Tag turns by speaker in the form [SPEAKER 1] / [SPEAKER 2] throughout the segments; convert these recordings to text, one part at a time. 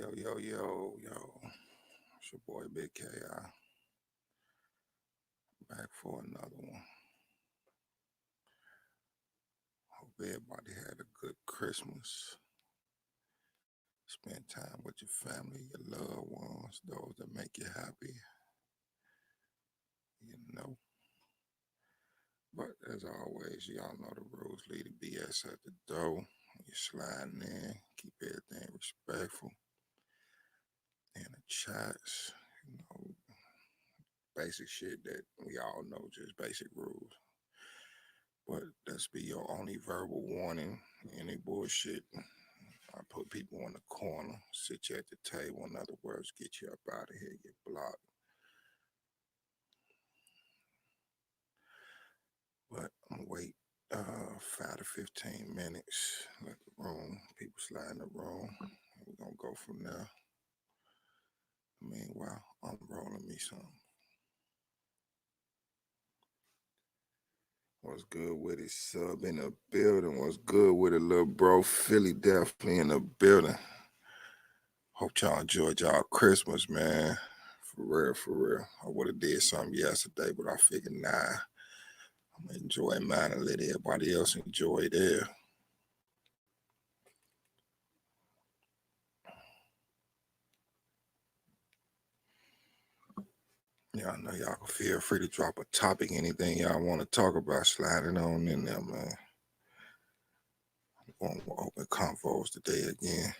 [SPEAKER 1] Yo. It's your boy Big Ki. Back for another one. Hope everybody had a good Christmas. Spend time with your family, your loved ones, those that make you happy. You know. But as always, y'all know the rules. Leave the BS at the door. When you're sliding in, keep everything respectful. In the chats, basic shit that we all know, just basic rules. But that's be your only verbal warning. Any bullshit, I put people in the corner, sit you at the table. In other words, get you up out of here, get blocked. But I'm gonna wait 5 to 15 minutes. Let the room, people slide in the room. We're gonna go from there. Meanwhile, I'm rolling me some. What's good with it? Sub in the building. What's good with it, little bro? Philly definitely in the building. Hope y'all enjoyed y'all Christmas, man. For real. I would have did something yesterday, but I figured, nah, I'm gonna enjoy mine and let everybody else enjoy theirs. Y'all know y'all can feel free to drop a topic, anything y'all want to talk about, slide it on in there, man. I'm going to open convos today again.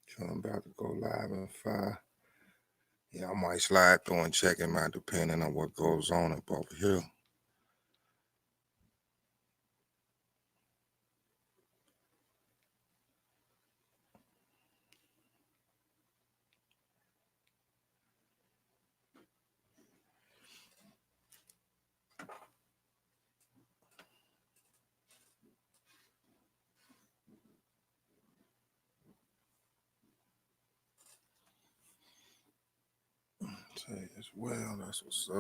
[SPEAKER 1] So I'm about to go live in 5. Yeah, I might slide through and check him out depending on what goes on up over here. Say as well, that's what's up.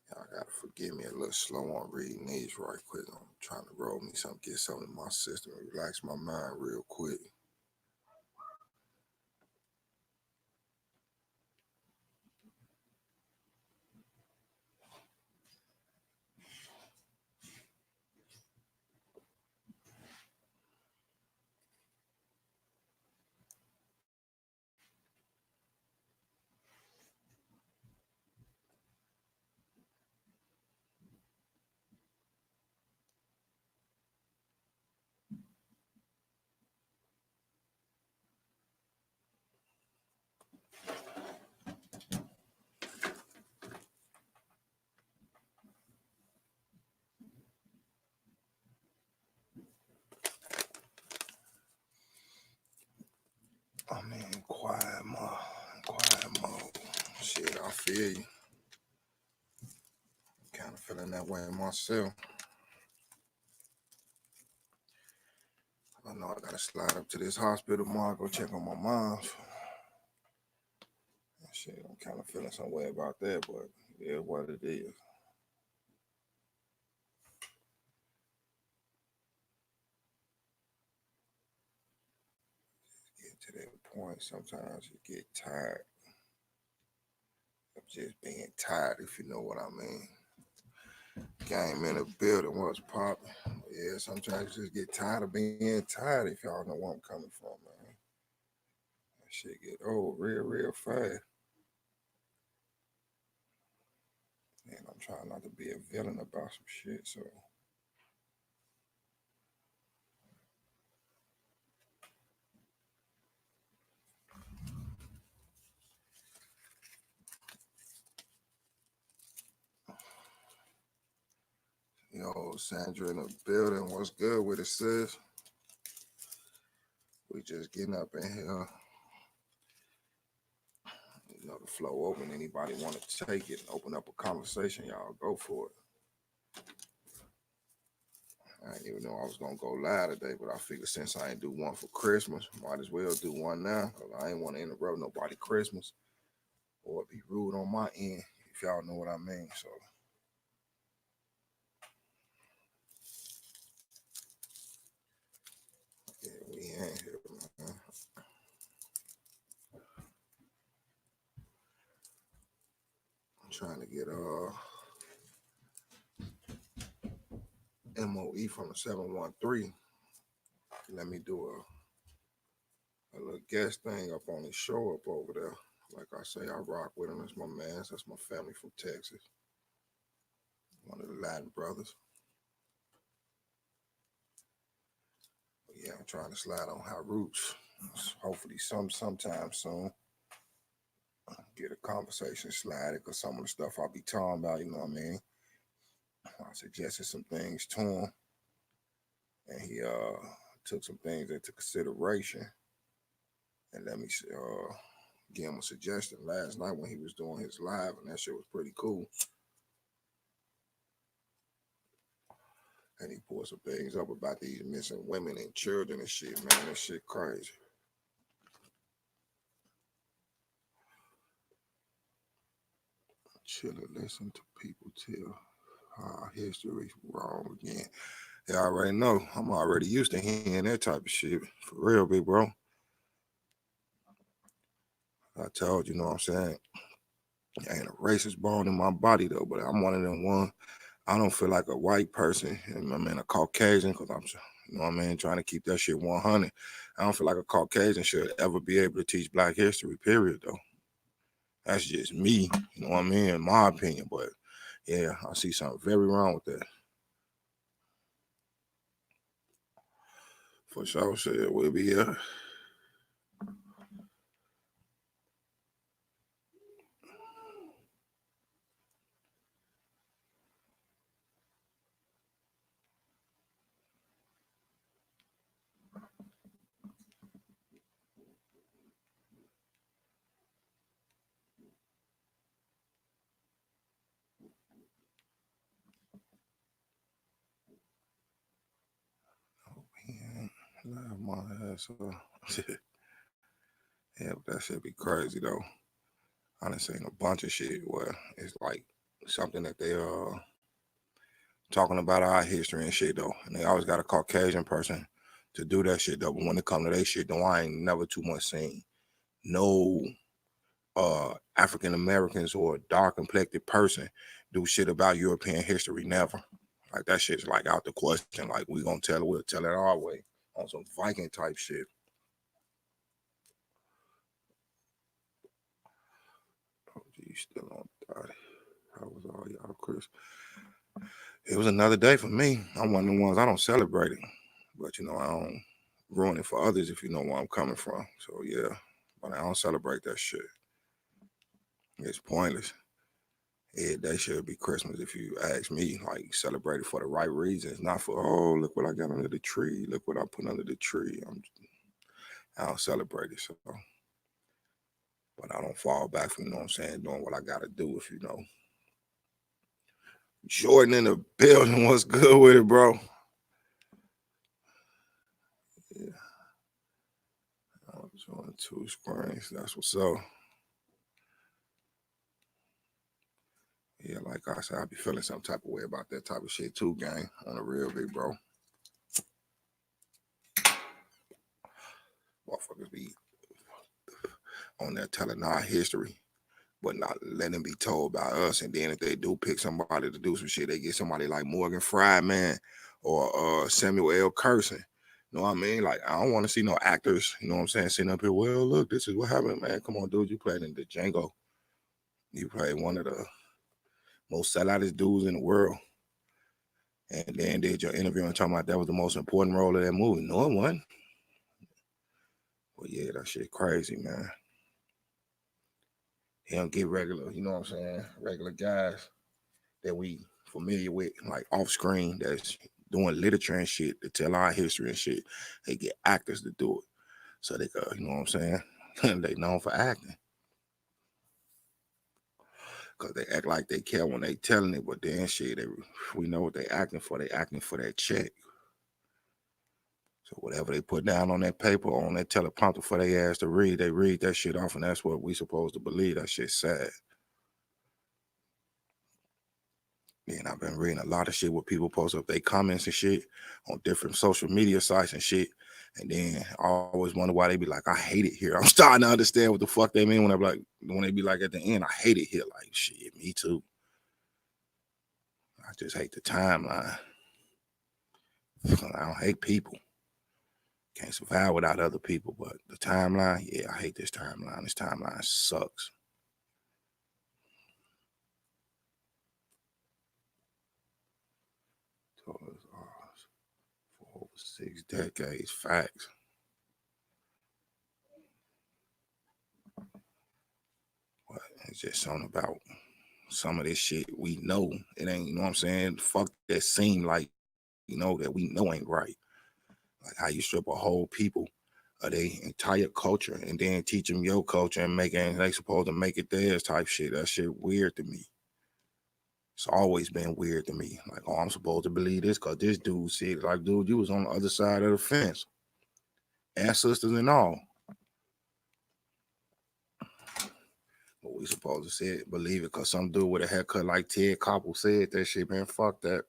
[SPEAKER 1] Y'all gotta forgive me a little slow on reading these right quick. I'm trying to roll me something, get something in my system, relax my mind real quick. I'm in quiet mode. Shit, I feel you. Kind of feeling that way myself. I know I gotta slide up to this hospital tomorrow, go check on my mom. Shit, I'm kind of feeling some way about that, but it is what it is. Get to that point, sometimes you get tired of just being tired, if you know what I mean. Game in the building was popping. Yeah, sometimes you just get tired of being tired, if y'all know where I'm coming from, man. That shit get old real fast. And I'm trying not to be a villain about some shit, so yo, Sandra in the building. What's good with it, sis? We just getting up in here. You know, the flow open. Anybody want to take it and open up a conversation, y'all go for it. I didn't even know I was gonna go live today, but I figured since I ain't do one for Christmas, might as well do one now. Cause I ain't want to interrupt nobody Christmas or be rude on my end, if y'all know what I mean. So yeah, we ain't here, man. I'm trying to get MOE from the 713. Let me do a little guest thing up on his show up over there. Like I say, I rock with him. That's my man. That's my family from Texas. One of the Latin brothers. But yeah, I'm trying to slide on High Roots. Hopefully sometime soon. Get a conversation slided because some of the stuff I'll be talking about, you know what I mean? I suggested some things to him. And he took some things into consideration. And let me give him a suggestion last night when he was doing his live, and that shit was pretty cool. And he pulled some things up about these missing women and children and shit, man. That shit crazy. Chill and listen to people tell our history wrong again. Yeah, I already know. I'm already used to hearing that type of shit. For real, big bro. I told you, know what I'm saying? I ain't a racist bone in my body though, but I'm one of them one. I don't feel like a white person, and I mean a Caucasian, because I'm, you know what I mean, trying to keep that shit 100. I don't feel like a Caucasian should ever be able to teach Black history, period, though. That's just me, you know what I mean, in my opinion. But yeah, I see something very wrong with that. For sure, shit, we'll be here. Laugh my ass off. Yeah, but that shit be crazy though. I done seen a bunch of shit where it's like something that they talking about our history and shit though. And they always got a Caucasian person to do that shit though. But when it come to that shit though, I ain't never too much seen no African Americans or a dark complected person do shit about European history. Never. Like that shit's like out the question. Like we'll tell it our way on some Viking type shit. Oh, you still on that? How was all y'all, Chris? It was another day for me. I'm one of the ones I don't celebrate it, but you know I don't ruin it for others if you know where I'm coming from. So yeah, but I don't celebrate that shit. It's pointless. Yeah, that should be Christmas if you ask me. Like celebrate it for the right reasons, not for oh look what I got under the tree, look what I put under the tree. I don't celebrate it, so but I don't fall back from you know what I'm saying, doing what I gotta do if you know. Jordan in the building, what's good with it, bro? Yeah, I was on 2 screens. That's what's up. Yeah, like I said, I be feeling some type of way about that type of shit too, gang. On a real big bro. Motherfuckers be on there telling our history, but not letting them be told by us. And then if they do pick somebody to do some shit, they get somebody like Morgan Freeman or Samuel L. Curson. You know what I mean? Like, I don't want to see no actors, you know what I'm saying, sitting up here, well, look, this is what happened, man. Come on, dude, you played in the Django. You played one of the most selloutest dudes in the world. And then did your interview and talking about that was the most important role of that movie. No, it wasn't. Well, yeah, that shit crazy, man. He don't get regular, you know what I'm saying, regular guys that we familiar with, like off screen, that's doing literature and shit to tell our history and shit. They get actors to do it. So they go, you know what I'm saying? They known for acting. Cause they act like they care when they telling it, but then shit, we know what they acting for. They acting for that check. So whatever they put down on that paper, on that teleprompter for their ass to read, they read that shit off, and that's what we supposed to believe. That shit's sad. And I've been reading a lot of shit where people post up their comments and shit on different social media sites and shit. And then I always wonder why they be like, I hate it here. I'm starting to understand what the fuck they mean when they be like at the end, I hate it here. Like, shit, me too. I just hate the timeline. I don't hate people. Can't survive without other people. But the timeline, yeah, I hate this timeline. This timeline sucks. So it's for over 6 decades, facts. But it's just something about some of this shit we know. It ain't, you know what I'm saying? Fuck that seem like, that we know ain't right. Like how you strip a whole people of their entire culture and then teach them your culture and they supposed to make it theirs type shit. That shit weird to me. It's always been weird to me. Like, oh, I'm supposed to believe this because this dude said, like, dude, you was on the other side of the fence. Ancestors and all. But we supposed to say it, believe it because some dude with a haircut like Ted Koppel said that shit, man. Fuck that.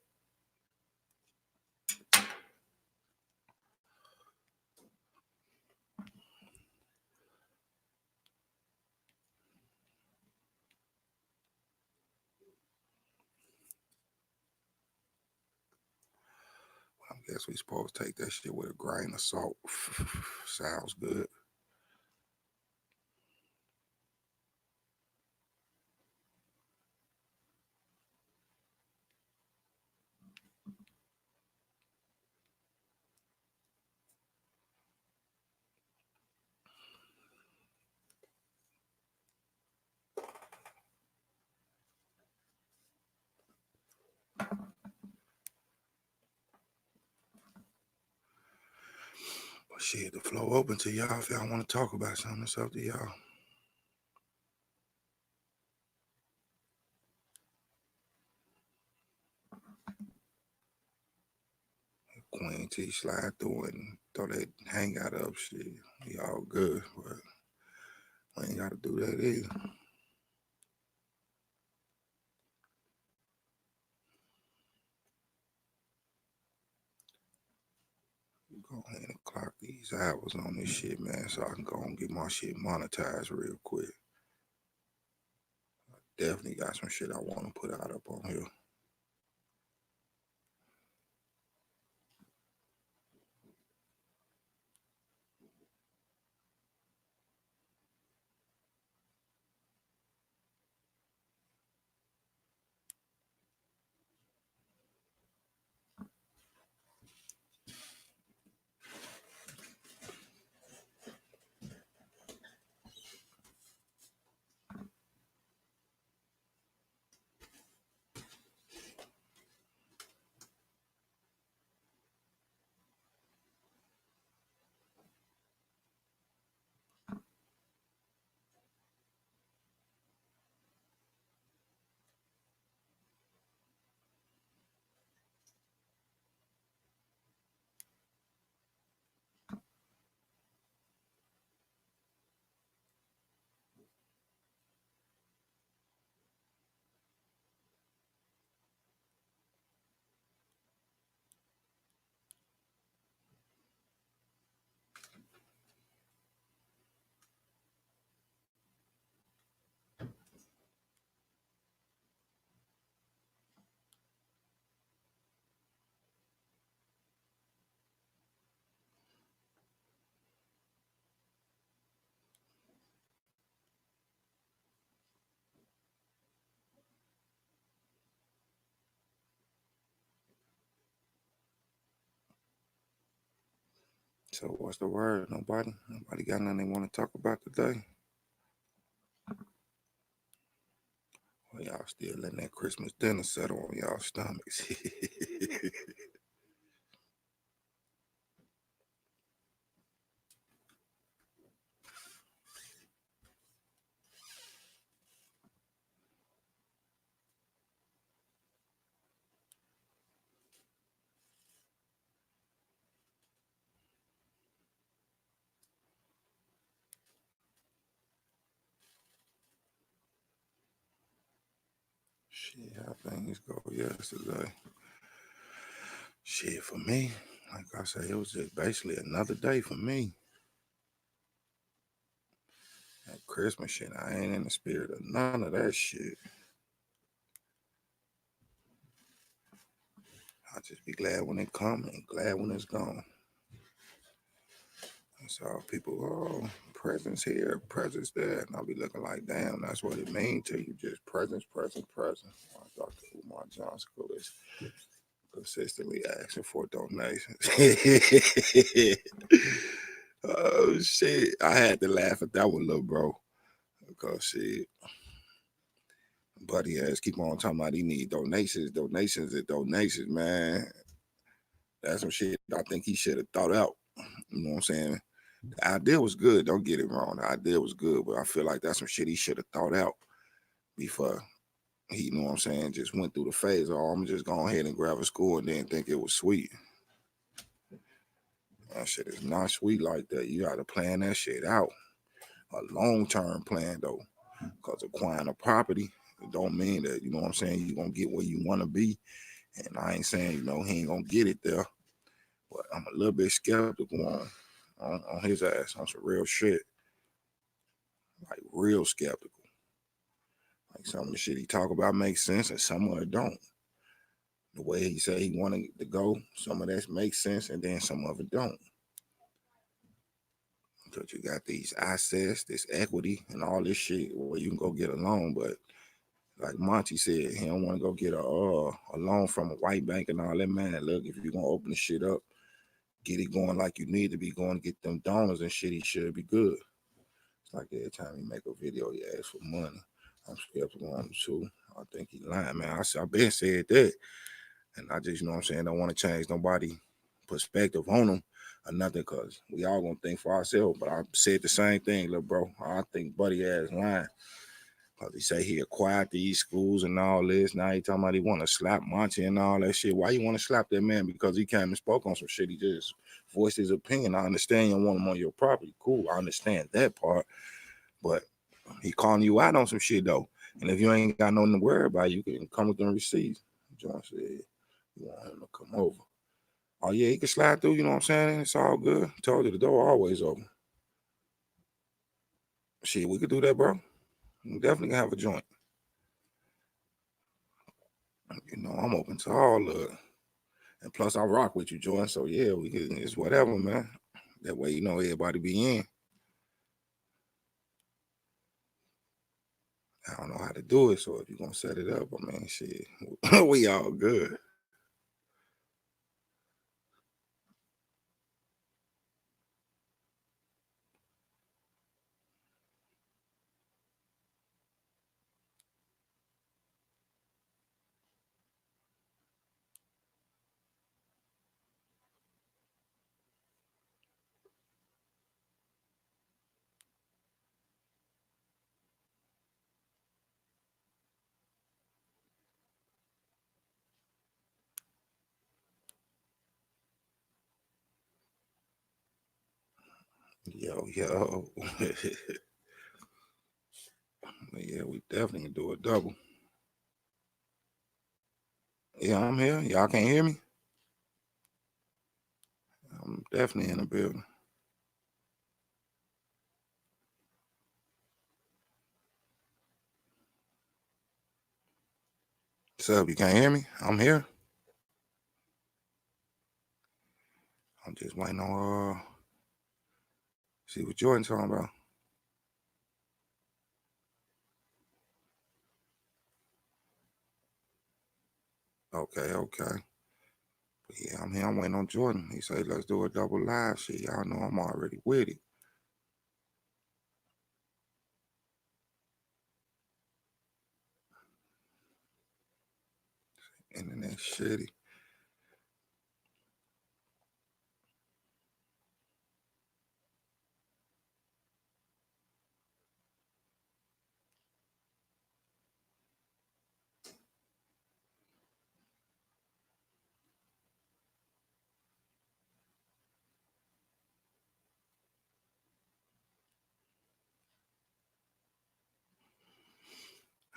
[SPEAKER 1] I guess we supposed to take that shit with a grain of salt. Sounds good. But shit, the floor open to y'all if y'all want to talk about something. It's up to y'all. Queen T slide through and throw that hangout up shit. We all good, but we ain't gotta do that either. Go ahead and clock these hours on this shit, man, so I can go and get my shit monetized real quick. Definitely got some shit I want to put out up on here. So what's the word? Nobody got nothing they want to talk about today? Well, y'all still letting that Christmas dinner settle on y'all stomachs. Shit, how things go yesterday. Shit, for me, like I said, it was just basically another day for me. That Christmas shit, I ain't in the spirit of none of that shit. I just be glad when it come and glad when it's gone. That's all people, oh, presents here, presents there. And I'll be looking like, damn, that's what it means to you. Just presents, presents, presents. Dr. Umar Johnson is consistently asking for donations. Oh, shit. I had to laugh at that one, little bro. Because, shit, buddy ass keep on talking about he need donations, donations, and donations, man. That's some shit I think he should have thought out. You know what I'm saying? The idea was good. Don't get it wrong. The idea was good, but I feel like that's some shit he should have thought out before he, you know what I'm saying, just went through the phase. Oh, I'm just going ahead and grab a school and then think it was sweet. That shit is not sweet like that. You got to plan that shit out. A long-term plan, though, because acquiring a property, it don't mean that, you know what I'm saying, you're going to get where you want to be. And I ain't saying, you know, he ain't going to get it there. But I'm a little bit skeptical on his ass, on some real shit. Like, real skeptical. Like, some of the shit he talk about makes sense and some of it don't. The way he said he wanted to go, some of that makes sense and then some of it don't. Because you got these assets, this equity, and all this shit where you can go get a loan, but like Monty said, he don't want to go get a loan from a white bank and all that. Man, look, if you're gonna open the shit up, get it going like you need to be going, get them donors and shit, he should be good. It's like every time he make a video, he asks for money. I'm skeptical on him too. I think he lying, man. I been said that, and I just, you know what I'm saying, don't want to change nobody perspective on him or nothing, because we all gonna think for ourselves. But I said the same thing, little bro. I think Buddy ass lying. Cause he say he acquired these schools and all this. Now he talking about he want to slap Monty and all that shit. Why you want to slap that man? Because he came and spoke on some shit. He just voiced his opinion. I understand you want him on your property. Cool, I understand that part. But he calling you out on some shit though. And if you ain't got nothing to worry about, you can come with them receipts. John said you want him to come over. Oh yeah, he can slide through. You know what I'm saying? It's all good. Told you the door always open. Shit, we could do that, bro. We definitely can have a joint. You know, I'm open to all of it. And plus, I rock with you, Jordan. So yeah, we can. It's whatever, man. That way, you know, everybody be in. I don't know how to do it, so if you're gonna set it up, I mean, shit, we all good. Yo, yo. Yeah, we definitely can do a double. Yeah, I'm here. Y'all can't hear me? I'm definitely in the building. What's up? You can't hear me? I'm here. I'm just waiting on see what Jordan talking about. Okay, okay. But yeah, I'm here. I'm waiting on Jordan. He said, let's do a double live shit. Y'all know I'm already with it. Internet shitty.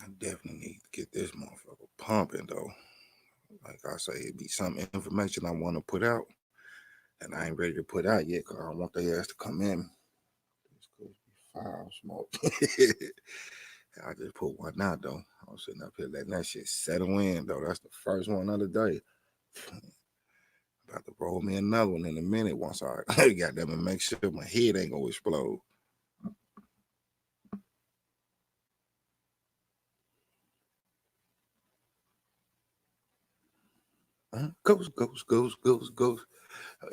[SPEAKER 1] I definitely need to get this motherfucker pumping though. Like I say, it be some information I want to put out, and I ain't ready to put out yet because I don't want their ass to come in. This could be foul smoke. I just put one out though. I was sitting up here letting that shit settle in though. That's the first one of the day. About to roll me another one in a minute once I got them and make sure my head ain't gonna explode. Ghost.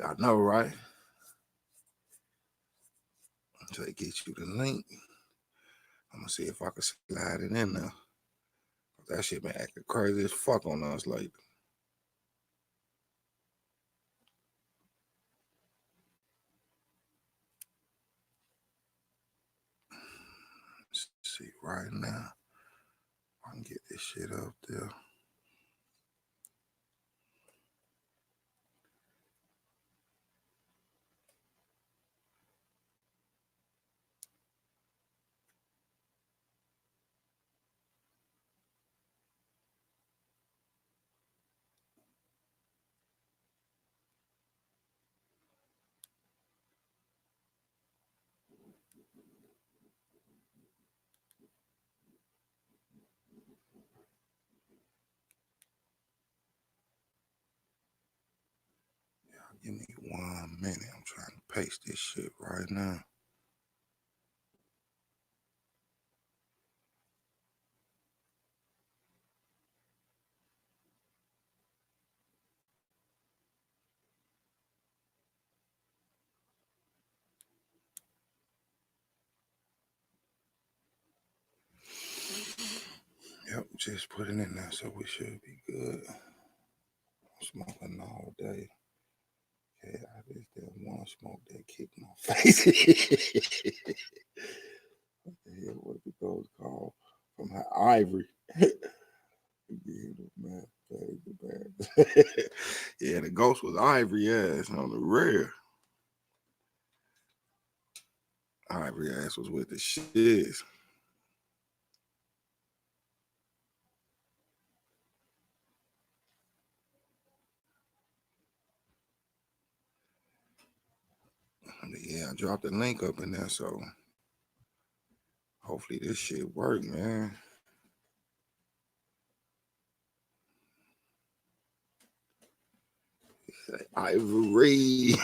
[SPEAKER 1] I know, right? So they get you the link. I'm gonna see if I can slide it in there. That shit been acting crazy as fuck on us lately. Let's see right now. I can get this shit up there. Give me 1 minute. I'm trying to paste this shit right now. Yep, just put it in there, so we should be good. I'm smoking all day. Okay, I just didn't want to smoke that kick my face. What the hell? What the ghost called? From her Ivory. Yeah, the ghost was Ivory ass on the rear. Ivory ass was with the shiz. Yeah, I dropped the link up in there, so hopefully this shit work, man. Ivory.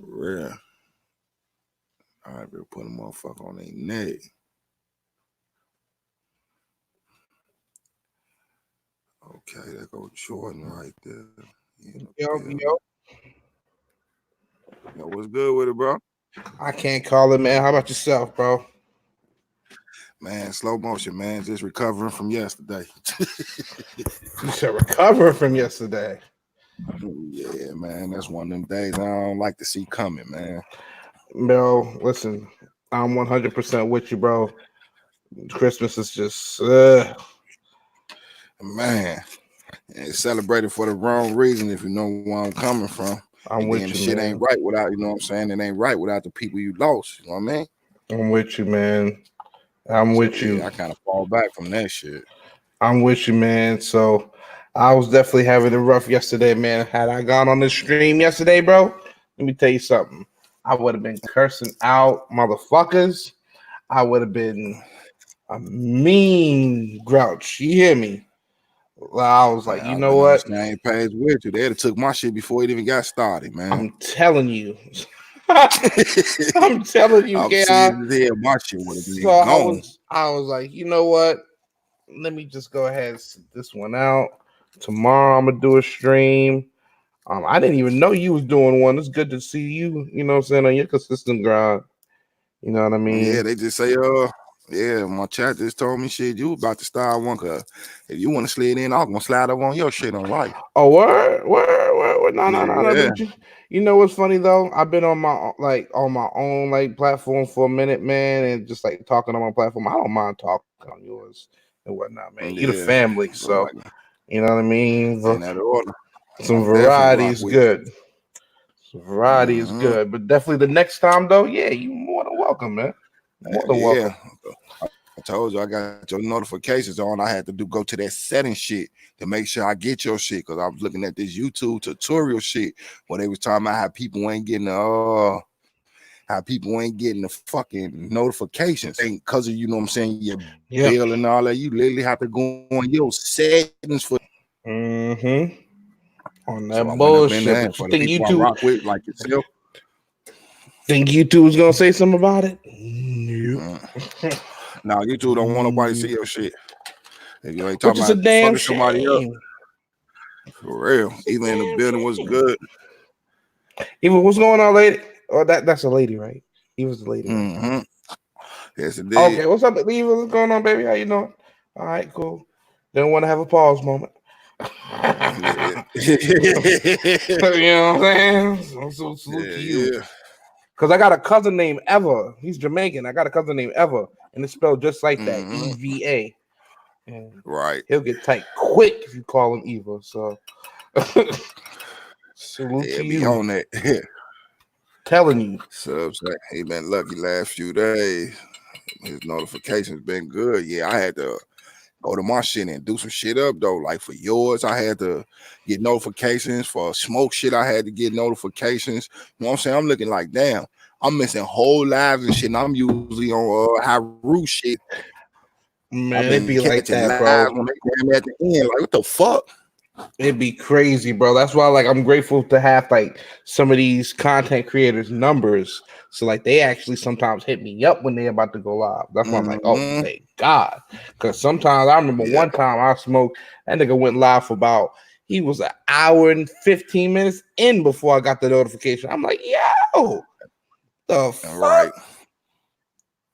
[SPEAKER 1] Real. Ivory put a motherfucker on their neck. Okay, there go Jordan right there.
[SPEAKER 2] Yo.
[SPEAKER 1] What's good with it, bro?
[SPEAKER 2] I can't call it, man. How about yourself, bro?
[SPEAKER 1] Man, slow motion, man. Just recovering from yesterday.
[SPEAKER 2] You said recovering from yesterday.
[SPEAKER 1] Yeah, man. That's one of them days I don't like to see coming, man.
[SPEAKER 2] Bro, listen, I'm 100% with you, bro. Christmas is just,
[SPEAKER 1] man. It's celebrated for the wrong reason if you know where I'm coming from.
[SPEAKER 2] I'm
[SPEAKER 1] and
[SPEAKER 2] with
[SPEAKER 1] then
[SPEAKER 2] you,
[SPEAKER 1] the shit
[SPEAKER 2] man.
[SPEAKER 1] ain't right without, you know what I'm saying? It ain't right without the people you lost. You know what I mean?
[SPEAKER 2] I'm with you, man. I'm with you.
[SPEAKER 1] I kind of fall back from that shit.
[SPEAKER 2] I'm with you, man. So I was definitely having it rough yesterday, man. Had I gone on the stream yesterday, bro, let me tell you something. I would have been cursing out motherfuckers. I would have been a mean grouch. You hear me? I was like, you know
[SPEAKER 1] been on the
[SPEAKER 2] what?
[SPEAKER 1] same page with you. They'd have took my shit before it even got started, man.
[SPEAKER 2] I'm telling you. I'm telling you,
[SPEAKER 1] I'm
[SPEAKER 2] yeah.
[SPEAKER 1] serious, my shit would have been
[SPEAKER 2] So
[SPEAKER 1] gone.
[SPEAKER 2] I was like, you know what? Let me just go ahead and sit this one out. Tomorrow I'm gonna do a stream. I didn't even know you was doing one. It's good to see you, you know what I'm saying, on your consistent grind. You know what I mean?
[SPEAKER 1] Yeah, they just say, yeah, my chat just told me shit. You about to start one, cause if you want to slide in, I'm gonna slide up on your shit on life.
[SPEAKER 2] Oh, word. No.
[SPEAKER 1] Yeah.
[SPEAKER 2] You know what's funny though? I've been on my own like platform for a minute, man, and just like talking on my platform. I don't mind talking on yours and whatnot, man. You the
[SPEAKER 1] Yeah.
[SPEAKER 2] family, so you know what I mean.
[SPEAKER 1] In that order.
[SPEAKER 2] Some
[SPEAKER 1] I'm
[SPEAKER 2] variety
[SPEAKER 1] definitely
[SPEAKER 2] is
[SPEAKER 1] rock with
[SPEAKER 2] good. Some variety is good, but definitely the next time though, yeah, you more than welcome. welcome, man. More than
[SPEAKER 1] Yeah.
[SPEAKER 2] welcome.
[SPEAKER 1] I told you I got your notifications on. I had to go to that setting shit to make sure I get your shit because I was looking at this YouTube tutorial shit where they was talking about how people ain't getting the fucking notifications. Ain't because of, you know what I'm saying, your bill and all that. You literally have to go on your settings for
[SPEAKER 2] on that
[SPEAKER 1] so
[SPEAKER 2] bullshit.
[SPEAKER 1] But
[SPEAKER 2] You
[SPEAKER 1] for the
[SPEAKER 2] think
[SPEAKER 1] people
[SPEAKER 2] YouTube
[SPEAKER 1] I rock with like yourself.
[SPEAKER 2] Think YouTube was gonna say something about it? Nope.
[SPEAKER 1] Now YouTube don't want nobody to see your shit. If you ain't
[SPEAKER 2] Which
[SPEAKER 1] talking
[SPEAKER 2] is a
[SPEAKER 1] about
[SPEAKER 2] damn
[SPEAKER 1] fucking somebody else.
[SPEAKER 2] shame.
[SPEAKER 1] For real. Even in the building was good.
[SPEAKER 2] Even what's going on, lady? Oh, that's a lady, right? He was the lady. Right?
[SPEAKER 1] Yes, it did.
[SPEAKER 2] Okay, what's up, Eva? What's going on, baby? How you doing? All right, cool. Didn't want to have a pause moment.
[SPEAKER 1] Yeah.
[SPEAKER 2] You know what I'm saying? So salute to you. Because I got a cousin named Eva. He's Jamaican. I got a cousin named Eva, and it's spelled just like that, EVA. And
[SPEAKER 1] right.
[SPEAKER 2] He'll get tight quick if you call him Eva. So salute to
[SPEAKER 1] be
[SPEAKER 2] you.
[SPEAKER 1] on that.
[SPEAKER 2] Telling you.
[SPEAKER 1] So he been lucky last few days. His notifications been good. Yeah, I had to go to my shit and do some shit up though. Like for yours, I had to get notifications. For smoke shit, I had to get notifications. You know what I'm saying? I'm looking like, damn, I'm missing whole lives and shit. And I'm usually on Haru shit.
[SPEAKER 2] Man, it'd be like that, bro.
[SPEAKER 1] When they at the end, like what the fuck?
[SPEAKER 2] It'd be crazy, bro. That's why, like, I'm grateful to have like some of these content creators' numbers. So, like, they actually sometimes hit me up when they're about to go live. That's why I'm like, oh, thank God. Because sometimes I remember one time I smoked, that nigga went live for he was an hour and 15 minutes in before I got the notification. I'm like, yo, the fuck?
[SPEAKER 1] Right.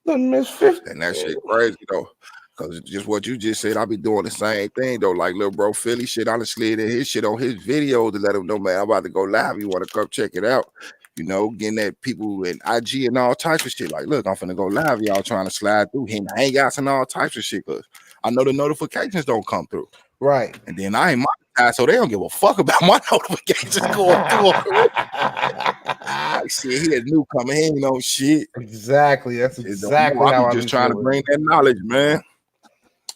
[SPEAKER 2] Done missed 50.
[SPEAKER 1] And that shit crazy though. Cause just what you just said, I be doing the same thing though. Like little bro Philly shit, I just slid in his shit on his video to let him know, man, I'm about to go live. You want to come check it out? You know, getting at people in IG and all types of shit. Like, look, I'm finna go live. Y'all trying to slide through him hangouts and all types of shit. Cause I know the notifications don't come through.
[SPEAKER 2] Right.
[SPEAKER 1] And then I ain't monetized, so they don't give a fuck about my notifications going through. Like shit, he a newcomer, he ain't no shit.
[SPEAKER 2] Exactly. That's exactly how I be
[SPEAKER 1] just trying to bring that knowledge, man.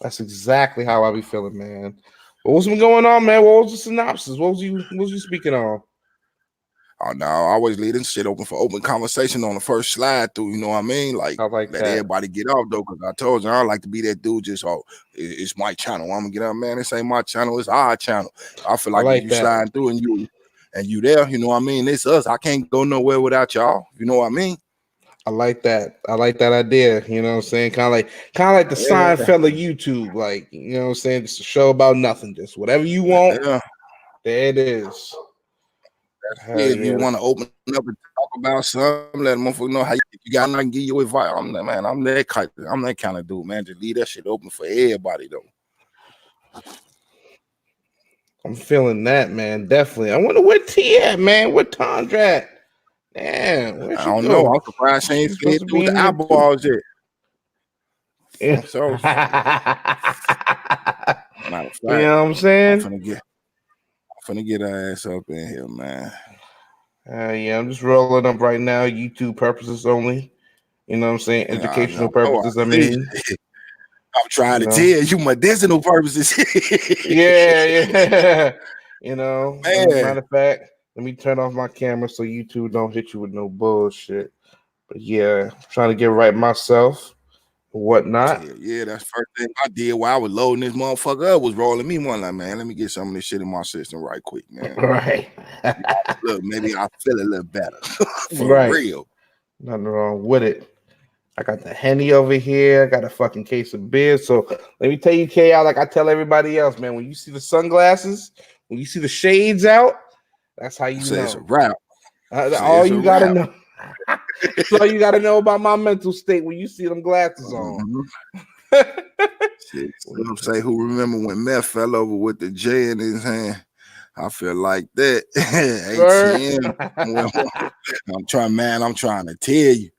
[SPEAKER 2] That's exactly how I be feeling, man. What's been going on, man? What was the synopsis? What was you speaking on?
[SPEAKER 1] Oh no, I always leave this shit open for open conversation on the first slide through. You know what I mean? Like let everybody get off though, because I told you I don't like to be that dude. Just it's my channel. I'm gonna get up, man. This ain't my channel. It's our channel. I feel like if you sliding through and you there, you know what I mean? It's us. I can't go nowhere without y'all. You know what I mean?
[SPEAKER 2] I like that. I like that idea. You know what I'm saying? Kind of like the Seinfeld of YouTube. Like, you know what I'm saying? It's a show about nothing. Just whatever you want. Yeah. There it is.
[SPEAKER 1] If you want to open up and talk about something, let motherfucker know how you got nothing, give you advice. I'm that kind of dude, man. Just leave that shit open for everybody though.
[SPEAKER 2] I'm feeling that, man. Definitely. I wonder where T at, man. Where Tondra at? Damn,
[SPEAKER 1] I don't know. I'm surprised she ain't slid through the eyeballs yet.
[SPEAKER 2] Yeah.
[SPEAKER 1] So,
[SPEAKER 2] you know what I'm saying?
[SPEAKER 1] I'm finna get her ass up in here, man.
[SPEAKER 2] Yeah, I'm just rolling up right now. YouTube purposes only. You know what I'm saying? Educational purposes. I mean,
[SPEAKER 1] I'm trying to tell you medicinal purposes.
[SPEAKER 2] yeah. You know, matter of fact, let me turn off my camera so YouTube don't hit you with no bullshit. But yeah, I'm trying to get right myself. Whatnot.
[SPEAKER 1] Yeah, that's the first thing I did while I was loading this motherfucker up was rolling me one like, man, let me get some of this shit in my system right quick, man.
[SPEAKER 2] Right.
[SPEAKER 1] Look, maybe I feel a little better. For real.
[SPEAKER 2] Nothing wrong with it. I got the Henny over here. I got a fucking case of beer. So let me tell you, KI, like I tell everybody else, man, when you see the sunglasses, when you see the shades out, that's how you know.
[SPEAKER 1] It's a wrap.
[SPEAKER 2] All you got to know. That's all you got to know about my mental state when you see them glasses on.
[SPEAKER 1] Shit, some say who remember when Meth fell over with the J in his hand. I feel like that. ATM. I'm trying to tell you.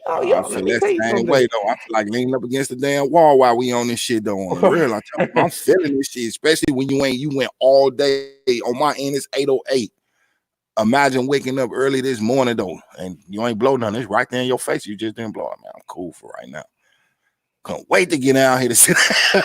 [SPEAKER 1] I feel that same way though. I feel like leaning up against the damn wall while we on this shit though. On the real, I'm feeling this shit, especially when you went all day. On my end, it's 8:08. imagine waking up early this morning though, and you ain't blow nothing. It's right there in your face. You just didn't blow it, man. I'm cool for right now. Can't wait to get out here to sit down.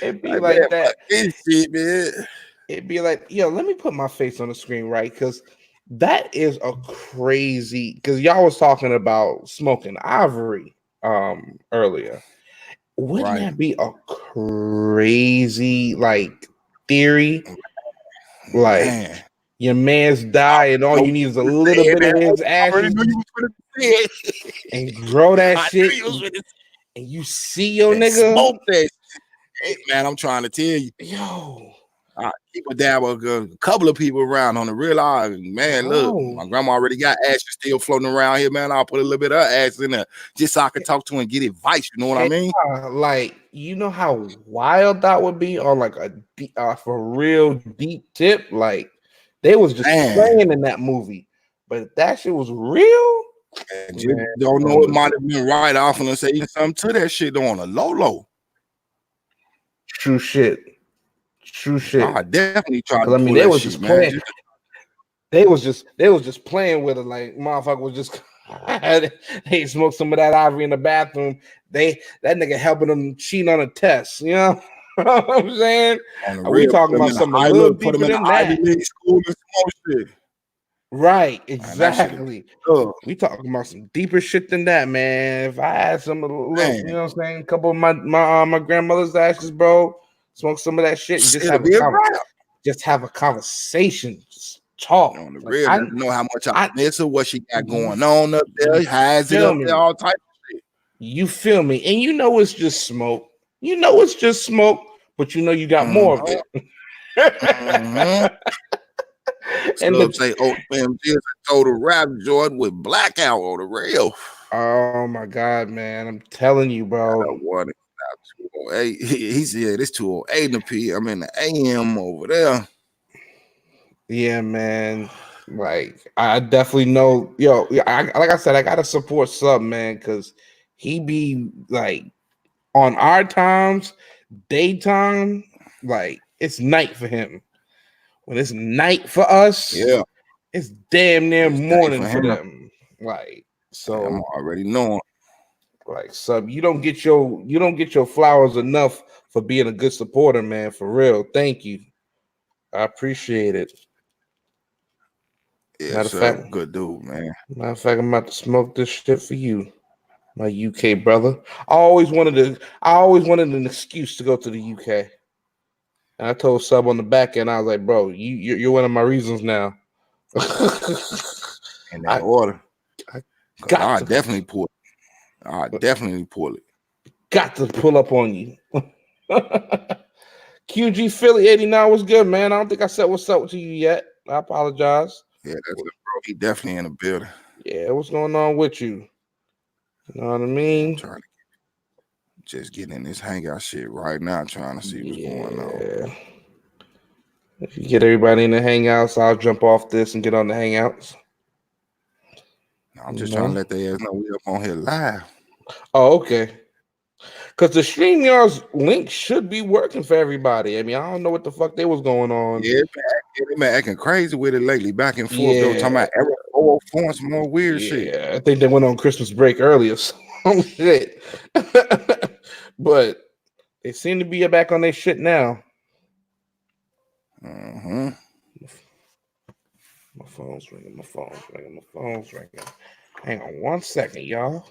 [SPEAKER 2] It'd be
[SPEAKER 1] Like, man,
[SPEAKER 2] like
[SPEAKER 1] fuck
[SPEAKER 2] that.
[SPEAKER 1] this shit, man.
[SPEAKER 2] It'd be like, yo, let me put my face on the screen, right? Because that is a crazy. Because y'all was talking about smoking ivory earlier. Wouldn't
[SPEAKER 1] Right.
[SPEAKER 2] that be a crazy like theory? Like
[SPEAKER 1] Man.
[SPEAKER 2] your man's die and all you need is a little bit of his
[SPEAKER 1] I already
[SPEAKER 2] ashes
[SPEAKER 1] knew you was gonna say it.
[SPEAKER 2] and grow that
[SPEAKER 1] I
[SPEAKER 2] shit,
[SPEAKER 1] knew you was gonna
[SPEAKER 2] and you see your
[SPEAKER 1] and
[SPEAKER 2] nigga.
[SPEAKER 1] smoke that shit. Man, I'm trying to tell you.
[SPEAKER 2] Yo,
[SPEAKER 1] People dab a couple of people around on the real eye. Man, look,
[SPEAKER 2] bro.
[SPEAKER 1] my grandma already got ashes still floating around here, man. I'll put a little bit of her ashes in there just so I can talk to her and get advice. You know what I mean?
[SPEAKER 2] Like, you know how wild that would be on like a for real deep tip. Like, they was just playing in that movie, but if that shit was real.
[SPEAKER 1] And just don't know it might have been right off and say something to that shit on a low.
[SPEAKER 2] True shit.
[SPEAKER 1] I definitely tried to
[SPEAKER 2] I mean,
[SPEAKER 1] pull
[SPEAKER 2] they
[SPEAKER 1] that
[SPEAKER 2] was
[SPEAKER 1] shit,
[SPEAKER 2] just
[SPEAKER 1] man.
[SPEAKER 2] playing. They was just playing with it. Like, motherfucker was just they smoked some of that ivory in the bathroom. That nigga helping them cheat on a test. You know what I'm saying? We talking about something a little deeper than that.
[SPEAKER 1] Ivy League school and smoke shit.
[SPEAKER 2] Right, exactly. We talking about some deeper shit than that, man. If I had some of the little, you know what I'm saying, a couple of my grandmother's ashes, bro, smoke some of that shit and just have a conversation, just talk.
[SPEAKER 1] On the
[SPEAKER 2] like,
[SPEAKER 1] real,
[SPEAKER 2] I
[SPEAKER 1] know how much I miss her, what she got going on up there, has it up there, all type of shit.
[SPEAKER 2] You feel me? And you know it's just smoke. You know it's just smoke, but you know you got more of it.
[SPEAKER 1] And the say, "Oh, man, just total rap Jordan with blackout on the rail."
[SPEAKER 2] Oh my god, man! I'm telling you, bro.
[SPEAKER 1] He said it's 2:08 in the p.m. in the a.m. over there.
[SPEAKER 2] Yeah, man. Like, I definitely know, yo. Like I said, I gotta support Sub, man, because he be like on our times, daytime, like it's night for him. When it's night for us,
[SPEAKER 1] yeah,
[SPEAKER 2] it's damn near morning for them. Like, so
[SPEAKER 1] I'm already knowing.
[SPEAKER 2] Like, Sub, you don't get your flowers enough for being a good supporter, man. For real. Thank you. I appreciate it.
[SPEAKER 1] Yeah,
[SPEAKER 2] Matter of fact,
[SPEAKER 1] good dude, man.
[SPEAKER 2] Matter of fact, I'm about to smoke this shit for you, my UK brother. I always wanted an excuse to go to the UK. And I told Sub on the back end, I was like, bro, you're one of my reasons now.
[SPEAKER 1] In that order.
[SPEAKER 2] I
[SPEAKER 1] definitely pull it. I definitely pull it.
[SPEAKER 2] Got to pull up on you. QG Philly 89 was good, man. I don't think I said what's up to you yet. I apologize.
[SPEAKER 1] Yeah, that's it, bro. He definitely in the building.
[SPEAKER 2] Yeah, what's going on with you? You know what I mean?
[SPEAKER 1] I'm trying to just getting in this hangout shit right now, trying to see what's going on.
[SPEAKER 2] If you get everybody in the hangouts, I'll jump off this and get on the hangouts.
[SPEAKER 1] I'm just trying to let they ass know we up on here live.
[SPEAKER 2] Oh, okay. Because the StreamYard's link should be working for everybody. I mean, I don't know what the fuck they was going on.
[SPEAKER 1] Yeah, they been acting crazy with it lately, back and forth. They were talking about error 404 and some more weird shit.
[SPEAKER 2] Yeah, I think they went on Christmas break earlier. Some shit. But they seem to be back on their shit now.
[SPEAKER 1] Mm-hmm.
[SPEAKER 2] My phone's ringing. My phone's ringing. Hang on 1 second, y'all.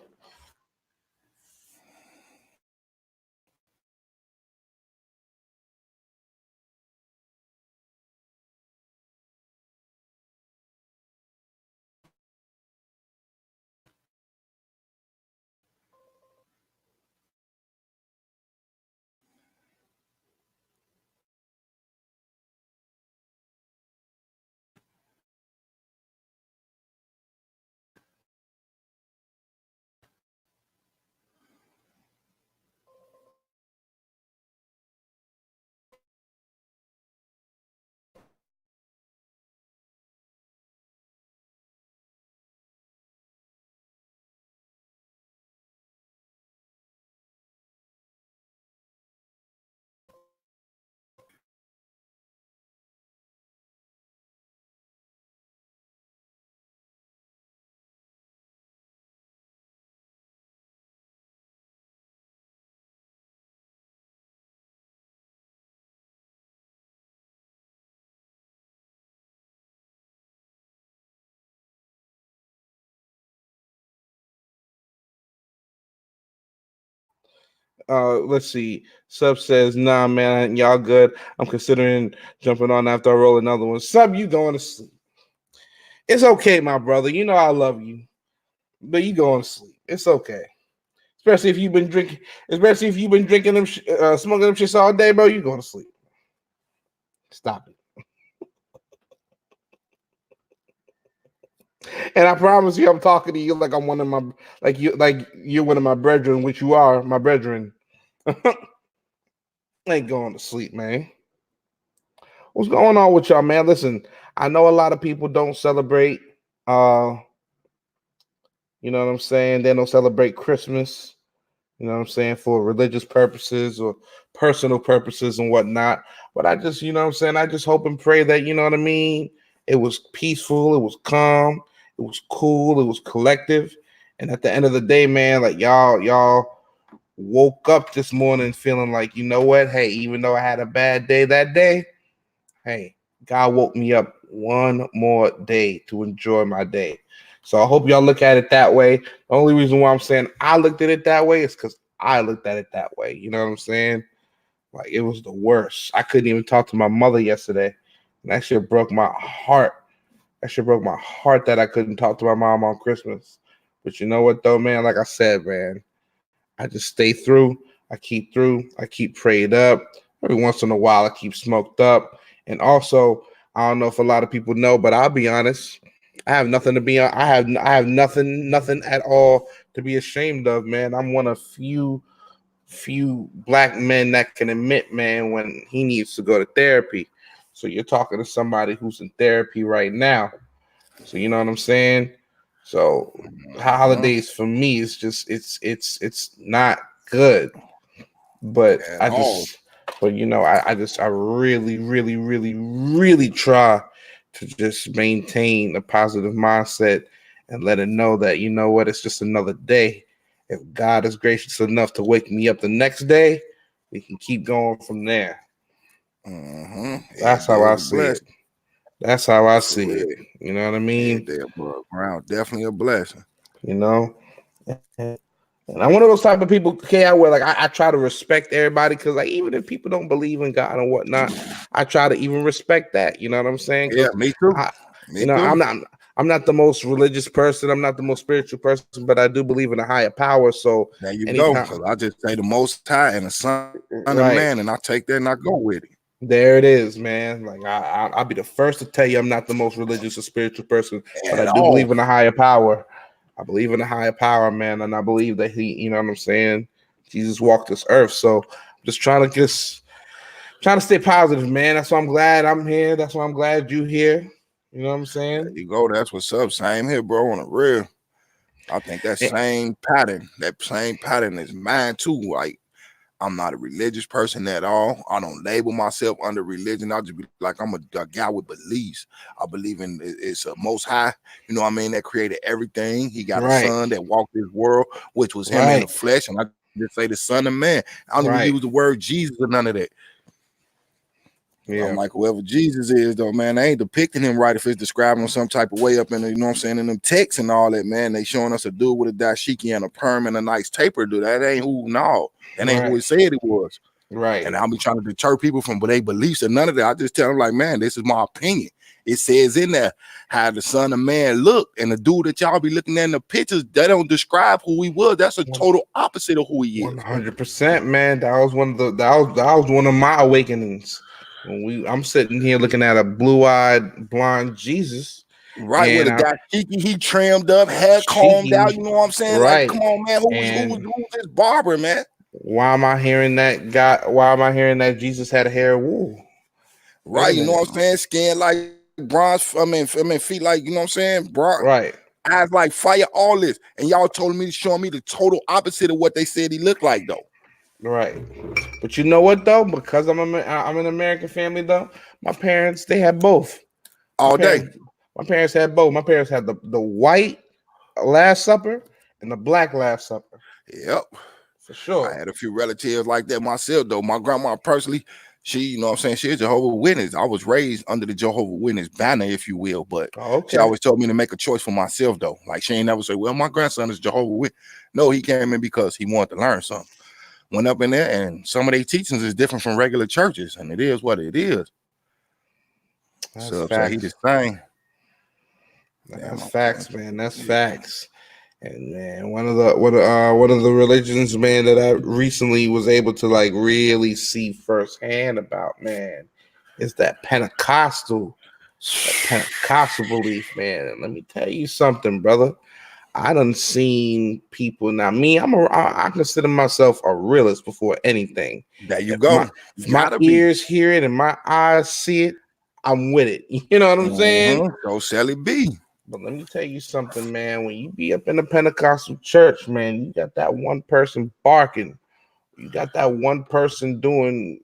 [SPEAKER 2] Let's see. Sub says, nah, man, y'all good. I'm considering jumping on after I roll another one. Sub, you going to sleep. It's okay, my brother. You know I love you, but you going to sleep. It's okay. Especially if you've been drinking, them, smoking them shits all day, bro. You going to sleep. Stop it. And I promise you, I'm talking to you like I'm one of my, like you're one of my brethren, which you are, my brethren. Ain't going to sleep, man. What's going on with y'all, man? Listen, I know a lot of people don't celebrate. You know what I'm saying? They don't celebrate Christmas. You know what I'm saying, for religious purposes or personal purposes and whatnot. But I just, you know what I'm saying, I just hope and pray that, you know what I mean, it was peaceful, it was calm, it was cool, it was collective. And at the end of the day, man, like y'all woke up this morning feeling like, you know what, hey, even though I had a bad day that day, hey, God woke me up one more day to enjoy my day. So I hope y'all look at it that way. The only reason why I'm saying I looked at it that way is because I looked at it that way. You know what I'm saying? Like, it was the worst. I couldn't even talk to my mother yesterday. And that shit broke my heart. That shit broke my heart that I couldn't talk to my mom on Christmas. But you know what, though, man? Like I said, man, I just stay through. I keep through. I keep prayed up. Every once in a while, I keep smoked up. And also, I don't know if a lot of people know, but I'll be honest. I have nothing to be. I have nothing at all to be ashamed of, man. I'm one of few black men that can admit, man, when he needs to go to therapy. So you're talking to somebody who's in therapy right now. So you know what I'm saying? So holidays for me is just it's not good. But
[SPEAKER 1] At all.
[SPEAKER 2] you know, I really try to just maintain a positive mindset and let it know that, you know what, it's just another day. If God is gracious enough to wake me up the next day, we can keep going from there. That's how I see it. That's how I see it. You know what I mean?
[SPEAKER 1] Day above ground, definitely a blessing.
[SPEAKER 2] You know? And I'm one of those type of people, okay, where like I try to respect everybody, because like even if people don't believe in God and whatnot, I try to even respect that. You know what I'm saying?
[SPEAKER 1] Yeah, me too.
[SPEAKER 2] I'm not the most religious person. I'm not the most spiritual person, but I do believe in a higher power. So
[SPEAKER 1] there you go. Because I just say the Most High and the Son of Man, and I take that and I go with it.
[SPEAKER 2] There it is, man. Like I'll be the first to tell you I'm not the most religious or spiritual person, but I do believe in a higher power. I believe in a higher power, man, and I believe that he, you know what I'm saying, Jesus walked this earth. So I'm just trying to stay positive, man. That's why I'm glad I'm here. That's why I'm glad you here. You know what I'm saying?
[SPEAKER 1] There you go. That's what's up. Same here, bro. On the real, I think that same pattern is mine too. Like, I'm not a religious person at all. I don't label myself under religion. I'll just be like, I'm a guy with beliefs. I believe in it's a Most High, you know what I mean, that created everything. He got a son that walked this world, which was him in the flesh. And I just say the Son of Man. I don't even use the word Jesus or none of that. Yeah. I'm like, whoever Jesus is, though, man, they ain't depicting him right if it's describing him some type of way up in the, you know what I'm saying, in them texts and all that, man. They showing us a dude with a dashiki and a perm and a nice taper, dude. That ain't who, no. That ain't who it said it was.
[SPEAKER 2] Right.
[SPEAKER 1] And I'll be trying to deter people from their beliefs and none of that. I just tell them, like, man, this is my opinion. It says in there how the Son of Man looked, and the dude that y'all be looking at in the pictures, they don't describe who he was. That's a total opposite of who he is.
[SPEAKER 2] 100%, man. That was one of my awakenings. I'm sitting here looking at a blue-eyed blonde Jesus.
[SPEAKER 1] Right, with a dashiki, he trimmed up, hair combed out, you know what I'm saying?
[SPEAKER 2] Right.
[SPEAKER 1] Like, come on, man, who was this barber, man?
[SPEAKER 2] Why am I hearing that Jesus had a hair of wool?
[SPEAKER 1] Right, you know what I'm saying? Skin like bronze, I mean feet like, you know what I'm saying?
[SPEAKER 2] Right.
[SPEAKER 1] Eyes like fire, all this. And y'all told me, showing me the total opposite of what they said he looked like, though.
[SPEAKER 2] Right. But you know what, though? Because I'm an American family, though, my parents, they had both.
[SPEAKER 1] All day.
[SPEAKER 2] My parents had both. My parents had the white Last Supper and the black Last Supper.
[SPEAKER 1] Yep.
[SPEAKER 2] For sure.
[SPEAKER 1] I had a few relatives like that myself, though. My grandma personally, she, you know what I'm saying, she's a Jehovah's Witness. I was raised under the Jehovah's Witness banner, if you will, but she always told me to make a choice for myself, though. Like, she ain't never say, well, my grandson is Jehovah's Witness. No, he came in because he wanted to learn something. went up in there, and some of their teachings is different from regular churches, and it is what it is.
[SPEAKER 2] That's
[SPEAKER 1] So
[SPEAKER 2] facts.
[SPEAKER 1] he the same.
[SPEAKER 2] That's facts, man. That's facts. And man, one of the religions, man, that I recently was able to like really see firsthand about, man, is that Pentecostal belief, man. And let me tell you something, brother. I done seen people. Now, me, I consider myself a realist before anything.
[SPEAKER 1] There you go.
[SPEAKER 2] If my ears hear it and my eyes see it, I'm with it. You know what I'm saying?
[SPEAKER 1] Go Sally B.
[SPEAKER 2] But let me tell you something, man. When you be up in the Pentecostal church, man, you got that one person barking. You got that one person doing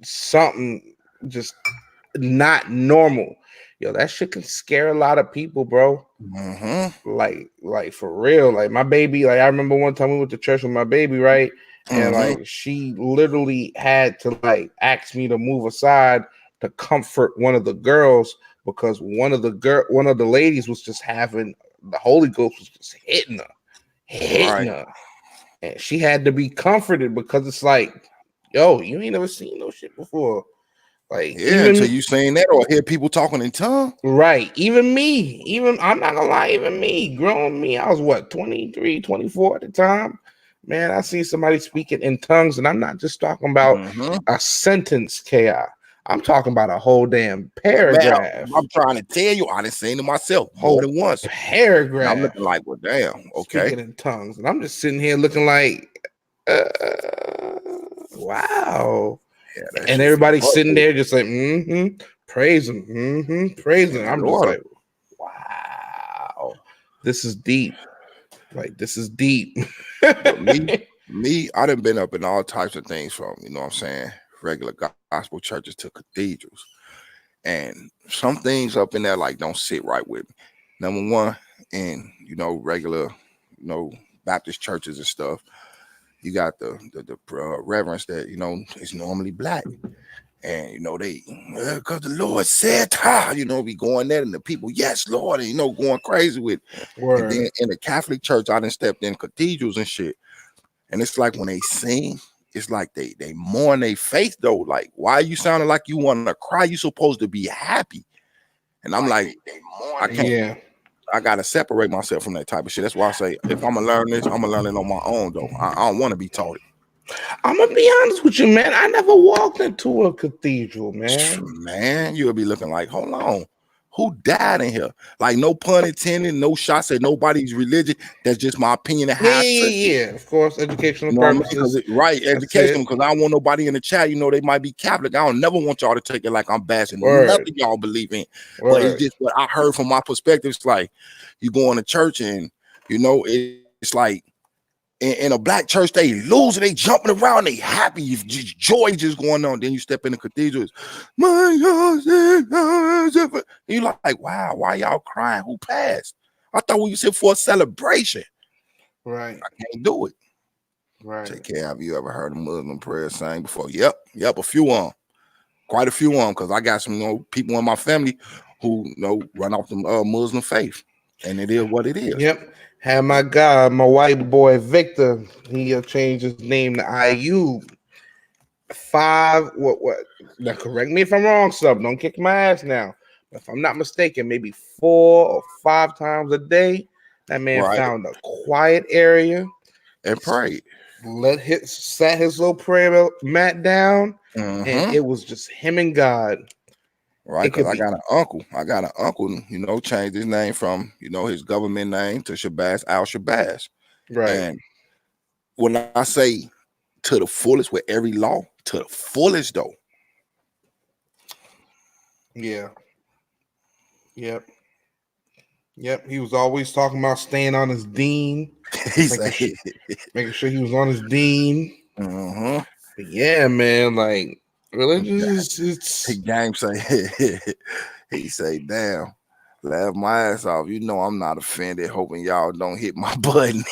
[SPEAKER 2] something just not normal. Yo, that shit can scare a lot of people, bro. Like for real. Like my baby, like I remember one time we went to church with my baby, right? And like she literally had to like ask me to move aside to comfort one of the girls because one of the ladies was just having the Holy Ghost was just hitting her. And she had to be comforted because it's like, yo, you ain't never seen no shit before. Like,
[SPEAKER 1] yeah, until you saying that or hear people talking in tongues.
[SPEAKER 2] Right. Even I'm not gonna lie, even me, grown me, I was what, 23, 24 at the time. Man, I see somebody speaking in tongues, and I'm not just talking about a sentence, KI. I'm talking about a whole damn paragraph.
[SPEAKER 1] Man, I'm trying to tell you, I done seen it myself more than once.
[SPEAKER 2] Paragraph.
[SPEAKER 1] And I'm looking like, well, damn, okay.
[SPEAKER 2] Speaking in tongues, and I'm just sitting here looking like, wow. Yeah, and everybody's sitting there just like, praise him, praise him. I'm just like, wow, this is deep. Like, this is deep.
[SPEAKER 1] me, I done been up in all types of things from, you know what I'm saying, regular gospel churches to cathedrals. And some things up in there like don't sit right with me. Number one, in regular, Baptist churches and stuff, you got the reverends that is normally black, and they because the Lord said, be going there, and the people, yes, Lord, and going crazy with it. And then in the Catholic church, I done stepped in cathedrals and shit, and it's like when they sing, it's like they mourn their faith though. Like, why are you sounding like you want to cry? You supposed to be happy. And I'm like, I can't. Yeah. I gotta separate myself from that type of shit. That's why I say, if I'm gonna learn this, I'm gonna learn it on my own though. I don't want to be taught it.
[SPEAKER 2] I'm gonna be honest with you, man. I never walked into a cathedral, man.
[SPEAKER 1] Man, you'll be looking like, hold on, who died in here? Like, no pun intended, no shots at nobody's religion. That's just my opinion of how.
[SPEAKER 2] Yeah. Of course, educational purposes.
[SPEAKER 1] Educational, because I don't want nobody in the chat. They might be Catholic. I don't never want y'all to take it like I'm bashing nothing y'all believe in. But it's just what I heard from my perspective. It's like you go into church and it's like in a black church, they losing, they jumping around, they happy, joy just going on. Then you step in the cathedrals, and you're like, wow, why y'all crying? Who passed? I thought we was here for a celebration.
[SPEAKER 2] Right.
[SPEAKER 1] I can't do it.
[SPEAKER 2] Right.
[SPEAKER 1] Take care. Have you ever heard a Muslim prayer sang before? Yep, a few of them. Quite a few of them, because I got some people in my family who run off the Muslim faith. And it is what it is.
[SPEAKER 2] Yep. Had my guy, my white boy Victor, he changed his name to Ayub. What? Now correct me if I'm wrong, sub. Don't kick my ass now. But if I'm not mistaken, maybe 4 or 5 times a day, that man found a quiet area
[SPEAKER 1] and prayed.
[SPEAKER 2] Sat his little prayer mat down, and it was just him and God.
[SPEAKER 1] Right, because I got an uncle, changed his name from, his government name to Shabazz Al-Shabazz.
[SPEAKER 2] Right.
[SPEAKER 1] And when I say to the fullest with every law, to the fullest though.
[SPEAKER 2] Yeah. Yep. He was always talking about staying on his deen. Making sure he was on his deen. But yeah, man, like, religion is
[SPEAKER 1] He game say he say, damn, laugh my ass off. I'm not offended, hoping y'all don't hit my button.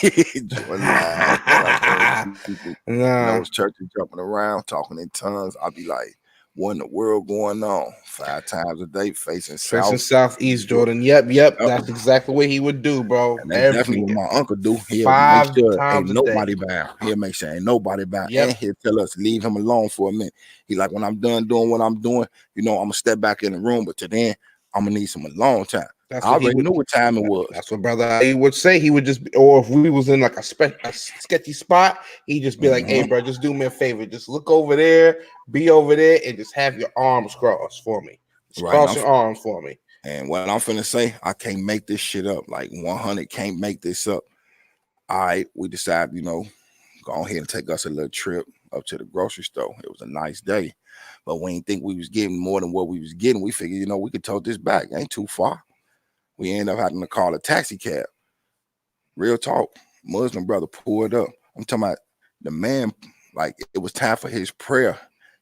[SPEAKER 1] Those churches jumping around, talking in tongues. I'll be like, What in the world going on? 5 times a day facing
[SPEAKER 2] Facing
[SPEAKER 1] south.
[SPEAKER 2] southeast, Jordan. Yep.
[SPEAKER 1] Yep.
[SPEAKER 2] That's exactly what he would do, bro.
[SPEAKER 1] And that's definitely
[SPEAKER 2] Every
[SPEAKER 1] what my uncle do. He'll make
[SPEAKER 2] 5
[SPEAKER 1] sure ain't
[SPEAKER 2] times a day.
[SPEAKER 1] nobody bound. He'll make sure ain't nobody bound. And
[SPEAKER 2] Yep.
[SPEAKER 1] he'll tell us, leave him alone for a minute. He like, when I'm done doing what I'm doing, I'm gonna step back in the room, but to then I'm gonna need some alone time.
[SPEAKER 2] That's
[SPEAKER 1] I
[SPEAKER 2] what he
[SPEAKER 1] already
[SPEAKER 2] would.
[SPEAKER 1] knew what time it was.
[SPEAKER 2] That's what brother he would say. He would just, or if we was in like a sketchy spot, he'd just be like, "Hey, bro, just do me a favor. Just look over there, be over there, and just have your arms crossed for me. Just cross your arms for me."
[SPEAKER 1] And what I'm finna say, I can't make this shit up. Like 100 can't make this up. All right, we decided, go ahead and take us a little trip up to the grocery store. It was a nice day, but we didn't think we was getting more than what we was getting. We figured, we could tote this back. It ain't too far. We ended up having to call a taxi cab. Real talk. Muslim brother pulled up. I'm talking about the man, like it was time for his prayer.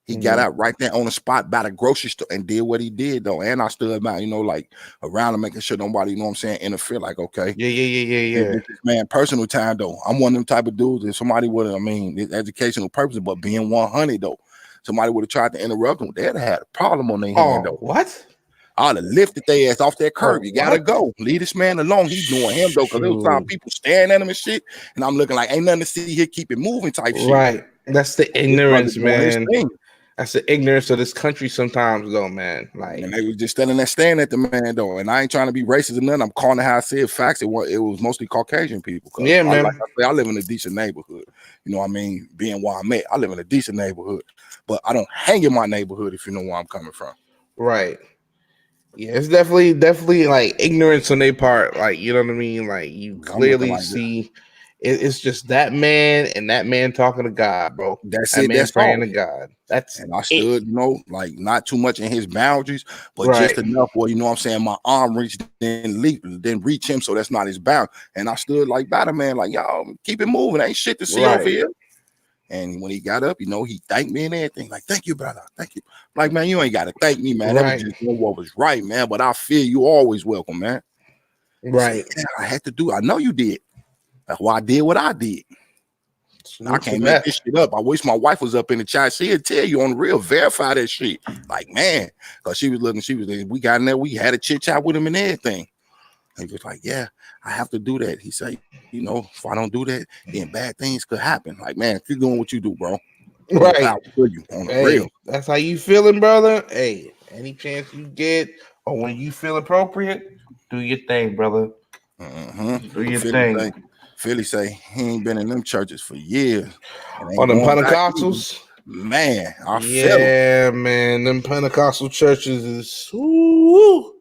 [SPEAKER 1] He got out right there on the spot by the grocery store and did what he did, though. And I stood by, like around him, making sure nobody, interfere. Like, okay.
[SPEAKER 2] Yeah.
[SPEAKER 1] This man, personal time, though. I'm one of them type of dudes. If somebody would have, it's educational purposes, but being 100, though, somebody would have tried to interrupt him. They'd have had a problem on their hand, though.
[SPEAKER 2] What?
[SPEAKER 1] I'd have lifted their ass off that curb. You gotta go. Leave this man alone. He's doing him though, because there was time people staring at him and shit. And I'm looking like ain't nothing to see here. Keep it moving type shit.
[SPEAKER 2] Right. That's the ignorance, man. That's the ignorance of this country sometimes, though, man. Like,
[SPEAKER 1] and they was just standing there staring at the man though. And I ain't trying to be racist or nothing. I'm calling it how I said facts. It was mostly Caucasian people.
[SPEAKER 2] Yeah, man.
[SPEAKER 1] Like I say, I live in a decent neighborhood. You know what I mean? Being where I'm at, I live in a decent neighborhood, but I don't hang in my neighborhood if you know where I'm coming from.
[SPEAKER 2] Right. Yeah, it's definitely like ignorance on their part. Like, you know what I mean? Like, you clearly see it's just that man and that man talking to God, bro.
[SPEAKER 1] That's
[SPEAKER 2] that
[SPEAKER 1] it.
[SPEAKER 2] Man
[SPEAKER 1] that's
[SPEAKER 2] praying
[SPEAKER 1] all.
[SPEAKER 2] to God. That's
[SPEAKER 1] and I stood, like not too much in his boundaries, but
[SPEAKER 2] right.
[SPEAKER 1] just enough where what I'm saying, my arm reached, didn't reach him, so that's not his bound. And I stood like by the man, like y'all keep it moving. Ain't shit to see over here. And when he got up, he thanked me and everything. Like, thank you, brother. Thank you. Like, man, you ain't got to thank me, man. That was just doing what was right, man. But I feel you always welcome, man.
[SPEAKER 2] Right.
[SPEAKER 1] Said, I had to do. I know you did. That's why I did what I did. I can't make this shit up. I wish my wife was up in the chat. She'd tell you on the real, verify that shit. Like, man, because she was looking, we got in there, we had a chit chat with him and everything. And he was like, yeah, I have to do that. He said, if I don't do that, then bad things could happen. Like, man, keep doing what you do, bro.
[SPEAKER 2] Right.
[SPEAKER 1] You on the real.
[SPEAKER 2] That's how you feeling, brother. Hey, any chance you get, or when you feel appropriate, do your thing, brother. Do your thing.
[SPEAKER 1] Philly say he ain't been in them churches for years.
[SPEAKER 2] On them Pentecostals?
[SPEAKER 1] Man, I feel
[SPEAKER 2] it. Man, them Pentecostal churches is ooh.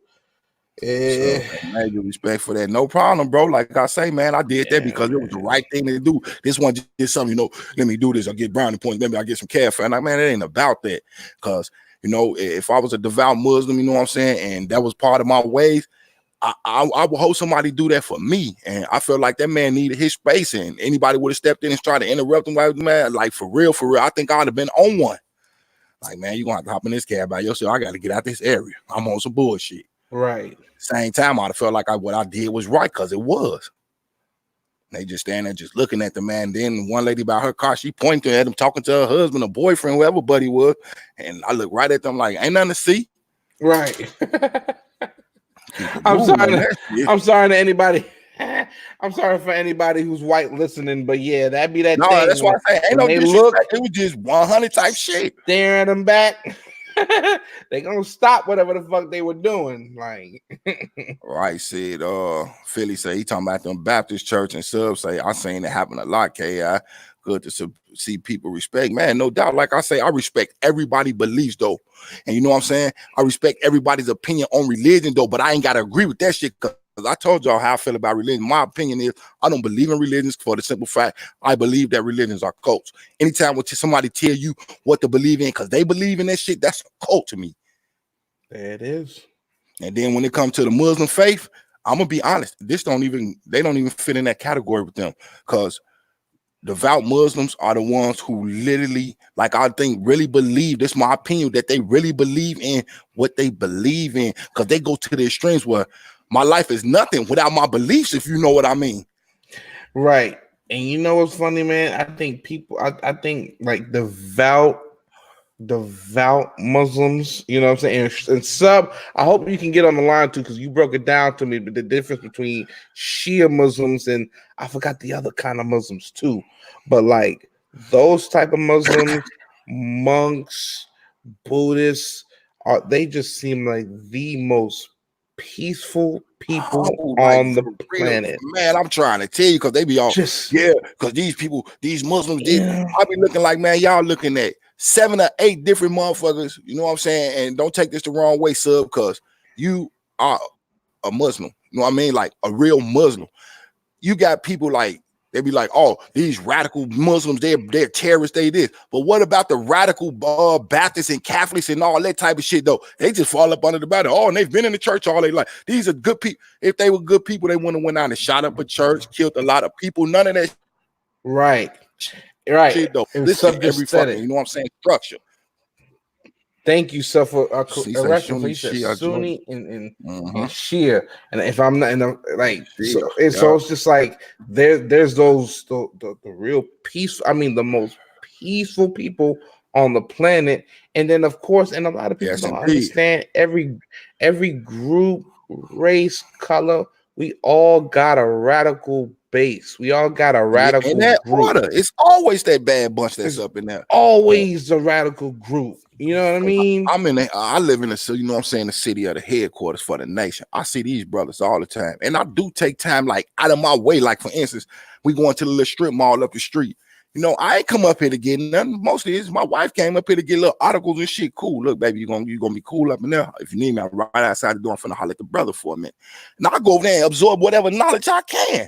[SPEAKER 1] Yeah. So, major respect for that. No problem, bro. Like I say, man, I did that because it was the right thing to do. This one just something, let me do this. I get brownie points. Maybe I get some cash. And man, it ain't about that. Because, if I was a devout Muslim, you know what I'm saying, and that was part of my ways, I would hope somebody do that for me. And I felt like that man needed his space, and anybody would have stepped in and tried to interrupt him. Man, like for real, I think I'd have been on one. Like, man, you're going to have to hop in this cab by yourself. I got to get out this area. I'm on some bullshit.
[SPEAKER 2] Right.
[SPEAKER 1] Same time, I'd have felt like what I did was right because it was. They just stand there just looking at the man. Then one lady by her car, she pointed at him, talking to her husband or boyfriend, whoever buddy was. And I look right at them like, ain't nothing to see.
[SPEAKER 2] Right. I'm sorry to anybody. I'm sorry for anybody who's white listening, but yeah, that'd be that thing. No,
[SPEAKER 1] that's why I say ain't no disrespect. It was just 100 type shit.
[SPEAKER 2] Staring them back. They gonna stop whatever the fuck they were doing. Like
[SPEAKER 1] right, said Philly say he talking about them Baptist church and sub say I seen it happen a lot, KI. Good to see people respect, man. No doubt. Like I say, I respect everybody's beliefs though. And you know what I'm saying? I respect everybody's opinion on religion though, but I ain't gotta agree with that shit because I told y'all how I feel about religion. My opinion is I don't believe in religions for the simple fact I believe that religions are cults. Anytime when somebody tell you what to believe in because they believe in that shit, that's a cult to me.
[SPEAKER 2] There it is.
[SPEAKER 1] And then when it comes to the Muslim faith, I'm gonna be honest, they don't even fit in that category with them because devout Muslims are the ones who literally, like I think, really believe, this is my opinion, that they really believe in what they believe in because they go to the extremes where my life is nothing without my beliefs, if you know what I mean.
[SPEAKER 2] Right. And you know what's funny, man? I think people, I think like devout devout Muslims, you know what I'm saying? And sub, I hope you can get on the line too, because you broke it down to me, but the difference between Shia Muslims and I forgot the other kind of Muslims too. But like those type of Muslims, monks, Buddhists, they just seem like the most peaceful people
[SPEAKER 1] like
[SPEAKER 2] on the
[SPEAKER 1] for real,
[SPEAKER 2] planet.
[SPEAKER 1] man. I'm trying to tell you because they be all
[SPEAKER 2] Just
[SPEAKER 1] because these people, these Muslims,
[SPEAKER 2] yeah.
[SPEAKER 1] I be looking like, man, y'all looking at 7 or 8 different motherfuckers. You know what I'm saying? And don't take this the wrong way, sub, because you are a Muslim. You know what I mean? Like a real Muslim. You got people like they be like, oh, these radical Muslims, they're terrorists, they this. But what about the radical Baptists and Catholics and all that type of shit, though? They just fall up under the battle. Oh, and they've been in the church all their life. These are good people. If they were good people, they wouldn't have went out and shot up a church, killed a lot of people. None of that
[SPEAKER 2] right.
[SPEAKER 1] shit, though.
[SPEAKER 2] And
[SPEAKER 1] This is every fucking, you know what I'm saying, structure.
[SPEAKER 2] Thank you, sir, for
[SPEAKER 1] Sunni,
[SPEAKER 2] he said
[SPEAKER 1] Shia,
[SPEAKER 2] Sunni and Shia. And if I'm not, like, so it's just like there's those the real peaceful. I mean, the most peaceful people on the planet, and then of course, and a lot of people don't understand every group, race, color. We all got a radical base. We all got a radical
[SPEAKER 1] in that
[SPEAKER 2] group.
[SPEAKER 1] order. It's always that bad bunch that's up in there.
[SPEAKER 2] Always the radical group. You know what I mean?
[SPEAKER 1] I live in you know what I'm saying, the city of the headquarters for the nation. I see these brothers all the time. And I do take time like out of my way. Like for instance, we going to the little strip mall up the street. You know, I ain't come up here to get nothing. Mostly it's my wife came up here to get little articles and shit. Cool. Look, baby, you're gonna be cool up in there. If you need me, I'm right outside the door. I'm finna holler at the brother for a minute. And I go over there and absorb whatever knowledge I can.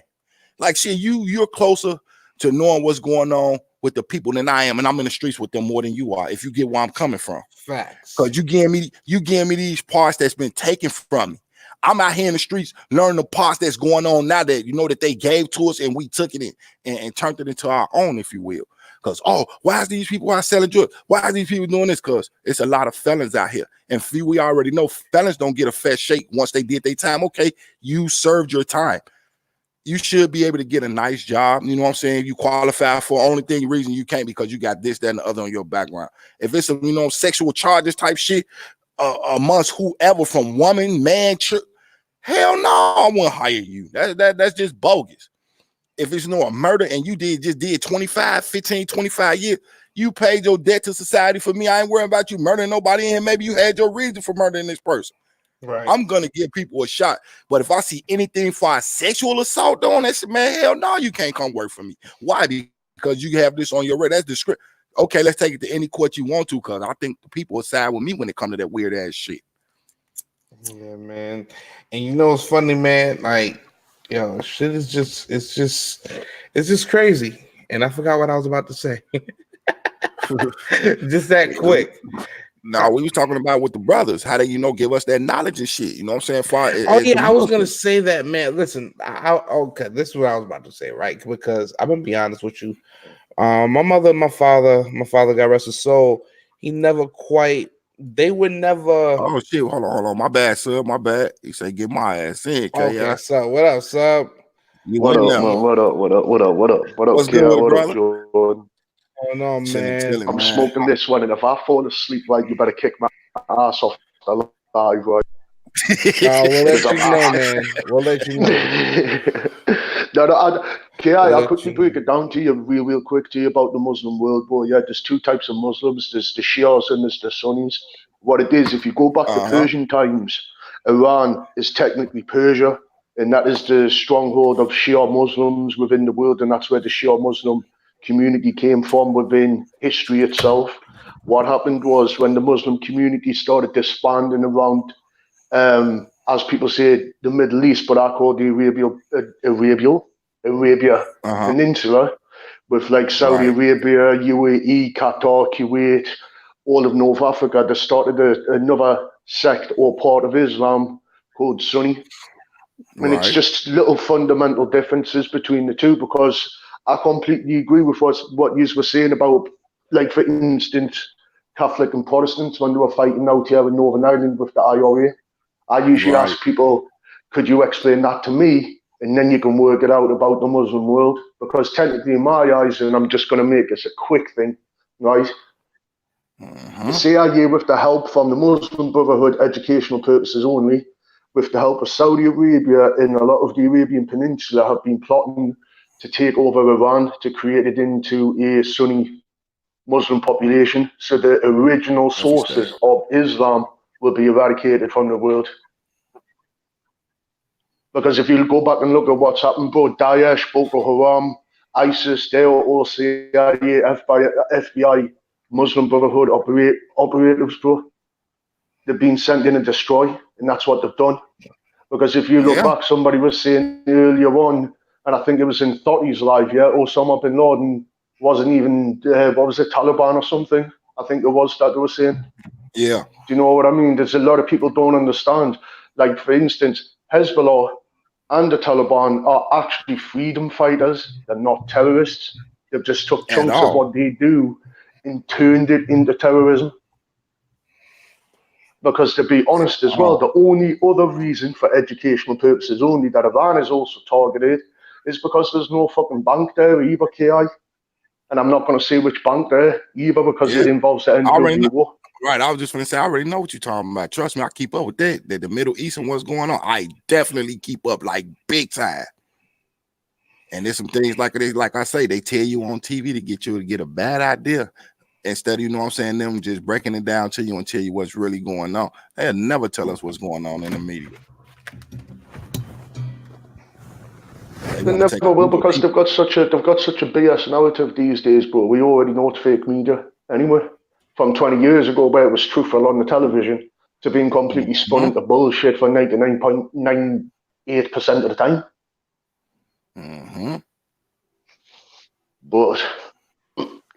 [SPEAKER 1] Like shit, you're closer to knowing what's going on with the people than I am, and I'm in the streets with them more than you are. If you get where I'm coming from,
[SPEAKER 2] facts.
[SPEAKER 1] Because you give me these parts that's been taken from me. I'm out here in the streets learning the parts that's going on now that you know that they gave to us and we took it and turned it into our own, if you will. Because why is these people out selling drugs? Why are these people doing this? Because it's a lot of felons out here, and we already know felons don't get a fair shake once they did their time. Okay, you served your time. You should be able to get a nice job. You know what I'm saying? You qualify for only reason you can't because you got this, that, and the other on your background. If it's a, sexual charges type shit amongst whoever from woman, man, hell no, I won't hire you. That's just bogus. If it's a murder and you just did 25 years, you paid your debt to society for me. I ain't worrying about you murdering nobody, and maybe you had your reason for murdering this person.
[SPEAKER 2] Right.
[SPEAKER 1] I'm gonna give people a shot, but if I see anything for a sexual assault on that shit, man, hell no, you can't come work for me. Why? Because you have this on your radar. That's the script. Okay, let's take it to any court you want to, because I think the people will side with me when it comes to that weird ass shit.
[SPEAKER 2] Yeah, man. And you know what's funny, man? Like, shit is it's just crazy. And I forgot what I was about to say. Just that quick.
[SPEAKER 1] No, we was talking about with the brothers, how they, give us that knowledge and shit. You know what I'm saying?
[SPEAKER 2] I was gonna say that, man. Listen, okay, this is what I was about to say, right? Because I'm gonna be honest with you. My mother and my father, God rest his soul, they would never.
[SPEAKER 1] Oh shit, hold on. My bad, sir. My bad. He said, get my ass in.
[SPEAKER 2] Okay, so what up, sub?
[SPEAKER 3] What up, man? What up?
[SPEAKER 1] What's good, brother?
[SPEAKER 3] Jordan?
[SPEAKER 2] Going on, man?
[SPEAKER 3] I'm smoking this one, and if I fall asleep, right, you better kick my ass off the live, right?
[SPEAKER 2] We'll let you know, man. We'll let you know.
[SPEAKER 3] I'll quickly break it down to you real quick to you about the Muslim world, boy. Yeah, there's 2 types of Muslims. There's the Shias and there's the Sunnis. What it is, if you go back to Persian times, Iran is technically Persia, and that is the stronghold of Shia Muslims within the world, and that's where the Shia Muslim community came from within history itself. What happened was when the Muslim community started disbanding around, as people say, the Middle East, but I call the Arabia Peninsula, with like Saudi Arabia, UAE, Qatar, Kuwait, all of North Africa. They started another sect or part of Islam called Sunni. And it's just little fundamental differences between the two, because I completely agree with what you were saying about, like, for instance, Catholic and Protestants when they were fighting out here in Northern Ireland with the IRA. I usually ask people, could you explain that to me? And then you can work it out about the Muslim world. Because technically, in my eyes, and I'm just going to make this a quick thing, right? The CIA, with the help from the Muslim Brotherhood, educational purposes only, with the help of Saudi Arabia and a lot of the Arabian Peninsula, have been plotting to take over Iran to create it into a Sunni Muslim population, so the original sources of Islam will be eradicated from the world. Because if you go back and look at what's happened, bro, Daesh, Boko Haram, ISIS, they're all CIA, FBI, Muslim Brotherhood operatives, bro. They've been sent in to destroy, and that's what they've done. Because if you look back, somebody was saying earlier on, and I think it was in Thotty's live, Osama bin Laden wasn't even, what was it, Taliban or something? I think it was that they were saying.
[SPEAKER 1] Yeah.
[SPEAKER 3] Do you know what I mean? There's a lot of people don't understand. Like, for instance, Hezbollah and the Taliban are actually freedom fighters. They're not terrorists. They've just took chunks of what they do and turned it into terrorism. Because to be honest as well, the only other reason for educational purposes only that Iran is also targeted is because there's no fucking bank there either, KI. And I'm not going to say which bank there either because it involves the end of the war.
[SPEAKER 1] Right, I was just going to say, I already know what you're talking about. Trust me, I keep up with that. The Middle East and what's going on. I definitely keep up like big time. And there's some things like I say, they tell you on TV to get you to get a bad idea. Instead of, you know what I'm saying, them just breaking it down to you and tell you what's really going on. They'll never tell us what's going on in the media.
[SPEAKER 3] They never will, because they've got such a BS narrative these days, bro. We already know it's fake media anyway. From 20 years ago, where it was truthful on the television, to being completely spun into bullshit for 99.98% of the time. But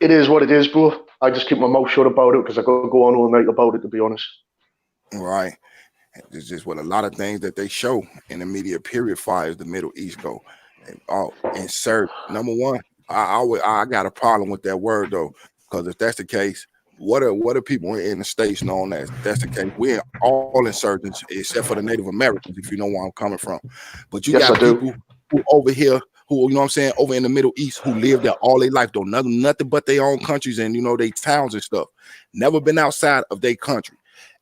[SPEAKER 3] it is what it is, bro. I just keep my mouth shut about it because I could go on all night about it, to be honest.
[SPEAKER 1] Right. It's just what a lot of things that they show in the media, period, far as the Middle East go. Insert number one. I got a problem with that word though, because if that's the case, what are people in the States known as? If that's the case, we're all insurgents except for the Native Americans, if you know where I'm coming from. But you got people who over here, who, you know what I'm saying, over in the Middle East, who live there all their life, don't know nothing but their own countries and, you know, their towns and stuff. Never been outside of their country.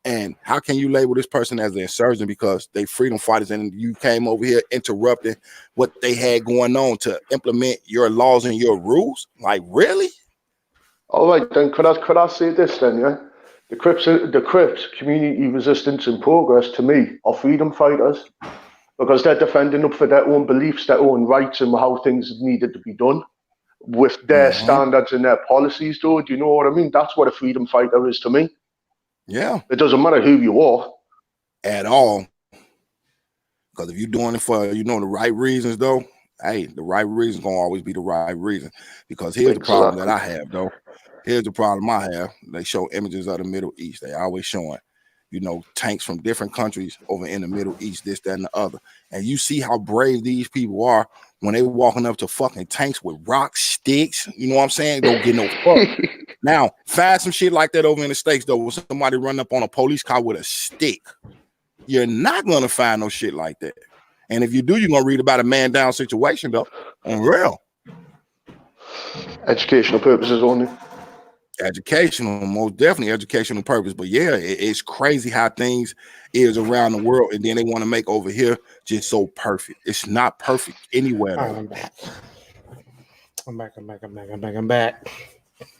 [SPEAKER 1] And how can you label this person as an insurgent because they freedom fighters and you came over here interrupting what they had going on to implement your laws and your rules? Like, really?
[SPEAKER 3] All right, then could I say this then, yeah? The Crips, Community Resistance in Progress, to me, are freedom fighters because they're defending up for their own beliefs, their own rights, and how things needed to be done with their standards and their policies, though. Do you know what I mean? That's what a freedom fighter is to me.
[SPEAKER 1] Yeah.
[SPEAKER 3] It doesn't matter who you are.
[SPEAKER 1] At all. Because if you're doing it for, you know, the right reasons, though, hey, the right reason going to always be the right reason. Because here's the problem that I have, though. Here's the problem I have. They show images of the Middle East. They always showing, you know, tanks from different countries over in the Middle East, this, that, and the other. And you see how brave these people are when they walking up to fucking tanks with rocks, sticks. You know what I'm saying? Don't get no fuck. Now, find some shit like that over in the States, though, when somebody run up on a police car with a stick. You're not going to find no shit like that. And if you do, you're going to read about a man down situation, though, on real.
[SPEAKER 3] Educational purposes only.
[SPEAKER 1] Educational, most definitely educational purpose. But yeah, it's crazy how things is around the world, and then they want to make over here just so perfect. It's not perfect anywhere.
[SPEAKER 2] I'm back.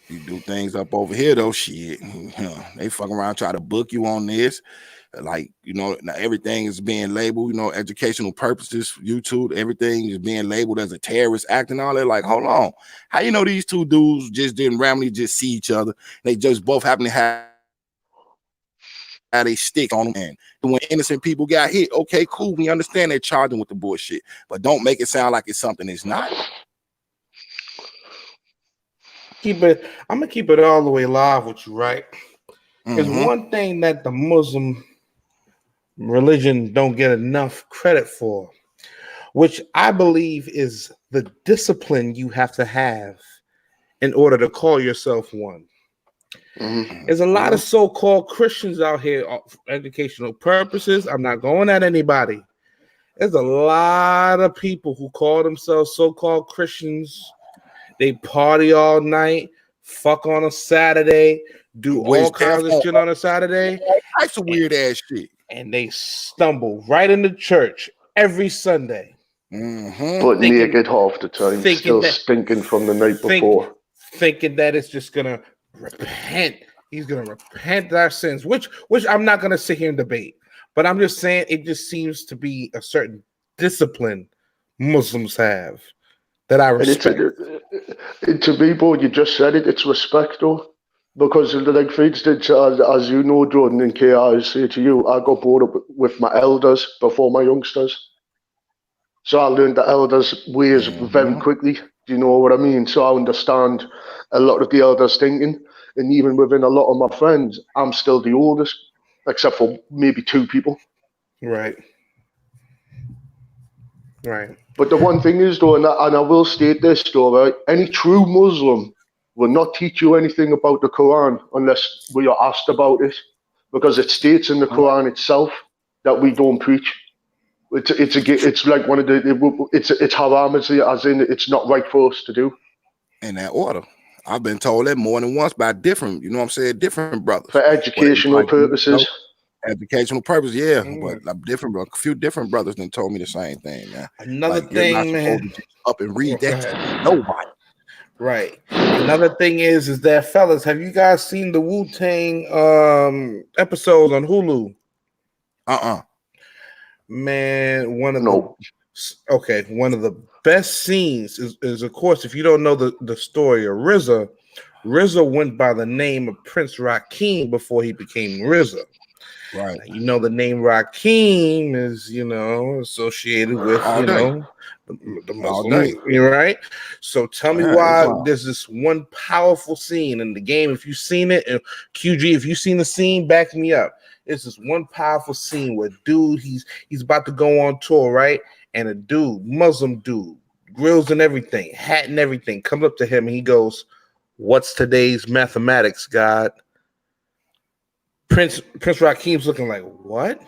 [SPEAKER 1] You do things up over here though, shit. You know, they fucking around, try to book you on this. Like, you know, now everything is being labeled, you know, educational purposes, YouTube, everything is being labeled as a terrorist act and all that. Like, hold on. How you know these two dudes just didn't randomly just see each other? They just both happen to have a stick on them. And when innocent people got hit, okay, cool. We understand they're charging with the bullshit, but don't make it sound like it's something it's not.
[SPEAKER 2] I'm gonna keep it all the way live with you, right? Because one thing that the Muslim religion don't get enough credit for, which I believe is the discipline you have to have in order to call yourself one. There's a lot of so-called Christians out here for educational purposes. I'm not going at anybody. There's a lot of people who call themselves so-called Christians. They party all night, fuck on a Saturday, do
[SPEAKER 1] Wish
[SPEAKER 2] all kinds of
[SPEAKER 1] death
[SPEAKER 2] shit on a Saturday,
[SPEAKER 1] all types of weird ass shit.
[SPEAKER 2] and they stumble right into church every Sunday.
[SPEAKER 1] Mm-hmm.
[SPEAKER 3] But
[SPEAKER 2] Thinking-
[SPEAKER 3] naked half the time,
[SPEAKER 2] thinking
[SPEAKER 3] still
[SPEAKER 2] that-
[SPEAKER 3] stinking from the night
[SPEAKER 2] think-
[SPEAKER 3] before.
[SPEAKER 2] Thinking that it's just gonna repent. He's gonna repent our sins, which I'm not gonna sit here and debate. But I'm just saying it just seems to be a certain discipline Muslims have that I
[SPEAKER 3] And
[SPEAKER 2] respect.
[SPEAKER 3] to me, bro, you just said it. It's respect, though, because like for instance, as you know, Jordan and Kay, I say to you, I got brought up with my elders before my youngsters, so I learned the elders' ways very quickly. Do you know what I mean? So I understand a lot of the elders' thinking, and even within a lot of my friends, I'm still the oldest, except for maybe 2 people.
[SPEAKER 2] Right. Right.
[SPEAKER 3] But the one thing is, though, and I will state this, though, right? Any true Muslim will not teach you anything about the Quran unless we are asked about it, because it states in the Quran itself that we don't preach. It's like one of the it's haram, as in it's not right for us to do.
[SPEAKER 1] In that order. I've been told that more than once by different, you know what I'm saying, different brothers.
[SPEAKER 3] For educational purposes.
[SPEAKER 1] Educational purpose, yeah. But a few different brothers then told me the same thing, man.
[SPEAKER 2] Another
[SPEAKER 1] You're not
[SPEAKER 2] thing,
[SPEAKER 1] supposed
[SPEAKER 2] man.
[SPEAKER 1] to just up and read that to nobody.
[SPEAKER 2] Right. Another thing is that, fellas, have you guys seen the Wu-Tang episodes on Hulu? Man, one of the best scenes is of course, if you don't know the story of RZA went by the name of Prince Rakeem before he became RZA.
[SPEAKER 1] Right.
[SPEAKER 2] You know, the name Rakeem is, associated with, the Muslim, right? So tell me why there's this one powerful scene in the game. If you've seen it, and QG, if you've seen the scene, back me up. It's this one powerful scene where he's about to go on tour, right? And a Muslim dude, grills and everything, hat and everything, comes up to him and he goes, "What's today's mathematics, God?" Prince Rakeem's looking like, what?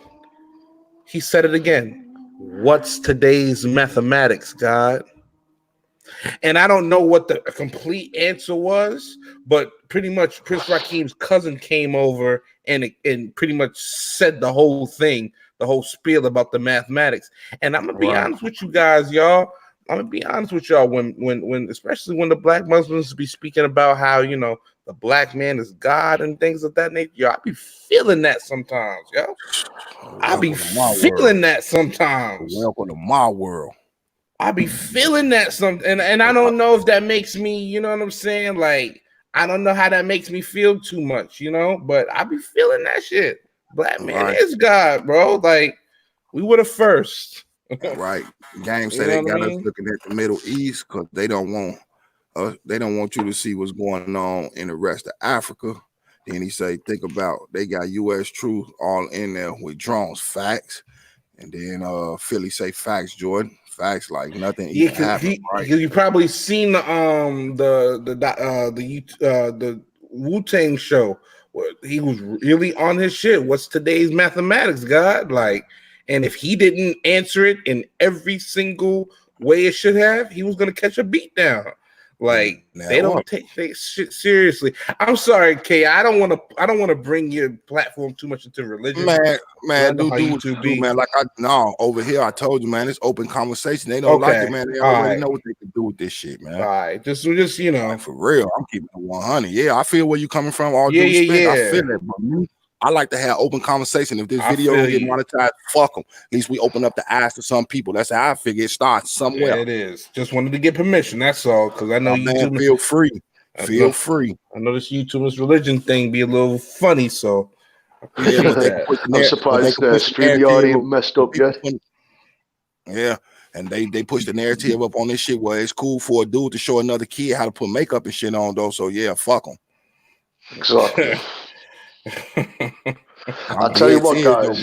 [SPEAKER 2] He said it again. "What's today's mathematics, God?" And I don't know what the complete answer was, but pretty much Prince Rakeem's cousin came over and pretty much said the whole thing, the whole spiel about the mathematics. And I'm gonna be honest with you guys, y'all. I'm gonna be honest with y'all. When especially when the black Muslims be speaking about how the black man is God and things of that nature, yo, I be feeling that sometimes, yo. I be feeling that sometimes.
[SPEAKER 1] Welcome to my world.
[SPEAKER 2] I be feeling that and I don't know if that makes me, you know what I'm saying? Like, I don't know how that makes me feel too much, but I be feeling that shit. Black man is God, bro. Like, we were the first.
[SPEAKER 1] Right. Game said they got us looking at the Middle East because they don't want you to see what's going on in the rest of Africa. Then he say, think about they got U.S. troops all in there with drones, facts. And then Philly say facts, Jordan. Facts like nothing even happened. Right?
[SPEAKER 2] You probably seen the Wu-Tang show where he was really on his shit. What's today's mathematics, God? Like, and if he didn't answer it in every single way it should have, he was gonna catch a beat down. Like, they don't take shit seriously. I'm sorry, Kay. I don't want to bring your platform too much into religion.
[SPEAKER 1] Man, do what you do, man. Like over here, I told you, man, it's open conversation. They don't like it, man. They already know what they can do with this shit, man.
[SPEAKER 2] All right, just
[SPEAKER 1] like, for real. I'm keeping it 100. Yeah, I feel where you coming from. All due respect, I feel it, but I like to have open conversation. If this video don't get monetized, fuck them. At least we open up the eyes to some people. That's how I figure it starts somewhere.
[SPEAKER 2] Yeah, it is. Just wanted to get permission. That's all. Because I know YouTube.
[SPEAKER 1] Feel free. Feel free.
[SPEAKER 2] I know this YouTuber's religion thing be a little funny, so
[SPEAKER 3] I'm surprised the StreamYard ain't messed up yet.
[SPEAKER 1] Yeah. And they push the narrative up on this shit where it's cool for a dude to show another kid how to put makeup and shit on, though. So yeah, fuck them.
[SPEAKER 3] Exactly. I'll tell you what, guys.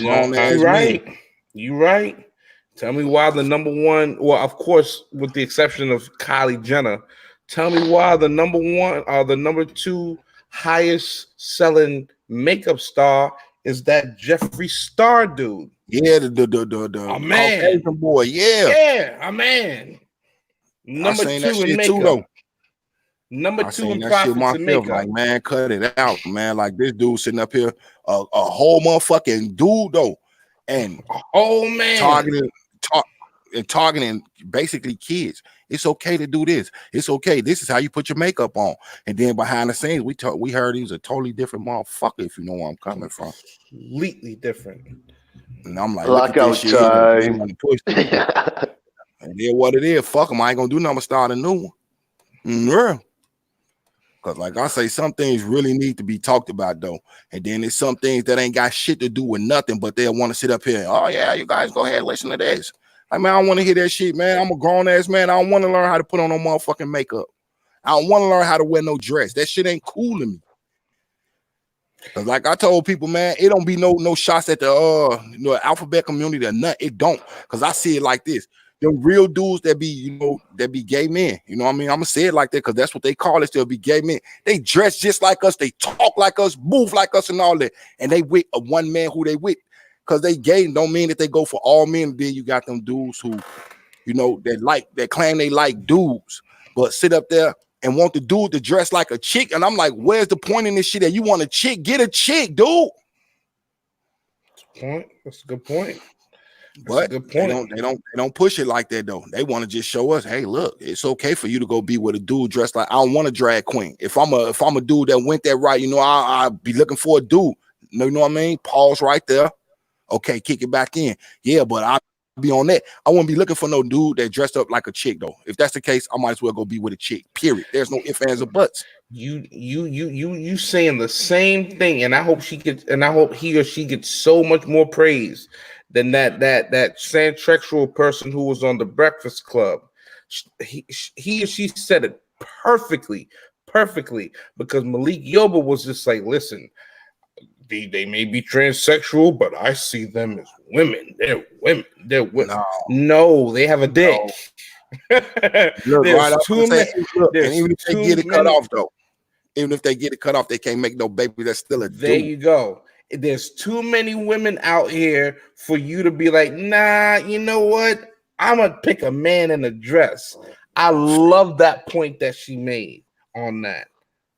[SPEAKER 2] You right. Tell me why the number one, well, of course, with the exception of Kylie Jenner, tell me why the number one or the number two highest selling makeup star is that Jeffree Star dude.
[SPEAKER 1] Yeah, the
[SPEAKER 2] man,
[SPEAKER 1] Asian boy. Yeah,
[SPEAKER 2] a man. Number two in makeup.
[SPEAKER 1] Too, though.
[SPEAKER 2] Number
[SPEAKER 1] I
[SPEAKER 2] 2
[SPEAKER 1] seen
[SPEAKER 2] in
[SPEAKER 1] that shit
[SPEAKER 2] profits and
[SPEAKER 1] myself.
[SPEAKER 2] makeup.
[SPEAKER 1] Like, man, cut it out, man. Like this dude sitting up here, a whole motherfucking dude though, and
[SPEAKER 2] Oh man,
[SPEAKER 1] targeting basically kids. It's okay to do this. It's okay. This is how you put your makeup on. And then behind the scenes, we heard he was a totally different motherfucker. If you know where I'm coming from,
[SPEAKER 2] completely different.
[SPEAKER 1] and I'm like, look at this shit here. They want to push this shit. And then what it is, fuck them. I ain't gonna do nothing but start a new one. Yeah. Because like I say, some things really need to be talked about though. And then there's some things that ain't got shit to do with nothing, but they'll want to sit up here and, oh yeah, you guys go ahead and listen to this. Like, man, I don't want to hear that shit, man. I'm a grown-ass man. I don't want to learn how to put on no motherfucking makeup. I don't want to learn how to wear no dress. That shit ain't cool to me. Cause like I told people, man, it don't be no shots at the alphabet community or nothing. It don't. Cause I see it like this. The real dudes that be, that be gay men. You know what I mean? I'm gonna say it like that because that's what they call it. They'll be gay men. They dress just like us, they talk like us, move like us, and all that. And they with a one man who they with. Cause they gay don't mean that they go for all men. Then you got them dudes who, that claim they like dudes, but sit up there and want the dude to dress like a chick. And I'm like, where's the point in this shit that you want a chick? Get a chick, dude.
[SPEAKER 2] That's a good point.
[SPEAKER 1] But they don't push it like that though. They want to just show us, hey, look, it's okay for you to go be with a dude dressed like I don't want a drag queen. If I'm a dude that went that right, I'll be looking for a dude. You know what I mean? Pause right there. Okay, kick it back in. Yeah, but I'll be on that. I won't be looking for no dude that dressed up like a chick though. If that's the case, I might as well go be with a chick. Period. There's no ifs, ands, or buts.
[SPEAKER 2] You saying the same thing, and I hope he or she gets so much more praise than that transsexual person who was on the Breakfast Club. He or she said it perfectly, because Malik Yoba was just like, listen, they may be transsexual, but I see them as women. They're women. They're women. No, they have a dick.
[SPEAKER 1] No. Look, right, and even if they get it cut off, though, even if they get it cut off, they can't make no baby. That's still a dude.
[SPEAKER 2] There you go. There's too many women out here for you to be like, nah, you know what? I'm going to pick a man in a dress. I love that point that she made on that.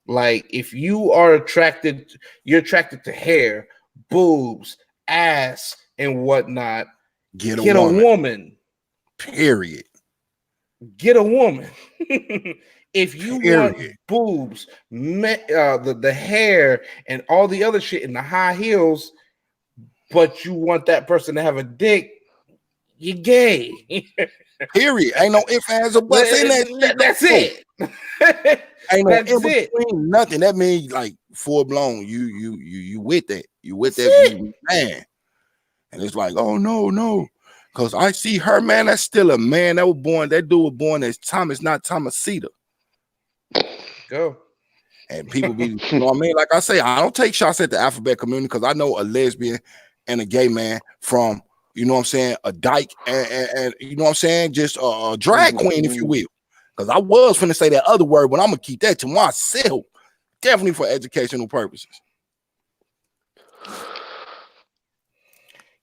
[SPEAKER 2] Like, if you are you're attracted to hair, boobs, ass, and whatnot, get a woman.
[SPEAKER 1] Period.
[SPEAKER 2] Get a woman. If you want boobs, the hair, and all the other shit in the high heels, but you want that person to have a dick, you're gay.
[SPEAKER 1] Period. Ain't no ifs, ands, or buts.
[SPEAKER 2] That's it.
[SPEAKER 1] Ain't no in between, nothing. That means like full blown. You with that. You with that man. And it's like, oh no. Because I see her, man, that's still a man. That dude was born as Thomas, not Thomasita.
[SPEAKER 2] Go.
[SPEAKER 1] And people be, you know what I mean? Like I say, I don't take shots at the alphabet community because I know a lesbian and a gay man from, you know what I'm saying, a dyke and you know what I'm saying, just a drag queen, if you will. Because I was finna say that other word, but I'm gonna keep that to myself. Definitely for educational purposes.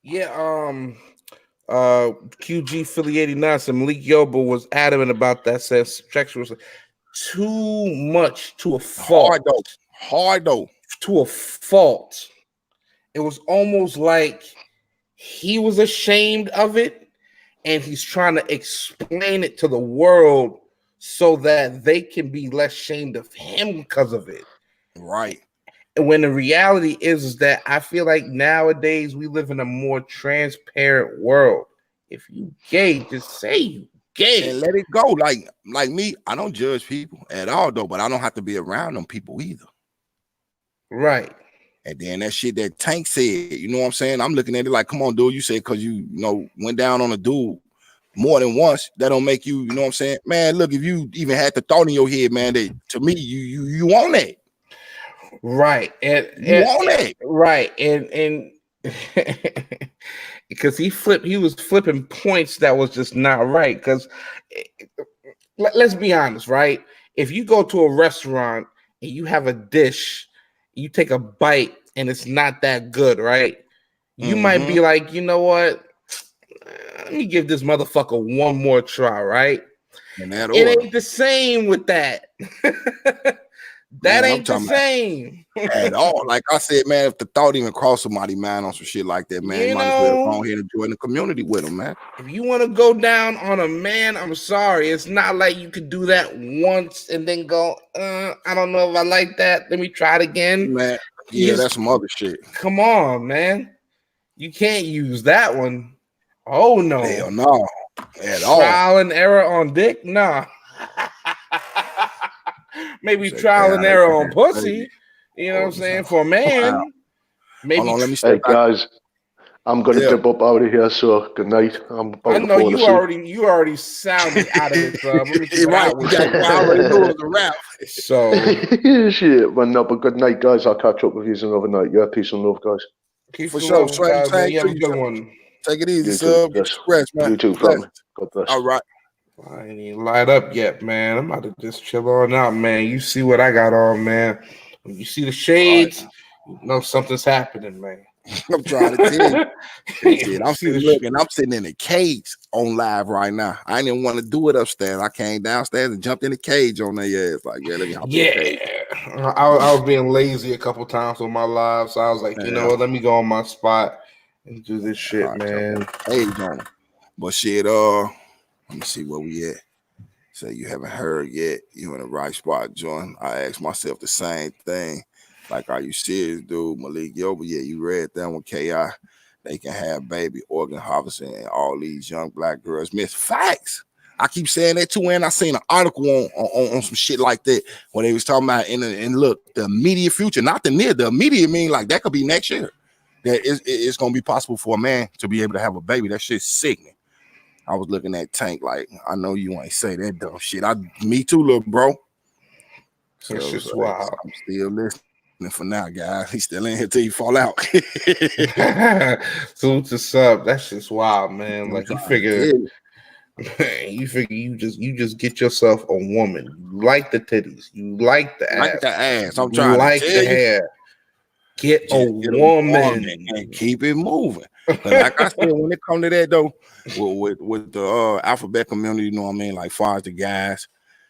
[SPEAKER 2] Yeah, QG Philly 89, some Malik Yoba was adamant about that, says sexual was too much to a fault.
[SPEAKER 1] Hard though.
[SPEAKER 2] To a fault. It was almost like he was ashamed of it and he's trying to explain it to the world so that they can be less ashamed of him because of it.
[SPEAKER 1] Right.
[SPEAKER 2] And when the reality is that I feel like nowadays we live in a more transparent world. If you gay, just say you gay
[SPEAKER 1] and let it go. Like me, I don't judge people at all though, but I don't have to be around them people either.
[SPEAKER 2] Right.
[SPEAKER 1] And then that shit that Tank said, you know what I'm saying? I'm looking at it like, come on, dude. You said because you went down on a dude more than once, that don't make you, you know what I'm saying? Man, look, if you even had the thought in your head, man, that to me, you want that.
[SPEAKER 2] Right. And
[SPEAKER 1] want it.
[SPEAKER 2] Right. And because he was flipping points that was just not right. Because let's be honest, right? If you go to a restaurant and you have a dish, you take a bite and it's not that good, right? You might be like, you know what? Let me give this motherfucker one more try, right?
[SPEAKER 1] In that
[SPEAKER 2] It
[SPEAKER 1] order.
[SPEAKER 2] ain't the same with that. That
[SPEAKER 1] Man, I'm
[SPEAKER 2] ain't the
[SPEAKER 1] talking about
[SPEAKER 2] same.
[SPEAKER 1] at all. Like I said, man, if the thought even crossed somebody's mind on some shit like that, man, you might as well go ahead and join the community with them, man.
[SPEAKER 2] If you want to go down on a man, I'm sorry. It's not like you could do that once and then go, I don't know if I like that. Let me try it again.
[SPEAKER 1] Man, yeah, that's some other shit.
[SPEAKER 2] Come on, man. You can't use that one. Oh, no.
[SPEAKER 1] Hell no. At all.
[SPEAKER 2] Trial and error on dick? Nah. Maybe
[SPEAKER 1] Say,
[SPEAKER 2] trial and
[SPEAKER 1] "Hey,
[SPEAKER 2] error
[SPEAKER 1] I
[SPEAKER 2] on pussy. You know what I'm saying? For a man.
[SPEAKER 1] Wow.
[SPEAKER 2] Maybe.
[SPEAKER 1] Hold on, let me
[SPEAKER 3] Hey
[SPEAKER 1] step back.
[SPEAKER 3] guys, I'm gonna dip up out of here. So good night. I'm about
[SPEAKER 2] I
[SPEAKER 3] to
[SPEAKER 2] know
[SPEAKER 3] fall
[SPEAKER 2] you
[SPEAKER 3] asleep.
[SPEAKER 2] already sounded out of it. Let me see what
[SPEAKER 1] Right,
[SPEAKER 2] I would
[SPEAKER 1] I already knew it was a wrap.
[SPEAKER 2] So
[SPEAKER 3] Shit, well, no, but good night, guys. I'll catch up with you another night. Yeah, peace and love, guys.
[SPEAKER 2] keep
[SPEAKER 1] For
[SPEAKER 2] the
[SPEAKER 1] sure.
[SPEAKER 2] love,
[SPEAKER 1] Same
[SPEAKER 2] guys, man. You have
[SPEAKER 1] to
[SPEAKER 2] a
[SPEAKER 1] you.
[SPEAKER 2] good one.
[SPEAKER 1] Take it easy,
[SPEAKER 3] You too.
[SPEAKER 1] sub. Get
[SPEAKER 3] Yes.
[SPEAKER 1] your rest, man.
[SPEAKER 3] You too,
[SPEAKER 1] Bless.
[SPEAKER 3] family. God bless.
[SPEAKER 1] All right.
[SPEAKER 2] I ain't even light up yet, man. I'm about to just chill on out, man. You see what I got on, man. When you see the shades, you know something's happening, man.
[SPEAKER 1] I'm trying to tell you. Shit, I'm
[SPEAKER 2] See the
[SPEAKER 1] looking. I'm sitting in a cage on live right now. I didn't want to do it upstairs. I came downstairs and jumped in the cage on their ass. Like, yeah, let me hop in the cage.
[SPEAKER 2] I was being lazy a couple times on my live, so I was like, you know
[SPEAKER 1] Yeah.
[SPEAKER 2] what? Let me go on my spot and do this shit,
[SPEAKER 1] All right,
[SPEAKER 2] man.
[SPEAKER 1] Cage on them. But shit, let me see where we at. So you haven't heard yet. You in the right spot, John. I asked myself the same thing. Like, are you serious, dude? Malik Yoba, yeah, you read that one, KI. They can have baby organ harvesting and all these young black girls miss facts. I keep saying that too, and I seen an article on some shit like that when they was talking about and look, the immediate future, not the near, the immediate mean like that could be next year. That it's gonna be possible for a man to be able to have a baby. That shit's sickening. I was looking at Tank like, I know you ain't say that dumb shit. Me too, little bro.
[SPEAKER 2] It's just wild.
[SPEAKER 1] I'm still listening for now, guys. He's still in here till you fall out.
[SPEAKER 2] Salute to sub. That's just wild, man. Like you figure you just get yourself a woman. You like the titties. You like the ass.
[SPEAKER 1] Like the ass. I'm
[SPEAKER 2] You
[SPEAKER 1] trying
[SPEAKER 2] like
[SPEAKER 1] to tell
[SPEAKER 2] the
[SPEAKER 1] you.
[SPEAKER 2] hair. Get a woman
[SPEAKER 1] and keep it moving. But like I said, when it comes to that though, with the alphabet community, you know what I mean, like far as the guys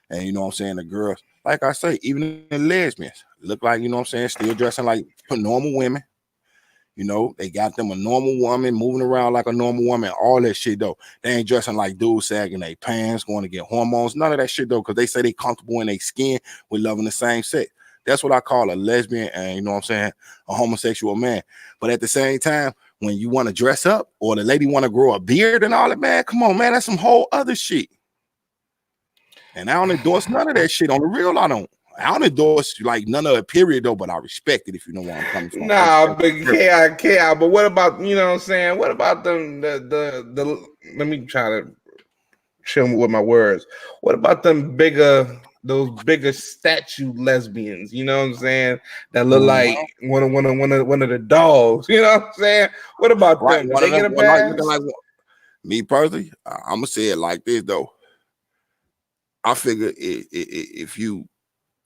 [SPEAKER 1] and you know what I'm saying, the girls, like I say, even the lesbians look like, you know what I'm saying, still dressing like normal women. You know, they got them a normal woman moving around like a normal woman, all that shit though. They ain't dressing like dudes sagging their pants, going to get hormones, none of that shit though, because they say they comfortable in their skin with loving the same sex. That's what I call a lesbian and, you know what I'm saying, a homosexual man. But at the same time, when you want to dress up or the lady want to grow a beard and all that, man, come on, man, that's some whole other shit. And I don't endorse none of that shit. On the real, I don't endorse like none of it, period, though, but I respect it if you know where I'm coming from.
[SPEAKER 2] Nah, but KI, but what about, you know what I'm saying? What about them the let me try to chill with my words. What about those bigger statue lesbians, you know what I'm saying? That look like one of the dogs, you know what I'm saying? What about them? Did they get a pass?
[SPEAKER 1] Like me personally, I'm gonna say it like this though. I figure if you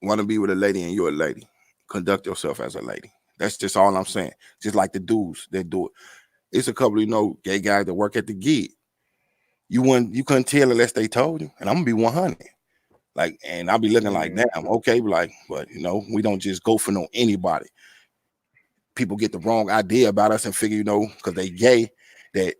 [SPEAKER 1] want to be with a lady and you're a lady, conduct yourself as a lady. That's just all I'm saying. Just like the dudes that do it. It's a couple of gay guys that work at the gig. You couldn't tell unless they told you, and I'm gonna be 100. Like, and I'll be looking like, damn, okay, but we don't just go for anybody. People get the wrong idea about us and figure, because they gay, that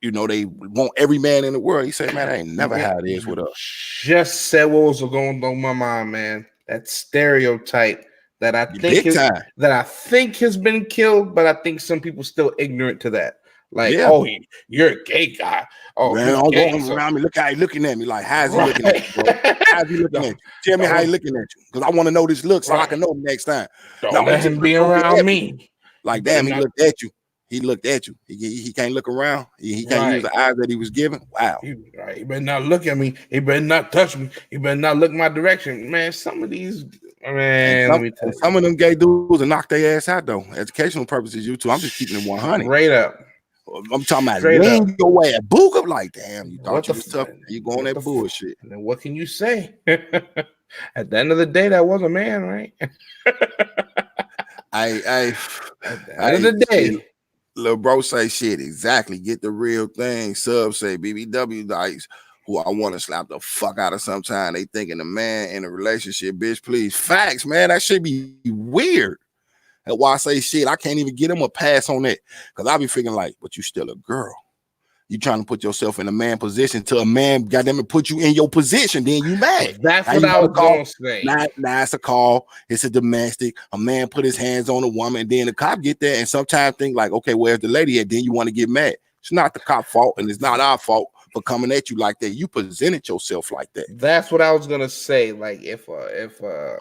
[SPEAKER 1] they want every man in the world. He said, man, that ain't never how it is with us.
[SPEAKER 2] Just said what was going on my mind, man. That stereotype that I think has been killed, but I think some people still ignorant to that. Like, oh, you're a gay guy. Oh,
[SPEAKER 1] man, I'm going around me. Look how he looking at me. Like, how's he looking at you, bro? How's he looking at you? Tell me how he looking at you, because I want to know this look so I can know next time.
[SPEAKER 2] Don't let him be around me.
[SPEAKER 1] Like, damn, he looked at you. He looked at you. He can't look around. He can't use the eyes that he was given. Wow.
[SPEAKER 2] He better not look at me. He better not touch me. He better not look my direction. Man, some of these, man, let me tell you.
[SPEAKER 1] Some of them gay dudes will knock their ass out, though. Educational purposes, you too. I'm just keeping it 100.
[SPEAKER 2] Straight up.
[SPEAKER 1] I'm talking about lean your way at book up like, damn, you thought you was tough. You going that bullshit.
[SPEAKER 2] And then what can you say? At the end of the day, that was a man, right?
[SPEAKER 1] At
[SPEAKER 2] the end of the day.
[SPEAKER 1] Little bro say shit, exactly. Get the real thing. Sub say BBW dice. who I want to slap the fuck out of sometime. They thinking the man in a relationship, bitch, please. Facts, man. That should be weird. That's why I say shit. I can't even get him a pass on that. Because I be thinking like, but you still a girl. You trying to put yourself in a man position till a man got them to put you in your position, then you mad.
[SPEAKER 2] That's
[SPEAKER 1] now
[SPEAKER 2] what
[SPEAKER 1] you
[SPEAKER 2] I was
[SPEAKER 1] call,
[SPEAKER 2] gonna say.
[SPEAKER 1] Now it's a call. It's a domestic. A man put his hands on a woman, and then the cop get there and sometimes think like, okay, where's the lady at? Then you want to get mad. It's not the cop fault, and it's not our fault for coming at you like that. You presented yourself like that.
[SPEAKER 2] That's what I was gonna say. Like if I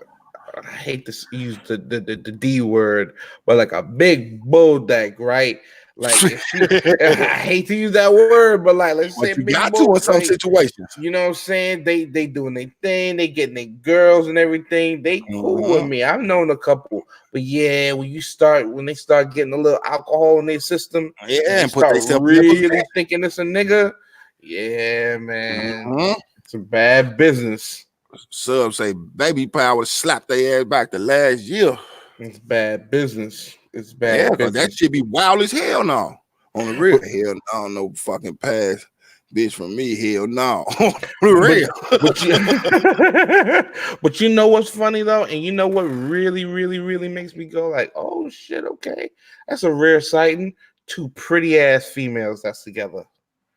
[SPEAKER 2] hate to use the D word, but like a big bulldog, right? Like if she, I hate to use that word, but like let's say
[SPEAKER 1] you
[SPEAKER 2] big
[SPEAKER 1] got to in some situations.
[SPEAKER 2] You know what I'm saying? They doing their thing, they getting their girls and everything. They cool with me. I've known a couple, but yeah, when they start getting a little alcohol in their system,
[SPEAKER 1] and
[SPEAKER 2] put themselves really thinking it's a nigga. Yeah, man, it's a bad business.
[SPEAKER 1] Sub say baby power slapped their ass back to last year.
[SPEAKER 2] It's bad business. It's bad business.
[SPEAKER 1] That shit be wild as hell now. On the real, hell no, no fucking pass. Bitch from me, hell no. On the
[SPEAKER 2] real. But you know what's funny though? And you know what really, really, really makes me go like, oh shit, okay. That's a rare sighting. Two pretty ass females that's together.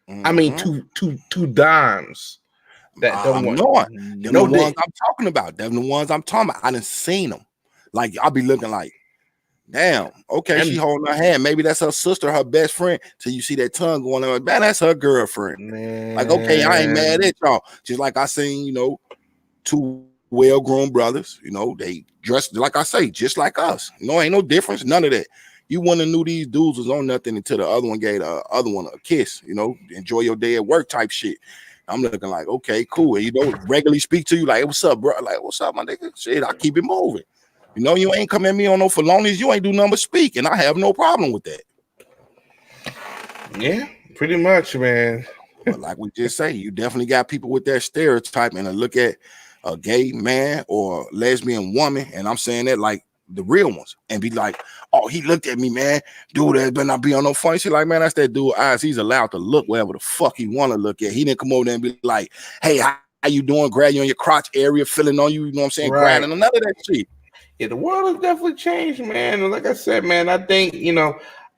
[SPEAKER 2] I mean, two dimes. That don't want
[SPEAKER 1] the ones I'm talking about. Them the ones I'm talking about. I done seen them. Like I'll be looking like, damn, okay, she holding her hand. Maybe that's her sister, her best friend. Till you see that tongue going on, man, that's her girlfriend.
[SPEAKER 2] Man.
[SPEAKER 1] Like, okay, I ain't mad at y'all. Just like I seen, two well-grown brothers, they dressed like I say, just like us. Ain't no difference, none of that. You wouldn't have knew these dudes was on nothing until the other one gave the other one a kiss, enjoy your day at work type shit. I'm looking like, okay, cool. And, regularly speak to you like, hey, what's up, bro? Like, what's up, my nigga? Shit, I keep it moving. You ain't come at me on no felonies. You ain't do nothing but speak, and I have no problem with that.
[SPEAKER 2] Yeah, pretty much, man.
[SPEAKER 1] But like we just say, you definitely got people with that stereotype and look at a gay man or lesbian woman, and I'm saying that like the real ones, and be like, oh, he looked at me, man. Dude, that better not be on no funny shit. Like, man, that's that dude eyes. He's allowed to look wherever the fuck he want to look at. He didn't come over there and be like, hey, how you doing? Grab you on your crotch area, feeling on you, you know what I'm saying?
[SPEAKER 2] Right.
[SPEAKER 1] Grinding, none of that shit.
[SPEAKER 2] Yeah, the world has definitely changed, man. And like I said, man, I think,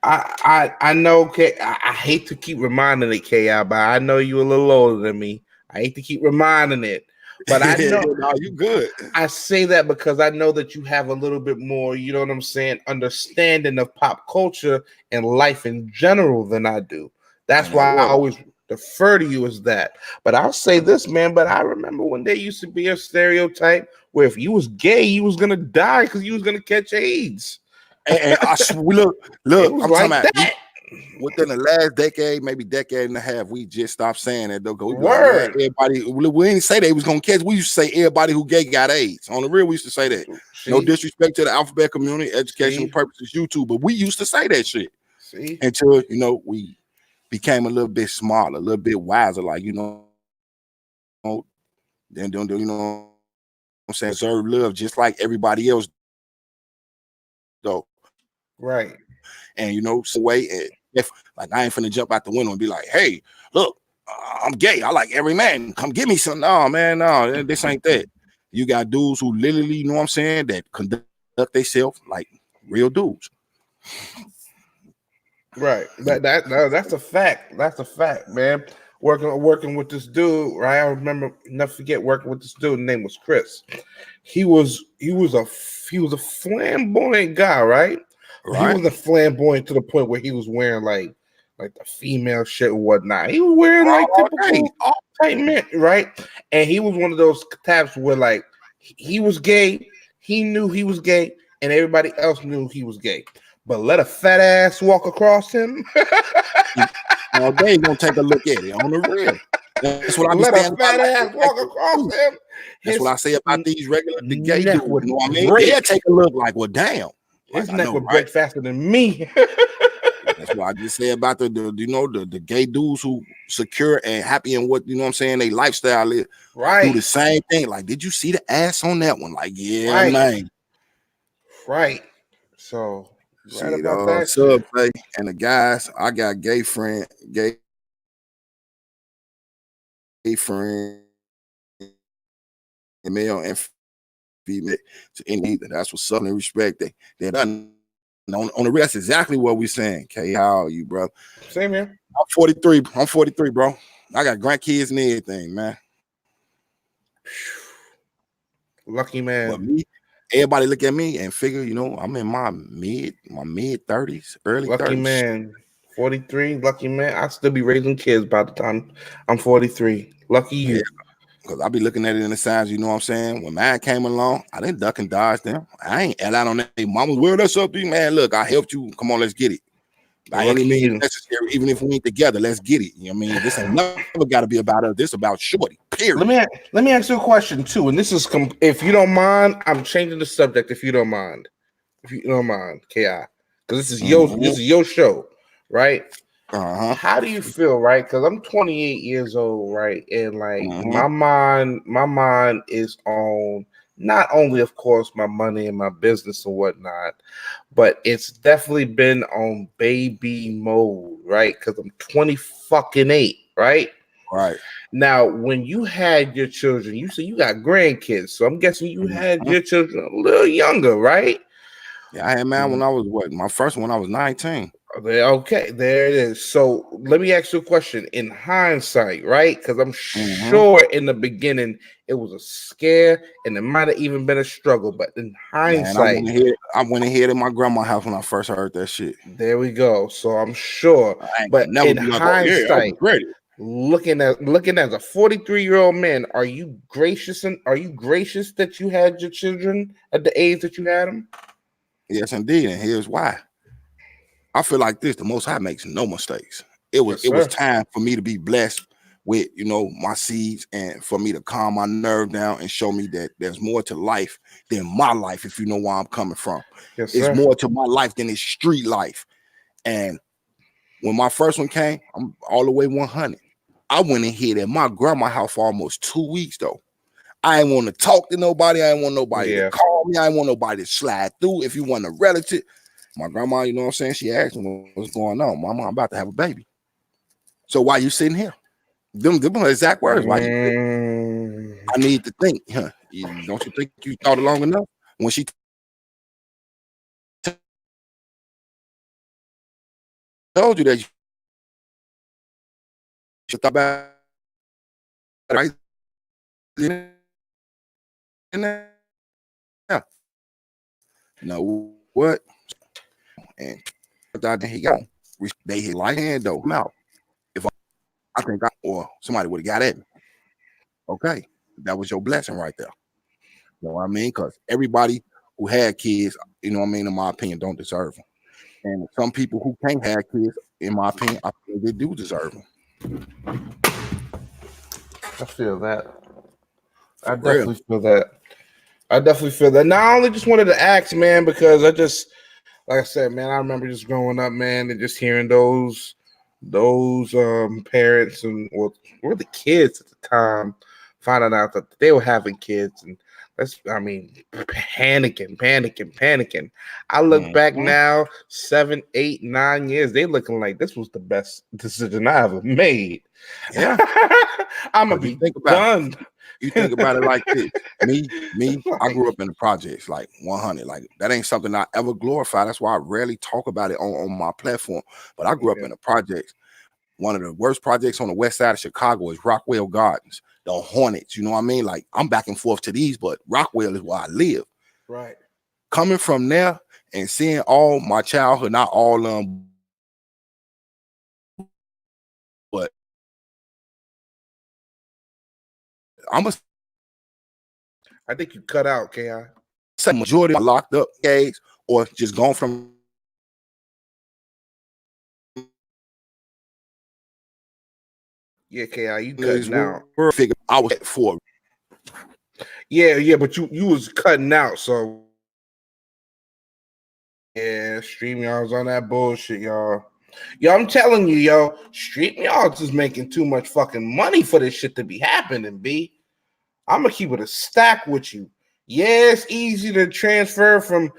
[SPEAKER 2] I know, I hate to keep reminding it, KI, but I know you a little older than me. I hate to keep reminding it. But I know
[SPEAKER 1] no, you good.
[SPEAKER 2] I say that because I know that you have a little bit more, you know what I'm saying, understanding of pop culture and life in general than I do. That's why I always defer to you as that. But I'll say this, man. But I remember when there used to be a stereotype where if you was gay, you was gonna die because you was gonna catch AIDS.
[SPEAKER 1] And I look, I'm
[SPEAKER 2] like
[SPEAKER 1] talking
[SPEAKER 2] that.
[SPEAKER 1] Within the last decade, maybe decade and a half, we just stopped saying that though.
[SPEAKER 2] Word.
[SPEAKER 1] Like, everybody, we didn't say they was gonna catch. We used to say everybody who gay got AIDS. On the real, we used to say that.
[SPEAKER 2] See?
[SPEAKER 1] No disrespect to the alphabet community, educational purposes, YouTube, but we used to say that shit.
[SPEAKER 2] See?
[SPEAKER 1] Until we became a little bit smarter, a little bit wiser, like then don't I'm saying deserve love just like everybody else though.
[SPEAKER 2] Right.
[SPEAKER 1] And some way, if like I ain't finna jump out the window and be like, hey, look, I'm gay. I like every man. Come give me some. No, man, no, this ain't that. You got dudes who literally, you know what I'm saying, that conduct themselves like real dudes.
[SPEAKER 2] Right. That's a fact. That's a fact, man. Working with this dude, right? I remember, never forget working with this dude. His name was Chris. He was a flamboyant guy, right? Right. He was a flamboyant to the point where he was wearing like the female shit and whatnot. He was wearing like typical tight men, right? And he was one of those types where like he was gay, he knew he was gay, and everybody else knew he was gay. But let a fat ass walk across him.
[SPEAKER 1] All day gonna take a look at it on the real. That's what I'm
[SPEAKER 2] saying. Let a fat ass walk across him.
[SPEAKER 1] That's what I say about these regular the gay dudes. You know what I mean? Yeah, take a look like, well, damn.
[SPEAKER 2] His neck would break faster than me.
[SPEAKER 1] That's what I just say about the gay dudes who secure and happy in what, you know what I'm saying, they lifestyle is.
[SPEAKER 2] Right.
[SPEAKER 1] Do the same thing. Like, did you see the ass on that one? Like, yeah, man.
[SPEAKER 2] Right. So right about that
[SPEAKER 1] Subway and the guys, I got gay friend, male and female to any either. That's what's up and respect. They done on the rest exactly what we saying. Okay, how are you, bro?
[SPEAKER 2] Same here.
[SPEAKER 1] I'm 43. I'm 43, bro. I got grandkids and everything, man.
[SPEAKER 2] Lucky man.
[SPEAKER 1] But me, everybody look at me and figure, you know, I'm in my mid 30s, early
[SPEAKER 2] Lucky
[SPEAKER 1] 30s.
[SPEAKER 2] man. 43, lucky man. I'll still be raising kids by the time I'm 43. Lucky you.
[SPEAKER 1] Yeah. Because I be looking at it in the signs, you know what I'm saying? When mine came along, I didn't duck and dodge them. I ain't out on that. Hey, mama, where that's up to you, man. Look, I helped you. Come on, let's get it. By any means necessary, even if we ain't together, let's get it. You know what I mean? This ain't never got to be about us. This about shorty, period.
[SPEAKER 2] Let me ask you a question, too. And this is, if you don't mind, I'm changing the subject, if you don't mind. If you don't mind, KI. Because this is your show, right? How do you feel, right? Because I'm 28 years old, right? And like my mind is on not only, of course, my money and my business and whatnot, but it's definitely been on baby mode, right? Because I'm 28, right?
[SPEAKER 1] Right.
[SPEAKER 2] Now, when you had your children, you said you got grandkids, so I'm guessing you had your children a little younger, right?
[SPEAKER 1] Yeah, I had mine when I was my first one, I was 19.
[SPEAKER 2] Okay, there it is. So let me ask you a question. In hindsight, right? Because I'm sure in the beginning it was a scare and it might have even been a struggle. But in hindsight,
[SPEAKER 1] man, I went ahead in my grandma's house when I first heard that shit.
[SPEAKER 2] There we go. So I'm sure. But in hindsight, looking as a 43-year-old man, are you gracious that you had your children at the age that you had them?
[SPEAKER 1] Yes, indeed. And here's why. I feel like this: the Most High makes no mistakes. It was time for me to be blessed with, you know, my seeds, and for me to calm my nerve down and show me that there's more to life than my life. If you know where I'm coming from, it's more to my life than it's street life. And when my first one came, I'm all the way 100. I went and hid at my grandma's house for almost 2 weeks though. I ain't want to talk to nobody. I ain't want nobody to call me. I ain't want nobody to slide through. If you want a relative, my grandma, you know what I'm saying? She asked me what's going on. Mama, I'm about to have a baby. So why you sitting here? Them exact words. Why you? I need to think. Huh? Don't you think you thought it long enough? When she told you that you should thought about it, right? Yeah. Know what? And then he got they hit right hand though. Mouth. If I think or somebody would have got at me. Okay, that was your blessing right there. You know what I mean? Because everybody who had kids, you know what I mean, in my opinion, don't deserve them. And some people who can't have kids, in my opinion, I think they do deserve them.
[SPEAKER 2] I feel that. I definitely feel that. Now, I only just wanted to ask, man, because like I said, man, I remember just growing up, man, and just hearing those parents and were the kids at the time finding out that they were having kids, and panicking. I look back now, 7, 8, 9 years, they looking like this was the best decision I ever made.
[SPEAKER 1] Yeah.
[SPEAKER 2] I'm gonna be done.
[SPEAKER 1] You think about it like this. Me, I grew up in the projects, like 100. Like that ain't something I ever glorify. That's why I rarely talk about it on my platform. But I grew up in the projects. One of the worst projects on the west side of Chicago is Rockwell Gardens, the Hornets. You know what I mean? Like I'm back and forth to these, but Rockwell is where I live.
[SPEAKER 2] Right.
[SPEAKER 1] Coming from there and seeing all my childhood, not all but
[SPEAKER 2] I think you cut out, Ki.
[SPEAKER 1] Say majority are locked up gays or just gone from.
[SPEAKER 2] Yeah, Ki, you cutting out.
[SPEAKER 1] Figure I was at 4.
[SPEAKER 2] Yeah, but you was cutting out, so yeah, StreamYard's on that bullshit, y'all. Yo, I'm telling you, yo, StreamYard's is making too much fucking money for this shit to be happening, B. I'm gonna keep it a stack with you. Yeah, it's easy to transfer from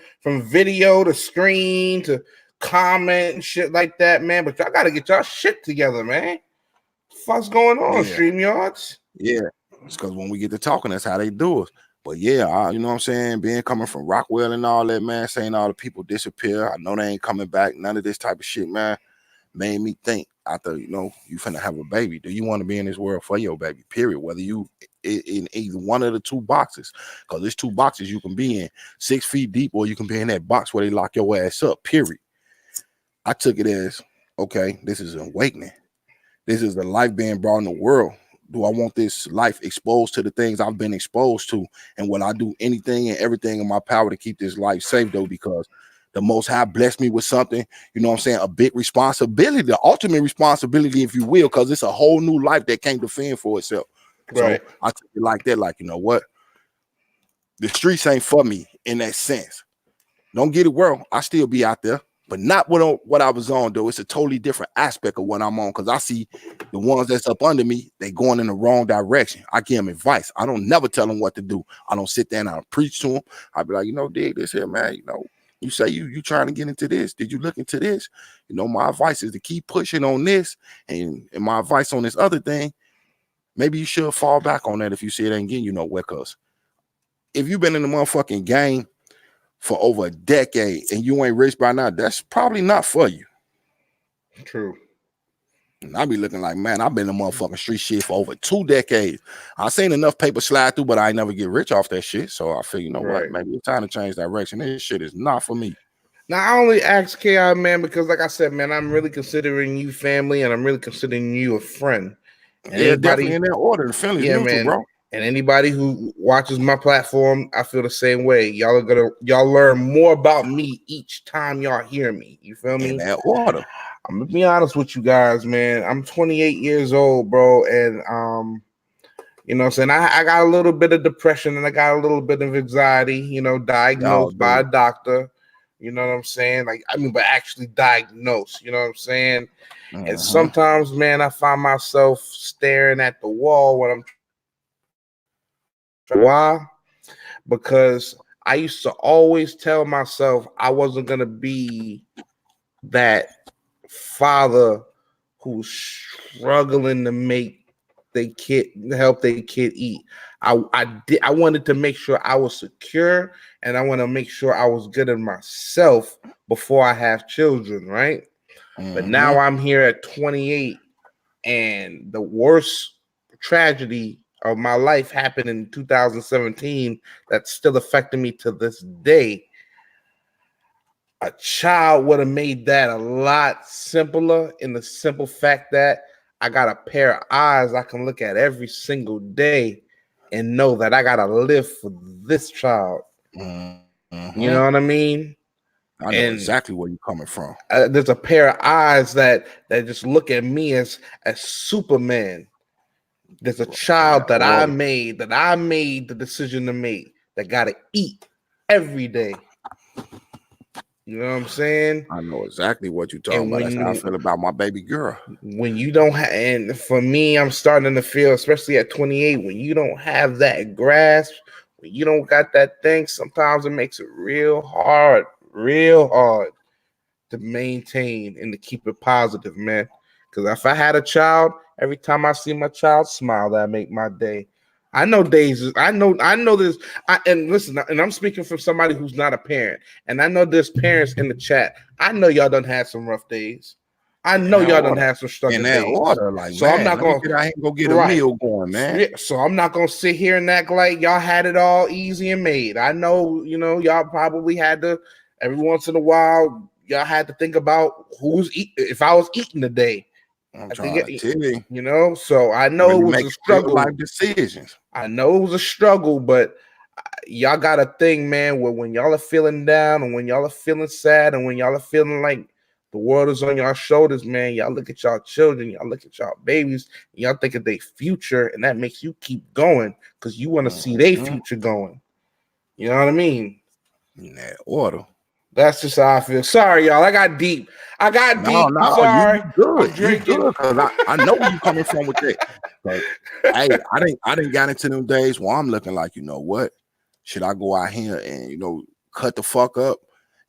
[SPEAKER 2] video to screen to comment and shit like that, man. But y'all gotta get y'all shit together, man. What's going on,
[SPEAKER 1] Yeah.
[SPEAKER 2] StreamYards?
[SPEAKER 1] Yeah, it's because when we get to talking, that's how they do it. But yeah, you know what I'm saying? Being coming from Rockwell and all that, man, saying all the people disappear. I know they ain't coming back. None of this type of shit, man, made me think after, you know, you finna have a baby. Do you want to be in this world for your baby? Period. Whether you in either one of the two boxes, because there's two boxes you can be in, 6 feet deep, or you can be in that box where they lock your ass up. Period. I took it as, okay, this is an awakening. This is the life being brought in the world. Do I want this life exposed to the things I've been exposed to? And will I do anything and everything in my power to keep this life safe, though? Because the Most High blessed me with something, you know what I'm saying? A big responsibility, the ultimate responsibility, if you will, because it's a whole new life that can't defend for itself.
[SPEAKER 2] Right.
[SPEAKER 1] So I took it like that, like, you know what? The streets ain't for me in that sense. Don't get it wrong. I still be out there, but not what I was on, though. It's a totally different aspect of what I'm on, because I see the ones that's up under me, they going in the wrong direction. I give them advice. I don't never tell them what to do. I don't sit there and I preach to them. I be like, you know, dig this here, man. You know, you say you trying to get into this. Did you look into this? You know, my advice is to keep pushing on this, and my advice on this other thing, maybe you should fall back on that if you see it ain't getting you nowhere. Because if you've been in the motherfucking game for over a decade and you ain't rich by now, that's probably not for you.
[SPEAKER 2] True.
[SPEAKER 1] And I be looking like, man, I've been in the motherfucking street shit for over 2 decades. I seen enough paper slide through, but I ain't never get rich off that shit. So I feel, you know what, maybe it's time to change direction. This shit is not for me.
[SPEAKER 2] Now, I only ask KI, man, because like I said, man, I'm really considering you family and I'm really considering you a friend. And
[SPEAKER 1] yeah, definitely in that order. The feeling's mutual, man, bro.
[SPEAKER 2] And anybody who watches my platform, I feel the same way. Y'all learn more about me each time y'all hear me. You feel me?
[SPEAKER 1] In that order.
[SPEAKER 2] I'm gonna be honest with you guys, man. I'm 28 years old, bro, and you know what I'm saying? I got a little bit of depression and I got a little bit of anxiety, you know, diagnosed by a doctor. You know what I'm saying? Like, I mean, but actually diagnosed, you know what I'm saying? And sometimes, man, I find myself staring at the wall when I'm. Why? Because I used to always tell myself I wasn't going to be that father who's struggling to help their kid eat. I wanted to make sure I was secure, and I want to make sure I was good in myself before I have children, right? But now I'm here at 28, and the worst tragedy of my life happened in 2017 that's still affecting me to this day. A child would have made that a lot simpler, in the simple fact that I got a pair of eyes I can look at every single day and know that I gotta live for this child. You know what I mean?
[SPEAKER 1] I know exactly where you're coming from.
[SPEAKER 2] There's a pair of eyes that just look at me as Superman. There's a child that I made the decision to make, that gotta eat every day. You know what I'm saying?
[SPEAKER 1] I know exactly what you're talking about. That's how I feel about my baby girl.
[SPEAKER 2] When you don't have, and for me, I'm starting to feel, especially at 28, when you don't have that grasp, when you don't got that thing, sometimes it makes it real hard to maintain and to keep it positive, man. Because if I had a child, every time I see my child smile, that make my day. I know days. I know this. And listen, and I'm speaking from somebody who's not a parent, and I know there's parents in the chat. I know y'all done had some rough days. I know y'all done had some struggling days. In that
[SPEAKER 1] order, like,
[SPEAKER 2] so man, I'm not gonna
[SPEAKER 1] go get a meal going, man.
[SPEAKER 2] So I'm not gonna sit here and act like y'all had it all easy and made. I know, you know, y'all probably had to every once in a while. Y'all had to think about if I was eating today.
[SPEAKER 1] I'm trying to tell you.
[SPEAKER 2] You know, so I know it was a struggle.
[SPEAKER 1] Life decisions.
[SPEAKER 2] I know it was a struggle, but y'all got a thing, man, where when y'all are feeling down and when y'all are feeling sad and when y'all are feeling like the world is on y'all shoulders, man, y'all look at y'all children, y'all look at y'all babies, and y'all think of their future, and that makes you keep going because you want to see their future going. You know what I mean?
[SPEAKER 1] In that order.
[SPEAKER 2] That's just how I feel. Sorry, y'all. I got deep. I'm sorry.
[SPEAKER 1] You good. You good. I know where you coming from with that. But, hey, I didn't got into them days where I'm looking like, you know what? Should I go out here and, you know, cut the fuck up?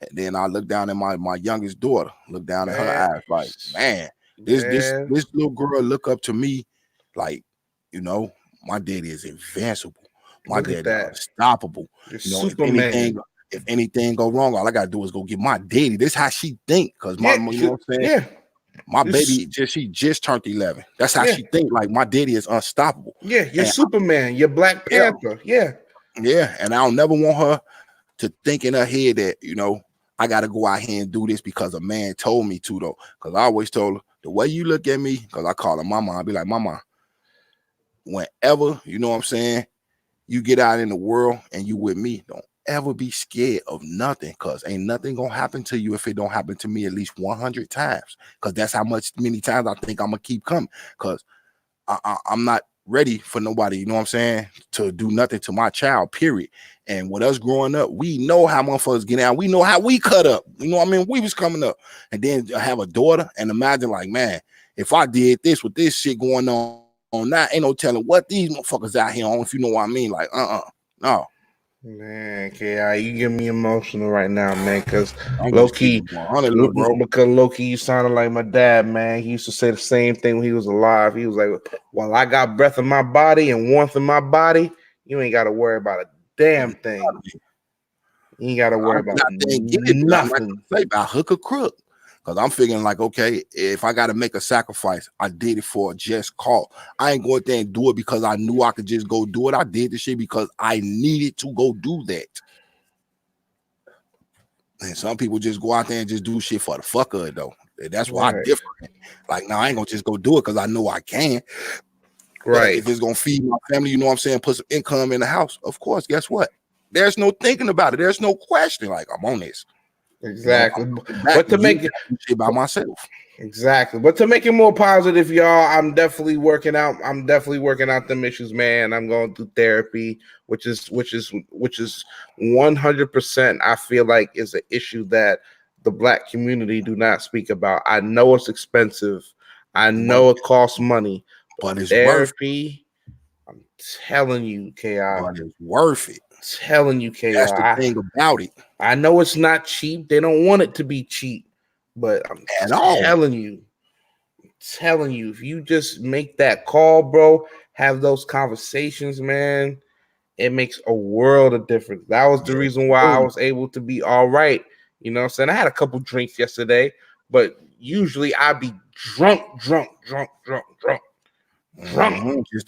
[SPEAKER 1] And then I look down at my youngest daughter, look down at her eyes like, man,
[SPEAKER 2] Yeah.
[SPEAKER 1] This little girl look up to me like, you know, my daddy is invincible. My
[SPEAKER 2] Look at
[SPEAKER 1] daddy
[SPEAKER 2] that.
[SPEAKER 1] unstoppable.
[SPEAKER 2] You're
[SPEAKER 1] You know,
[SPEAKER 2] Superman.
[SPEAKER 1] if anything go wrong, all I gotta do is go get my daddy. This how she think, cause my,
[SPEAKER 2] Yeah,
[SPEAKER 1] you know what I'm saying?
[SPEAKER 2] yeah,
[SPEAKER 1] My
[SPEAKER 2] You're
[SPEAKER 1] baby she just turned 11. That's how
[SPEAKER 2] yeah,
[SPEAKER 1] she think. Like my daddy is unstoppable.
[SPEAKER 2] yeah. You're
[SPEAKER 1] And
[SPEAKER 2] Superman. You're Black
[SPEAKER 1] yeah,
[SPEAKER 2] Panther. Yeah,
[SPEAKER 1] yeah. And I'll never want her to think in her head that, you know, I gotta go out here and do this because a man told me to, though. Cause I always told her the way you look at me, because I call her mama, I'll be like, Mama, whenever, you know what I'm saying, you get out in the world and you with me, don't ever be scared of nothing, because ain't nothing gonna happen to you if it don't happen to me at least 100 times, because that's how many times I think I'm gonna keep coming, because I'm not ready for nobody, you know what I'm saying, to do nothing to my child, period. And with us growing up, we know how motherfuckers get out. We know how we cut up. You know what I mean? We was coming up. And then I have a daughter, and imagine, like, man, if I did this with this shit going on now, ain't no telling what these motherfuckers out here on, if you know what I mean. Like, no.
[SPEAKER 2] man. Ki, you get me emotional right now, man. Because
[SPEAKER 1] I'm
[SPEAKER 2] low
[SPEAKER 1] just keeping
[SPEAKER 2] key,
[SPEAKER 1] 100, little bro.
[SPEAKER 2] because low key, you sounded like my dad, man. He used to say the same thing when he was alive. He was like, "While I got breath in my body and warmth in my body, you ain't got to worry about a damn thing. You ain't got to worry about
[SPEAKER 1] I'm not
[SPEAKER 2] nothing."
[SPEAKER 1] gonna say about hook or crook. Because I'm figuring like, okay, if I got to make a sacrifice, I did it for a just cause. I ain't go out there and do it because I knew I could just go do it. I did the shit because I needed to go do that. And some people just go out there and just do shit for the fuck of it, though. That's why I different. Like, now I ain't gonna just go do it because I know I can. But if it's gonna feed my family, you know what I'm saying, put some income in the house, of course, guess what? There's no thinking about it. There's no question. Like, I'm on this.
[SPEAKER 2] Exactly.
[SPEAKER 1] You know,
[SPEAKER 2] but to make it
[SPEAKER 1] shit by myself.
[SPEAKER 2] Exactly. But to make it more positive, y'all, I'm definitely working out. I'm definitely working out them issues, man. I'm going through therapy, which is 100%. I feel like is an issue that the Black community do not speak about. I know it's expensive. I know it costs money,
[SPEAKER 1] but it's
[SPEAKER 2] therapy. I'm telling you, Ki.
[SPEAKER 1] But it's worth it.
[SPEAKER 2] Telling you, Ki.
[SPEAKER 1] That's the thing about it.
[SPEAKER 2] I know it's not cheap. They don't want it to be cheap. But I'm telling you, if you just make that call, bro, have those conversations, man, it makes a world of difference. That was the reason why I was able to be all right. You know what I'm saying? I had a couple drinks yesterday, but usually I'd be drunk.
[SPEAKER 1] Just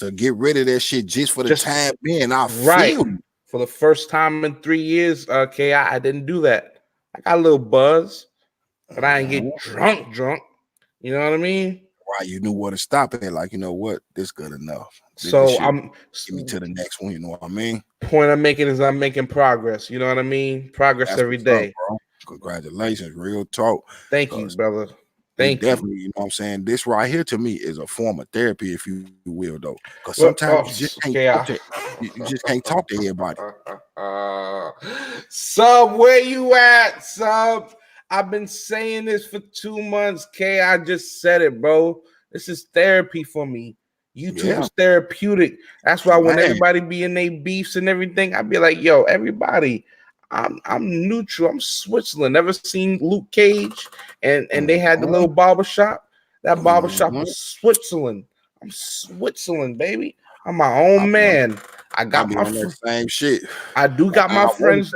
[SPEAKER 1] to get rid of that shit just for the time being. I feel you.
[SPEAKER 2] For the first time in 3 years, Ki, I didn't do that. I got a little buzz, but I ain't get drunk. You know what I mean?
[SPEAKER 1] Right, you knew where to stop it. Like, you know what? This good enough.
[SPEAKER 2] So I'm
[SPEAKER 1] get me to the next one. You know what I mean?
[SPEAKER 2] Point I'm making is I'm making progress. You know what I mean? Progress every day.
[SPEAKER 1] Up, bro. Congratulations, real talk.
[SPEAKER 2] Thank you, brother. Thank you.
[SPEAKER 1] Definitely, you know what I'm saying? This right here to me is a form of therapy, if you will, though. Because sometimes you just can't talk to everybody.
[SPEAKER 2] Sub, where you at, Sub? I've been saying this for 2 months, K. I just said it, bro. This is therapy for me. YouTube is therapeutic. That's why when everybody be in their beefs and everything, I'd be like, yo, everybody, I'm neutral. I'm Switzerland. Never seen Luke Cage and they had the little barbershop. That barbershop was Switzerland. I'm Switzerland, baby. I'm my own man. I got my
[SPEAKER 1] same shit.
[SPEAKER 2] I do got my friends.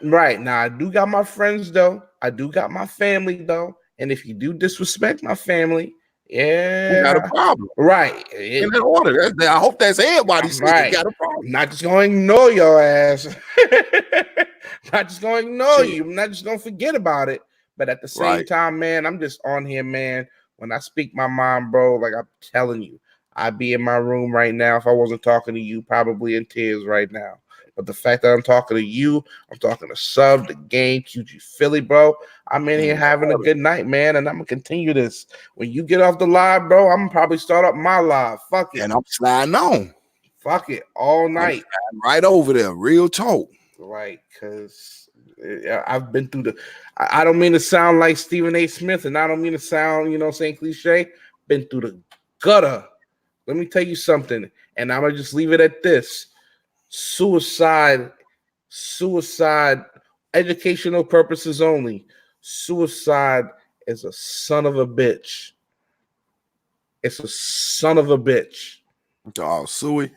[SPEAKER 2] Right now, I do got my friends though. I do got my family though. And if you do disrespect my family, yeah,
[SPEAKER 1] we got a problem.
[SPEAKER 2] Right.
[SPEAKER 1] In that order. I hope that's everybody saying right. Got a problem.
[SPEAKER 2] I'm not just gonna ignore your ass. Not just gonna ignore you. I'm not just gonna forget about it. But at the same time, man, I'm just on here, man. When I speak my mind, bro, like I'm telling you, I'd be in my room right now if I wasn't talking to you, probably in tears right now. But the fact that I'm talking to you, I'm talking to Sub, the game, QG Philly, bro. I'm in here having a good night, man, and I'm gonna continue this. When you get off the live, bro, I'm gonna probably start up my live. Fuck it.
[SPEAKER 1] And I'm sliding on.
[SPEAKER 2] Fuck it. All night.
[SPEAKER 1] Right over there. Real talk.
[SPEAKER 2] Right, because I've been through I don't mean to sound like Stephen A. Smith, and I don't mean to sound, saying cliche. Been through the gutter. Let me tell you something, and I'm gonna just leave it at this. Suicide, educational purposes only. Suicide is a son of a bitch. It's a son of a bitch.
[SPEAKER 1] Oh, Suey.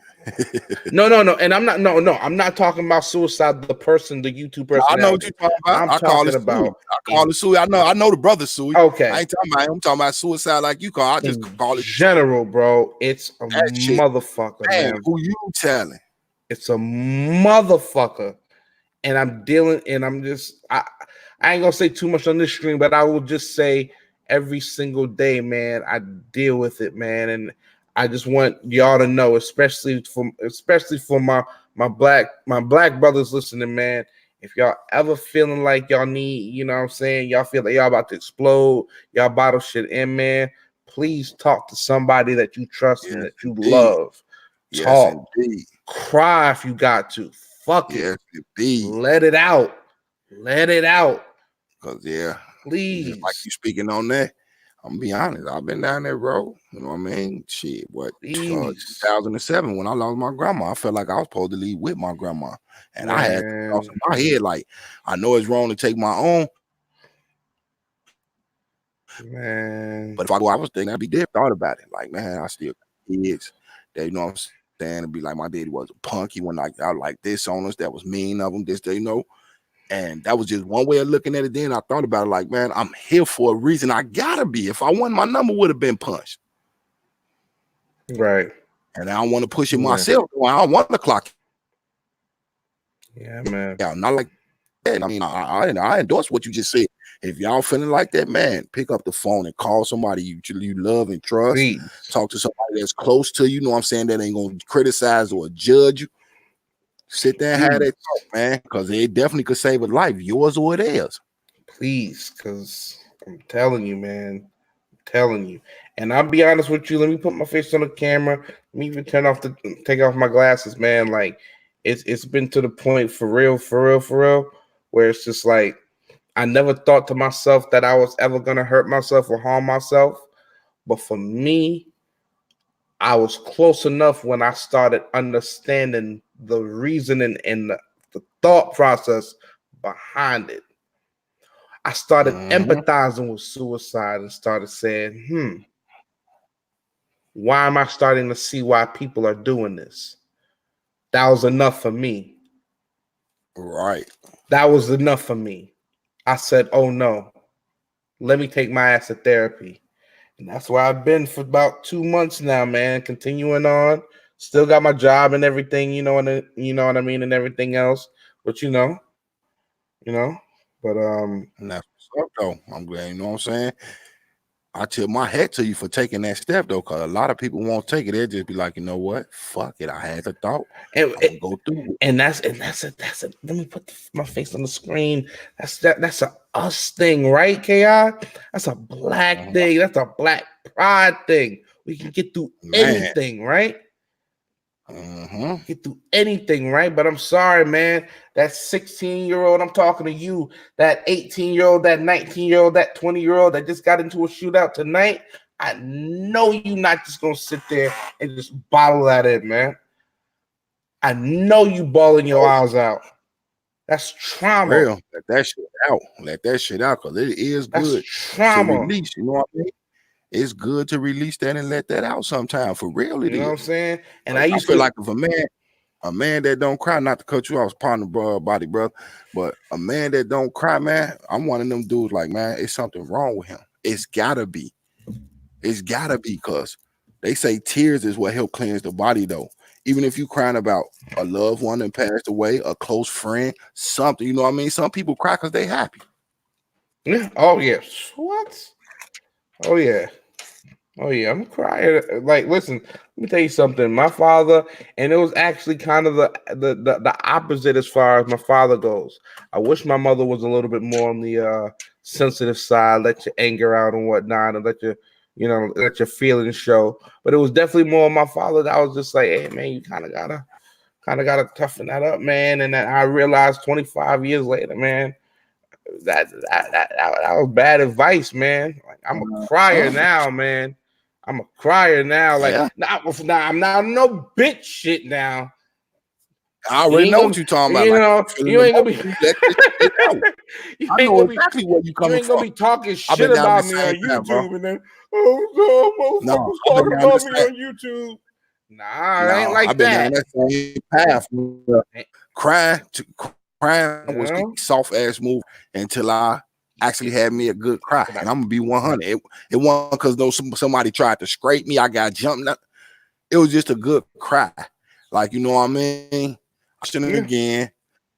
[SPEAKER 2] No. And I'm not talking about suicide, the person, the YouTube person.
[SPEAKER 1] I know what you're talking about.
[SPEAKER 2] I'm
[SPEAKER 1] I call it
[SPEAKER 2] talking about.
[SPEAKER 1] I call it Suey. I know the brother Suey.
[SPEAKER 2] Okay.
[SPEAKER 1] I ain't talking about him. I'm talking about suicide like you call. I just call it
[SPEAKER 2] general, bro. It's a motherfucker, man.
[SPEAKER 1] Who you telling?
[SPEAKER 2] It's a motherfucker. And I'm dealing, and I'm just I ain't gonna say too much on this stream, but I will just say every single day, man, I deal with it, man. And I just want y'all to know, especially for my black brothers listening, man. If y'all ever feeling like y'all need, you know what I'm saying, y'all feel like y'all about to explode, y'all bottle shit in, man, please talk to somebody that you trust and that you love. Talk.
[SPEAKER 1] Indeed.
[SPEAKER 2] Cry if you got to. Fuck it.
[SPEAKER 1] Indeed.
[SPEAKER 2] Let it out. Let it out.
[SPEAKER 1] Because,
[SPEAKER 2] please.
[SPEAKER 1] Like you speaking on that, I'm gonna be honest. I've been down that road. You know what I mean? Shit, 2007 when I lost my grandma, I felt like I was supposed to leave with my grandma, and I had thoughts in my head like, I know it's wrong to take my own,
[SPEAKER 2] man.
[SPEAKER 1] But if I was thinking, I'd be dead. Thought about it, like, man, I still got kids. That, you know what I'm saying? It'd be like my daddy was a punk. He went like out like this on us. That was mean of him. This, you know. And that was just one way of looking at it. Then I thought about it like, man, I'm here for a reason. I gotta be. If I won, my number would have been punched.
[SPEAKER 2] Right.
[SPEAKER 1] And I don't want to push it myself. I don't want the clock.
[SPEAKER 2] Yeah, man.
[SPEAKER 1] Yeah, not like that. I mean, I endorse what you just said. If y'all feeling like that, man, pick up the phone and call somebody you love and trust.
[SPEAKER 2] Please.
[SPEAKER 1] Talk to somebody that's close to you. Know what I'm saying? That ain't gonna criticize or judge you. Sit there and have that talk, man, because it definitely could save a life, yours or theirs.
[SPEAKER 2] Please, because I'm telling you, man. I'm telling you. And I'll be honest with you. Let me put my face on the camera. Let me even take off my glasses, man. Like, it's been to the point for real, where it's just like, I never thought to myself that I was ever going to hurt myself or harm myself. But for me, I was close enough when I started understanding the reasoning and the thought process behind it. I started empathizing with suicide and started saying, why am I starting to see why people are doing this? That was enough for me.
[SPEAKER 1] Right.
[SPEAKER 2] That was enough for me. I said, oh no, let me take my ass to therapy. And that's where I've been for about 2 months now, man. Continuing on. Still got my job and everything, you know what I mean, and everything else. But you know. But
[SPEAKER 1] and that's what's up though. I'm glad, you know what I'm saying? I tip my hat to you for taking that step though, because a lot of people won't take it. They'll just be like, you know what? Fuck it. I had the thought. I'm gonna go through it.
[SPEAKER 2] And that's a let me put my face on the screen. That's a us thing, right, KI? That's a black thing. That's a black pride thing. We can get through anything, right? Get through anything, right? But I'm sorry, man. That 16-year-old, I'm talking to you, that 18-year-old, that 19-year-old, that 20-year-old that just got into a shootout tonight. I know you're not just gonna sit there and just bottle that in, man. I know you bawling your eyes out. That's trauma.
[SPEAKER 1] Real. Let that shit out. Let that shit out, because it is good to release. You know what I mean? It's good to release that and let that out sometime. For real, it is.
[SPEAKER 2] You know what I'm saying? And
[SPEAKER 1] I feel like if a man that don't cry, not to cut you off, partner, body, brother, but a man that don't cry, man, I'm one of them dudes like, man, it's something wrong with him. It's gotta be. It's gotta be, because they say tears is what help cleanse the body, though. Even if you crying about a loved one that passed away, a close friend, something, you know what I mean? Some people cry because they happy.
[SPEAKER 2] Yeah. Oh, yes. What? Oh, yeah. Oh, yeah. I'm crying. Like, listen, let me tell you something. My father, and it was actually kind of the opposite as far as my father goes. I wish my mother was a little bit more on the sensitive side, let your anger out and whatnot, and let your feelings show. But it was definitely more my father that I was just like, hey, man, you kind of gotta toughen that up, man. And then I realized 25 years later, man, that was bad advice, man. Like, I'm a crier now, man. I'm a crier now. Like, now I'm not no bitch shit now.
[SPEAKER 1] I already know what you're talking about.
[SPEAKER 2] You
[SPEAKER 1] like,
[SPEAKER 2] know,
[SPEAKER 1] feeling
[SPEAKER 2] you ain't gonna be.
[SPEAKER 1] emotion, let this shit out.
[SPEAKER 2] You
[SPEAKER 1] I
[SPEAKER 2] ain't
[SPEAKER 1] know
[SPEAKER 2] gonna be.
[SPEAKER 1] exactly where you
[SPEAKER 2] You
[SPEAKER 1] coming
[SPEAKER 2] ain't gonna
[SPEAKER 1] from.
[SPEAKER 2] be talking
[SPEAKER 1] I've
[SPEAKER 2] shit
[SPEAKER 1] been down
[SPEAKER 2] about
[SPEAKER 1] the
[SPEAKER 2] me on
[SPEAKER 1] same path, bro.
[SPEAKER 2] YouTube, and then motherfuckers
[SPEAKER 1] No, I've been
[SPEAKER 2] talking
[SPEAKER 1] down the
[SPEAKER 2] about me
[SPEAKER 1] same.
[SPEAKER 2] on YouTube. Nah, it ain't
[SPEAKER 1] No,
[SPEAKER 2] like
[SPEAKER 1] I've been down
[SPEAKER 2] that.
[SPEAKER 1] that same path. Crying, crying was
[SPEAKER 2] Yeah.
[SPEAKER 1] the soft ass move until I actually had me a good cry, and I'm gonna be 100. It wasn't because though somebody tried to scrape me, I got jumped. It was just a good cry, like you know what I mean.
[SPEAKER 2] Yeah.
[SPEAKER 1] Again,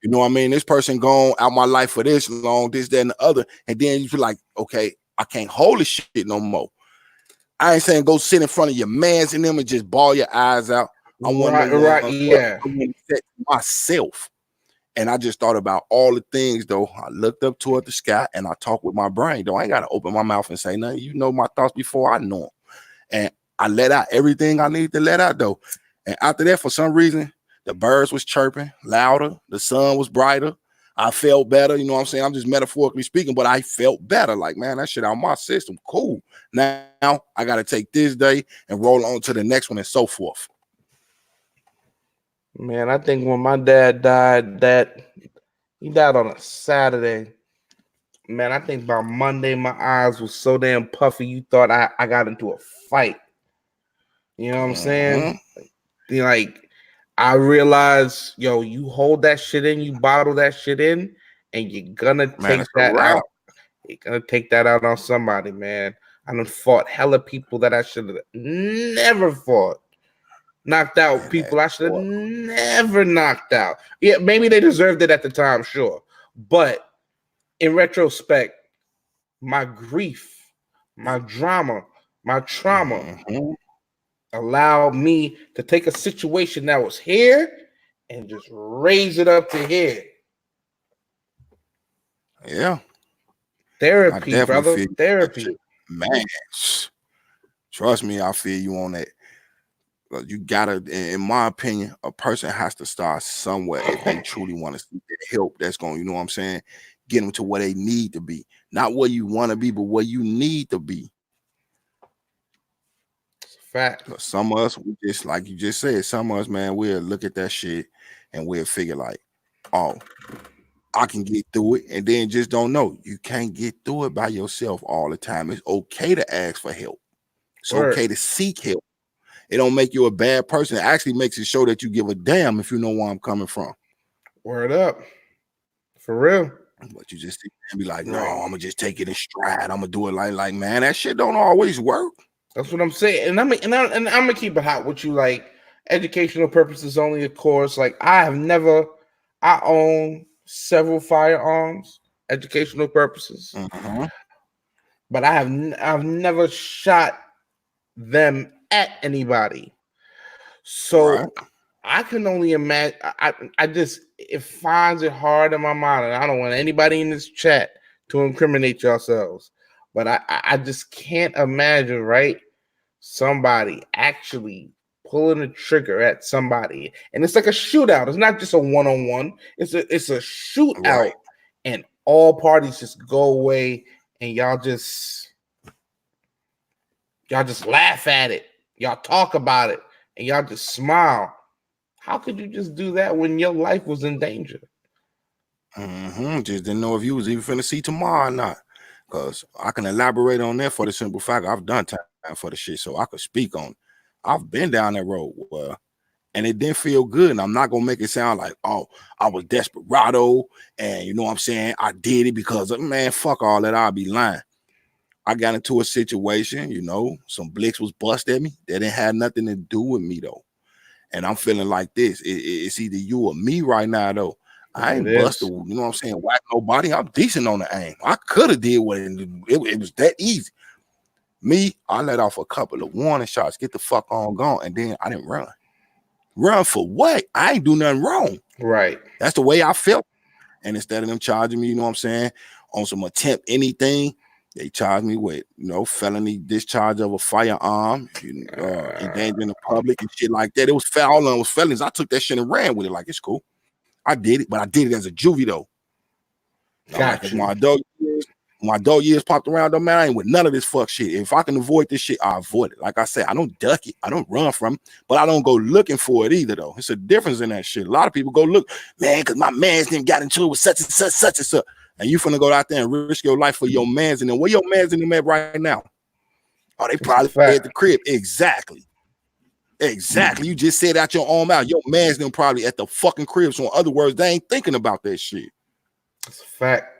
[SPEAKER 1] you know what I mean. This person gone out my life for this long, this, that, and the other, and then you feel like, okay, I can't hold this shit no more. I ain't saying go sit in front of your mans and them and just bawl your eyes out. I want to
[SPEAKER 2] yeah.
[SPEAKER 1] I want to set myself. And I just thought about all the things, though. I looked up toward the sky and I talked with my brain, though. I ain't got to open my mouth and say nothing. You know my thoughts before I know them. And I let out everything I need to let out, though. And after that, for some reason, the birds was chirping louder. The sun was brighter. I felt better. You know what I'm saying? I'm just metaphorically speaking, but I felt better. Like, man, that shit out of my system. Cool. Now I got to take this day and roll on to the next one and so forth.
[SPEAKER 2] Man, I think when my dad died, he died on a Saturday. Man, I think by Monday my eyes were so damn puffy you thought I got into a fight. You know what I'm saying? Like I realized, yo, you hold that shit in, you bottle that shit in, and you're gonna take that out. You're gonna take that out on somebody, man. I done fought hella people that I should have never fought. Knocked out people I should have never knocked out. Yeah, maybe they deserved it at the time, sure. But in retrospect, my grief, my drama, my trauma allowed me to take a situation that was here and just raise it up to here.
[SPEAKER 1] Yeah.
[SPEAKER 2] Therapy, brother. Therapy.
[SPEAKER 1] Man, trust me, I feel you on that. You gotta, in my opinion, a person has to start somewhere if they truly want to seek help. That's going, you know what I'm saying, get them to where they need to be, not where you want to be, but where you need to be.
[SPEAKER 2] It's a fact.
[SPEAKER 1] Some of us, we just like you just said, some of us, man, we'll look at that shit and we'll figure like, oh, I can get through it, and then just don't know. You can't get through it by yourself all the time. It's okay to ask for help. It's okay to seek help. It don't make you a bad person. It actually makes it show that you give a damn if you know where I'm coming from.
[SPEAKER 2] Word up. For real.
[SPEAKER 1] But you just be like, no, I'm gonna just take it in stride. I'm gonna do it like, man, that shit don't always work.
[SPEAKER 2] That's what I'm saying. And I'm gonna keep it hot with you, like educational purposes only, of course. Like I own several firearms, educational purposes. But I've never shot them at anybody. So I can only imagine. I just, it finds it hard in my mind, and I don't want anybody in this chat to incriminate yourselves. But I just can't imagine, right? Somebody actually pulling a trigger at somebody, and it's like a shootout. It's not just a one-on-one. It's a shootout, and all parties just go away, and y'all just laugh at it. Y'all talk about it, and y'all just smile. How could you just do that when your life was in danger?
[SPEAKER 1] Just didn't know if you was even finna see tomorrow or not. Because I can elaborate on that for the simple fact I've done time for the shit, so I could speak on it. I've been down that road, and it didn't feel good. And I'm not gonna make it sound like, oh, I was desperado, and you know what I'm saying, I did it because of, man, fuck all that. I'll be lying. I got into a situation, you know, some blicks was bust at me. That didn't have nothing to do with me though. And I'm feeling like this. It's either you or me right now, though. I ain't busted, you know what I'm saying, whack nobody. I'm decent on the aim. I could have did what it was that easy. Me, I let off a couple of warning shots, get the fuck on gone, and then I didn't run. Run for what? I ain't do nothing wrong.
[SPEAKER 2] Right.
[SPEAKER 1] That's the way I felt. And instead of them charging me, you know what I'm saying, on some attempt anything, they charged me with, you know, felony discharge of a firearm, endangering the public and shit like that. It was all on was felonies. I took that shit and ran with it like it's cool. I did it, but I did it as a juvie though. Like my
[SPEAKER 4] my adult years popped around, though, man, I ain't with none of this fuck shit. If I can avoid this shit, I avoid it. Like I said, I don't duck it. I don't run from it, but I don't go looking for it either, though. It's a difference in that shit. A lot of people go look, man, because my man's didn't got into it with such and such, such and such. And you finna go out there and risk your life for your mans. And then where your mans in them at right now? Oh, they probably at the crib. Exactly. You just said out your own mouth. Your man's them probably at the fucking crib. So in other words, they ain't thinking about that shit.
[SPEAKER 2] It's a fact.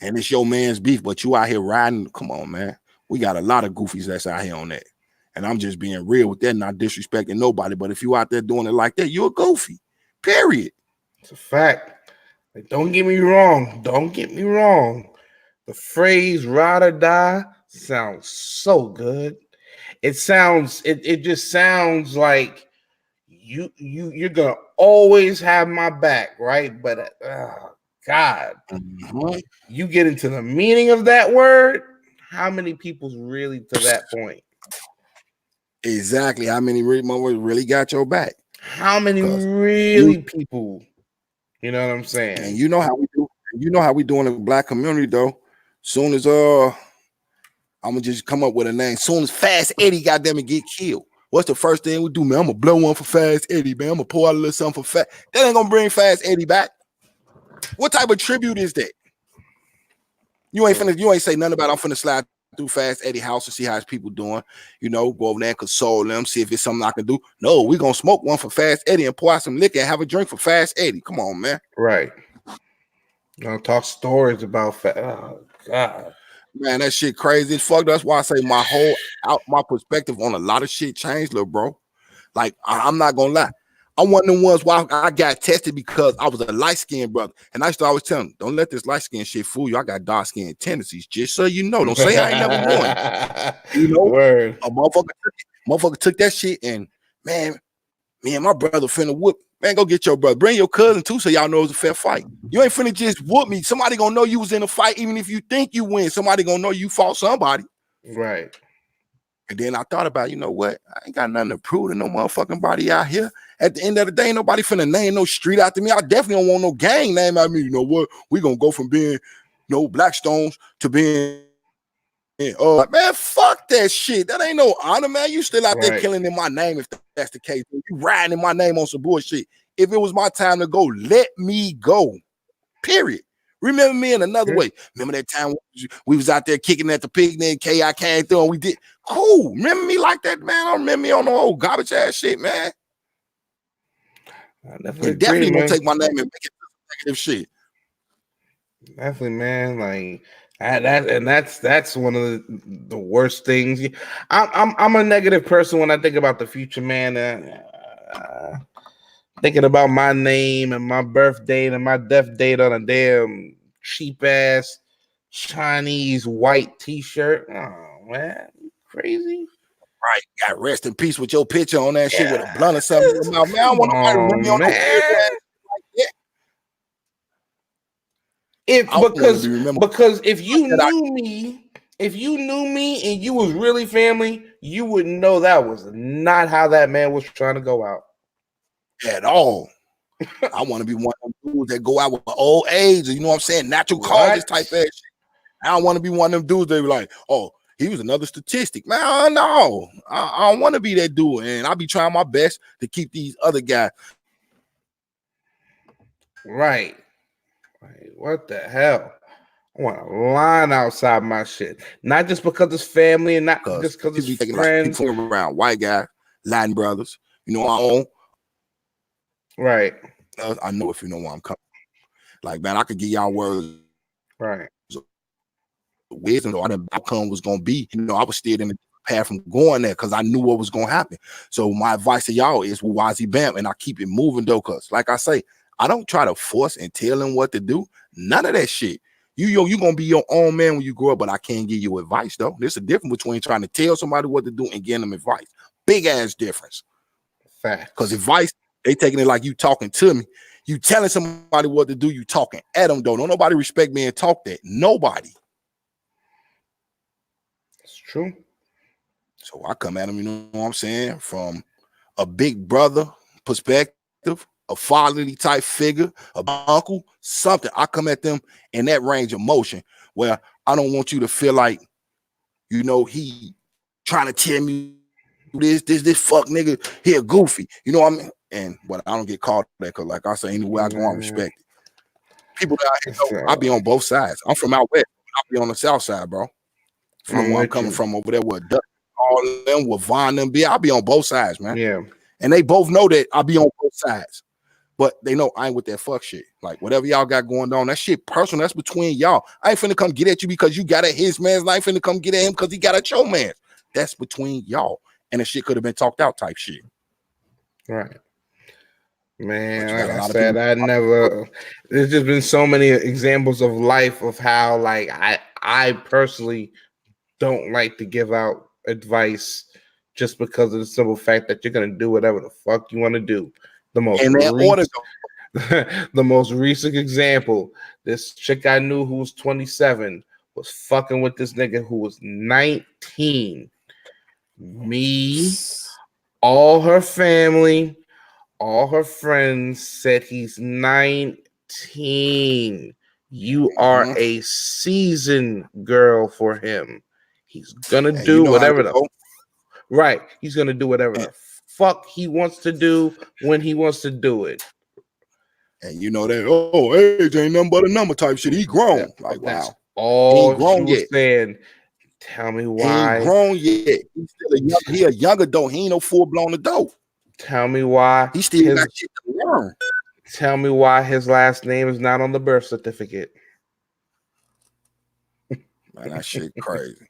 [SPEAKER 4] And it's your man's beef, but you out here riding. Come on, man. We got a lot of goofies that's out here on that. And I'm just being real with that, not disrespecting nobody. But if you out there doing it like that, you're a goofy. Period.
[SPEAKER 2] It's a fact. Like, don't get me wrong. The phrase ride or die sounds so good. It just sounds like you're gonna always have my back, right? But God, you get into the meaning of that word. How many people's really to that point?
[SPEAKER 4] Exactly. How many really got your back?
[SPEAKER 2] How many really people? You know what I'm saying?
[SPEAKER 4] And you know how we do. You know how we do in the black community, though. Soon as I'm gonna just come up with a name. Soon as Fast Eddie goddamn it get killed, what's the first thing we do, man? I'm gonna blow one for Fast Eddie, man. I'm gonna pour out a little something for Fast. That ain't gonna bring Fast Eddie back. What type of tribute is that? You ain't say nothing about I'm finna slide through Fast Eddie house and see how his people doing. You know, go over there and console them, see if it's something I can do. No, we gonna smoke one for Fast Eddie and pour out some liquor and have a drink for Fast Eddie. Come on, man.
[SPEAKER 2] Right. Gonna talk stories about oh God.
[SPEAKER 4] Man, that shit crazy as fuck. That's why I say my perspective on a lot of shit changed, little bro. Like, I'm not gonna lie. I'm one of the ones why I got tested because I was a light-skinned brother. And I used to always tell them, don't let this light-skinned shit fool you. I got dark-skinned tendencies, just so you know. Don't say I ain't never won. You know,
[SPEAKER 2] word.
[SPEAKER 4] A motherfucker took that shit and, man, me and my brother finna whoop. Man, go get your brother. Bring your cousin too, so y'all know it's a fair fight. You ain't finna just whoop me. Somebody gonna know you was in a fight, even if you think you win. Somebody gonna know you fought somebody.
[SPEAKER 2] Right.
[SPEAKER 4] And then I thought about, you know what? I ain't got nothing to prove to no motherfucking body out here. At the end of the day, ain't nobody finna name no street after me. I definitely don't want no gang name out me. You know what? We gonna go from being Blackstones to being man, fuck that shit. That ain't no honor, man. You still out there killing in my name if that's the case. You riding in my name on some bullshit. If it was my time to go, let me go. Period. Remember me in another way. Remember that time we was out there kicking at the picnic, KI came through and we did cool. Remember me like that, man? I don't remember me on the old garbage ass shit, man. Definitely gonna take my name and make it negative shit.
[SPEAKER 2] Definitely, man. Like that's one of the worst things. I'm a negative person when I think about the future, man. Thinking about my name and my birth date and my death date on a damn cheap ass Chinese white t-shirt. Oh man, crazy.
[SPEAKER 4] Right, got rest in peace with your picture on that shit with a blunt or something. Man, I don't want nobody to remember on that.
[SPEAKER 2] Because if you knew me and you was really family, you would know that was not how that man was trying to go out
[SPEAKER 4] at all. I want to be one of them dudes that go out with old age, you know what I'm saying, natural causes type of shit. I don't want to be one of them dudes that be like, oh, he was another statistic. Man, no, I don't want to be that dude, and I'll be trying my best to keep these other guys.
[SPEAKER 2] Right. What the hell? I want a line outside my shit. Not just because it's family and not just because it's friends.
[SPEAKER 4] Like around white guys, Latin brothers, you know, I own.
[SPEAKER 2] Right.
[SPEAKER 4] I know if you know where I'm coming. Like, man, I could give y'all words.
[SPEAKER 2] Right.
[SPEAKER 4] Wisdom, or the outcome was going to be, you know, I was still in the path from going there because I knew what was going to happen. So my advice to y'all is Wazi Bam, and I keep it moving though, because like I say, I don't try to force and tell them what to do. None of that shit. You gonna be your own man when you grow up, but I can't give you advice though. There's a difference between trying to tell somebody what to do and giving them advice. Big ass difference.
[SPEAKER 2] Fact.
[SPEAKER 4] Because advice, they taking it like you talking to me. You telling somebody what to do, you talking at them though. Don't nobody respect me and talk that. Nobody.
[SPEAKER 2] It's true.
[SPEAKER 4] So I come at them, you know what I'm saying, from a big brother perspective, a fatherly type figure, a uncle, something. I come at them in that range of motion Well, I don't want you to feel like, you know, he trying to tell me this fuck nigga, he a goofy. You know what I mean? And but I don't get caught that because, like I say, anywhere I go, I respect it. People out here know I be on both sides. I'm from out west. I be on the south side, bro. From where I'm coming from over there with all them, with Von them be. I be on both sides, man.
[SPEAKER 2] Yeah.
[SPEAKER 4] And they both know that I be on both sides. But they know I ain't with that fuck shit. Like, whatever y'all got going on, that shit personal. That's between y'all. I ain't finna come get at you because you got at his man's. I ain't finna come get at him because he got at your man. That's between y'all. And the shit could have been talked out type shit.
[SPEAKER 2] Right. Man, like I said, there's just been so many examples of life of how, like, I personally don't like to give out advice just because of the simple fact that you're going to do whatever the fuck you want to do. The most recent example, this chick I knew who was 27 was fucking with this nigga who was 19. Me, all her family, all her friends said he's 19. You are a seasoned girl for him. He's gonna do whatever right. He's gonna do whatever the fuck he wants to do when he wants to do it.
[SPEAKER 4] And you know that age ain't nothing but a number type shit. He grown. Like, wow.
[SPEAKER 2] All he grown yet. Saying, tell me why.
[SPEAKER 4] He ain't grown yet. He's still a young adult. He ain't no full-blown adult.
[SPEAKER 2] Tell me why.
[SPEAKER 4] He still got shit to learn.
[SPEAKER 2] Tell me why his last name is not on the birth certificate.
[SPEAKER 4] Man, that shit crazy.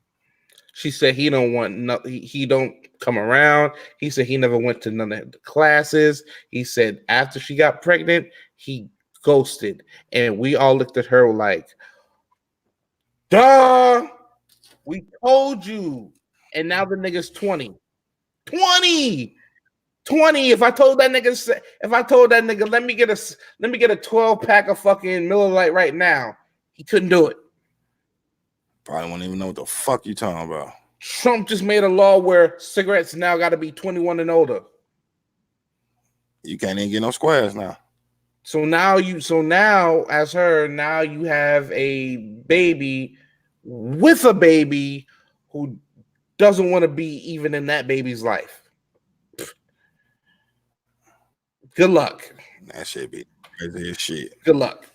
[SPEAKER 2] She said he don't want nothing. He don't come around. He said he never went to none of the classes. He said after she got pregnant, he ghosted. And we all looked at her like, duh, we told you. And now the nigga's 20. 20. If I told that nigga, let me get a 12-pack of fucking Miller Lite right now, he couldn't do it.
[SPEAKER 4] Probably won't even know what the fuck you talking about.
[SPEAKER 2] Trump just made a law where cigarettes now got to be 21 and older.
[SPEAKER 4] You can't even get no squares now.
[SPEAKER 2] So now as her, now you have a baby with a baby who doesn't want to be even in that baby's life. Good luck.
[SPEAKER 4] That shit be crazy as shit.
[SPEAKER 2] Good luck.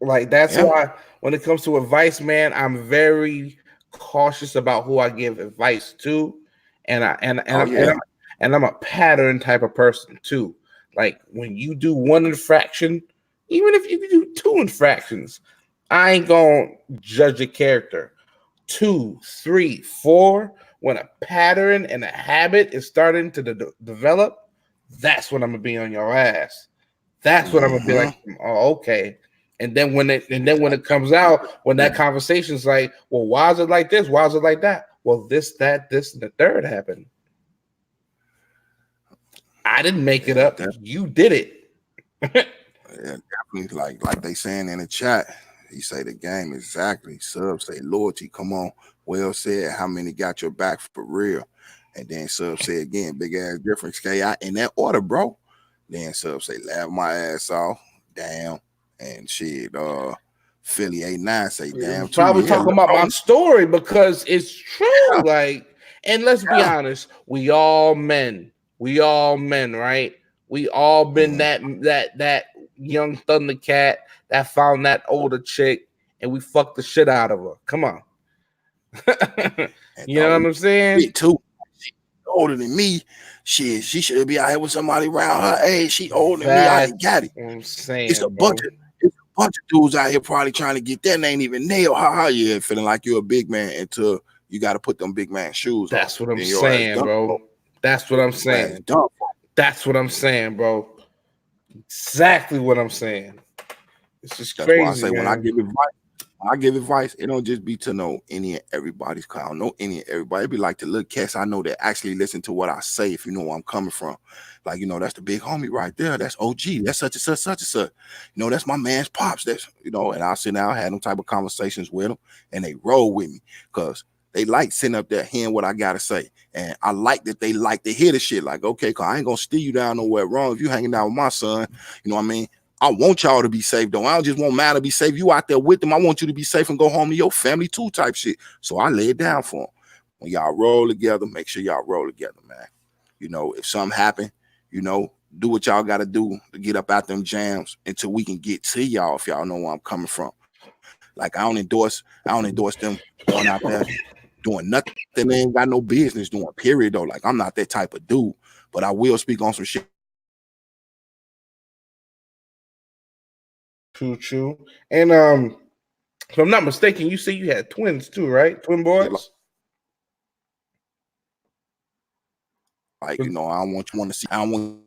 [SPEAKER 2] Like, that's why when it comes to advice, man, I'm very cautious about who I give advice to. And I'm a pattern type of person too. Like, when you do one infraction, even if you do 2 infractions, I ain't gonna judge your character. 2, 3, 4, when a pattern and a habit is starting to develop, that's when I'm gonna be on your ass. That's when I'm gonna be like, oh, okay. And then when it comes out, when that conversation's like, well, why is it like this? Why is it like that? Well, this, and the third happened. I didn't make it up. You did it.
[SPEAKER 4] Yeah, definitely. Like they saying in the chat, he say the game exactly. Sub say loyalty. Come on. Well said. How many got your back for real? And then Sub say again, big ass difference. KI in that order, bro. Then Sub say, laugh my ass off. Damn. And shit, Philly 89 say, damn.
[SPEAKER 2] Probably talking about my story because it's true. Yeah. Like, and let's be honest, we all men, right? We all been that young Thundercat that found that older chick and we fucked the shit out of her. Come on. You know what I'm saying?
[SPEAKER 4] Me too. She older than me. Shit, she should be out here with somebody around her age. She older than me. I ain't got it.
[SPEAKER 2] I'm saying,
[SPEAKER 4] it's a bunch of dudes out here probably trying to get that and ain't even nailed. How you feeling like you're a big man until you got to put them big man shoes on.
[SPEAKER 2] That's what I'm saying, bro. That's what I'm saying. That's what I'm saying, bro. Exactly what I'm saying. It's just crazy. That's why I say,
[SPEAKER 4] man, when I give advice, it don't just be to know any and everybody's clown. Know any and everybody. It be like the little cats I know that actually listen to what I say, if you know where I'm coming from. Like, you know, that's the big homie right there. That's OG. That's such and such. You know, that's my man's pops. That's, you know, and I sit down, have them type of conversations with them, and they roll with me because they like sitting up there hearing what I gotta say. And I like that they like to hear the shit. Like, okay, cause I ain't gonna steer you down nowhere wrong. If you hanging out with my son, you know what I mean? I want y'all to be safe, though. I don't just want Mal to be safe. You out there with them. I want you to be safe and go home to your family too, type shit. So I lay it down for them. When y'all roll together, make sure y'all roll together, man. You know, if something happen, you know, do what y'all got to do to get up out them jams until we can get to y'all, if y'all know where I'm coming from. Like, I don't endorse them going out there doing nothing they ain't got no business doing, period, though. Like, I'm not that type of dude, but I will speak on some shit.
[SPEAKER 2] True. And if I'm not mistaken, you say you had twins too, right? Twin boys?
[SPEAKER 4] Like, you know, I don't want you to see, I don't want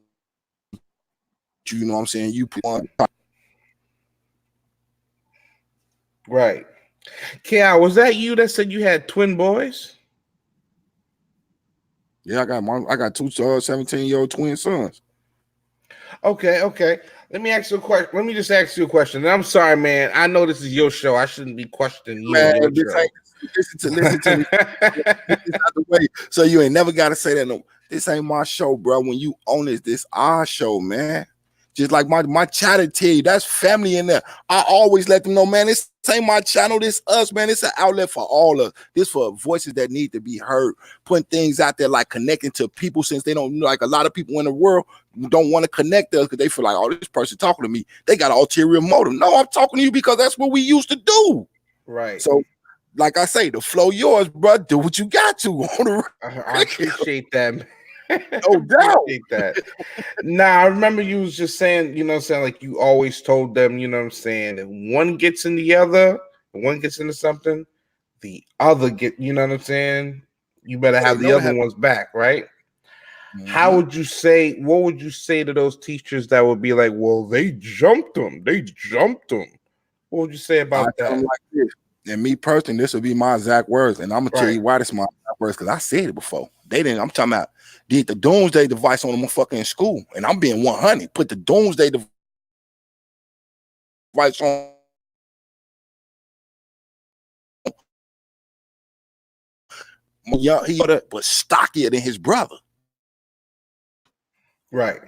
[SPEAKER 4] you know what I'm saying? You put one.
[SPEAKER 2] Right. Kia, was that you that said you had twin boys?
[SPEAKER 4] Yeah, I got two 17-year-old twin sons.
[SPEAKER 2] Okay. Let me ask you a question. Let me just ask you a question. And I'm sorry, man. I know this is your show. I shouldn't be questioning you.
[SPEAKER 4] Man,
[SPEAKER 2] on your show.
[SPEAKER 4] Listen to me. So you ain't never got to say that. No, this ain't my show, bro. When you own this our show, man. Just like my channel tell you, that's family in there. I always let them know, man, this ain't my channel, this us, man. It's an outlet for all of us. This for voices that need to be heard, putting things out there, like connecting to people, since they don't, like, a lot of people in the world don't want to connect us because they feel like, oh, this person talking to me, they got an ulterior motive. No, I'm talking to you because that's what we used to do.
[SPEAKER 2] Right.
[SPEAKER 4] So, like I say, the flow yours, bro. Do what you got to.
[SPEAKER 2] I appreciate that.
[SPEAKER 4] No doubt.
[SPEAKER 2] That. Nah, I remember you was just saying, you know what I'm saying, like you always told them, you know what I'm saying, if one gets in the other, one gets into something, the other get, you know what I'm saying, you better have the other one's back, right? Mm-hmm. How would you say, what would you say to those teachers that would be like, well, they jumped them. What would you say about that?
[SPEAKER 4] Like this. And me personally, this would be my exact words. And I'm gonna tell you why this is my exact words, because I said it before. They didn't, I'm talking about, did the doomsday device on them fucking school. And I'm being 100. Put the doomsday device on. He was stockier than his brother.
[SPEAKER 2] Right.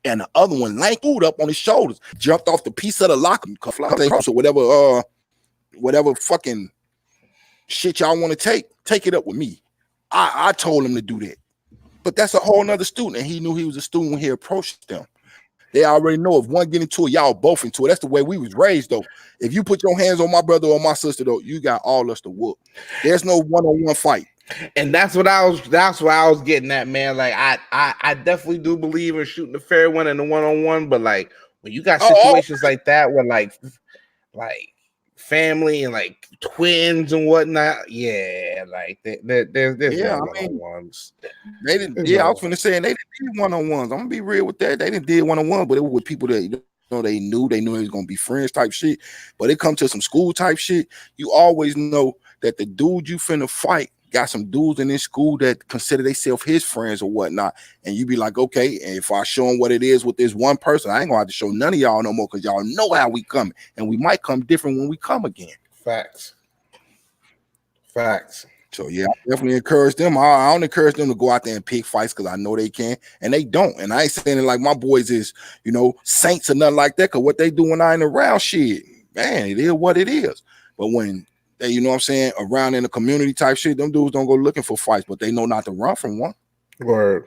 [SPEAKER 4] And the other one lankled up on his shoulders, jumped off the piece of the locker, so whatever fucking shit y'all want to take it up with me. I told him to do that. But that's a whole nother student, and he knew he was a student when he approached them. They already know if one get into it, y'all both into it. That's the way we was raised, though. If you put your hands on my brother or my sister, though, you got all us to whoop. There's no one-on-one fight.
[SPEAKER 2] And that's what I was getting at, man. Like I definitely do believe in shooting the fair one and the one-on-one, but like when you got situations like that where like family and like twins and whatnot, yeah, like there's no one-on-ones.
[SPEAKER 4] They didn't. Yeah, I was finna say, they didn't do one-on-ones. I'm gonna be real with that. They didn't do one-on-one, but it was with people that, you know, they knew it was gonna be friends type shit. But it come to some school type shit, you always know that the dude you finna fight got some dudes in this school that consider themselves his friends or whatnot. And you be like, okay, and if I show them what it is with this one person, I ain't gonna have to show none of y'all no more, because y'all know how we come. And we might come different when we come again.
[SPEAKER 2] Facts.
[SPEAKER 4] So yeah, I definitely encourage them. I don't encourage them to go out there and pick fights, because I know they can, and they don't. And I ain't saying it like my boys is, you know, saints or nothing like that, because what they do when I ain't around, shit, man, it is what it is. But when they, you know what I'm saying, around in the community type shit, them dudes don't go looking for fights, but they know not to run from one.
[SPEAKER 2] Word.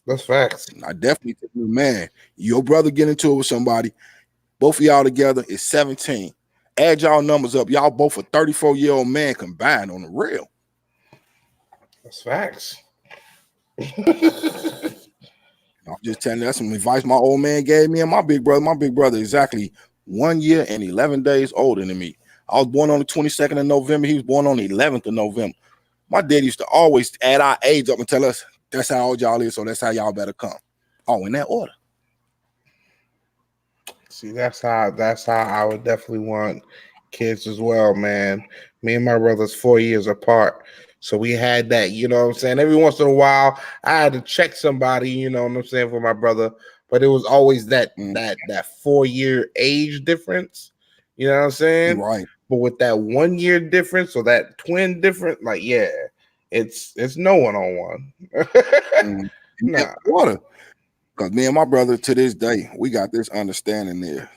[SPEAKER 2] That's facts.
[SPEAKER 4] I definitely think, man, your brother get into it with somebody, both of y'all together is 17. Add y'all numbers up. Y'all both a 34-year-old man combined on the real.
[SPEAKER 2] That's facts.
[SPEAKER 4] I'm just telling you, that's some advice my old man gave me and my big brother. My big brother exactly 1 year and 11 days older than me. I was born on the 22nd of November. He was born on the 11th of November. My dad used to always add our age up and tell us, that's how old y'all is, so that's how y'all better come. Oh, in that order.
[SPEAKER 2] See, that's how I would definitely want kids as well, man. Me and my brother's 4 years apart. So we had that, you know what I'm saying? Every once in a while, I had to check somebody, you know what I'm saying, for my brother. But it was always that 4-year age difference. You know what I'm saying?
[SPEAKER 4] Right.
[SPEAKER 2] But with that 1 year difference or that twin difference, like, yeah, It's no one-on-one. Nah.
[SPEAKER 4] Water. Because me and my brother to this day, we got this understanding there.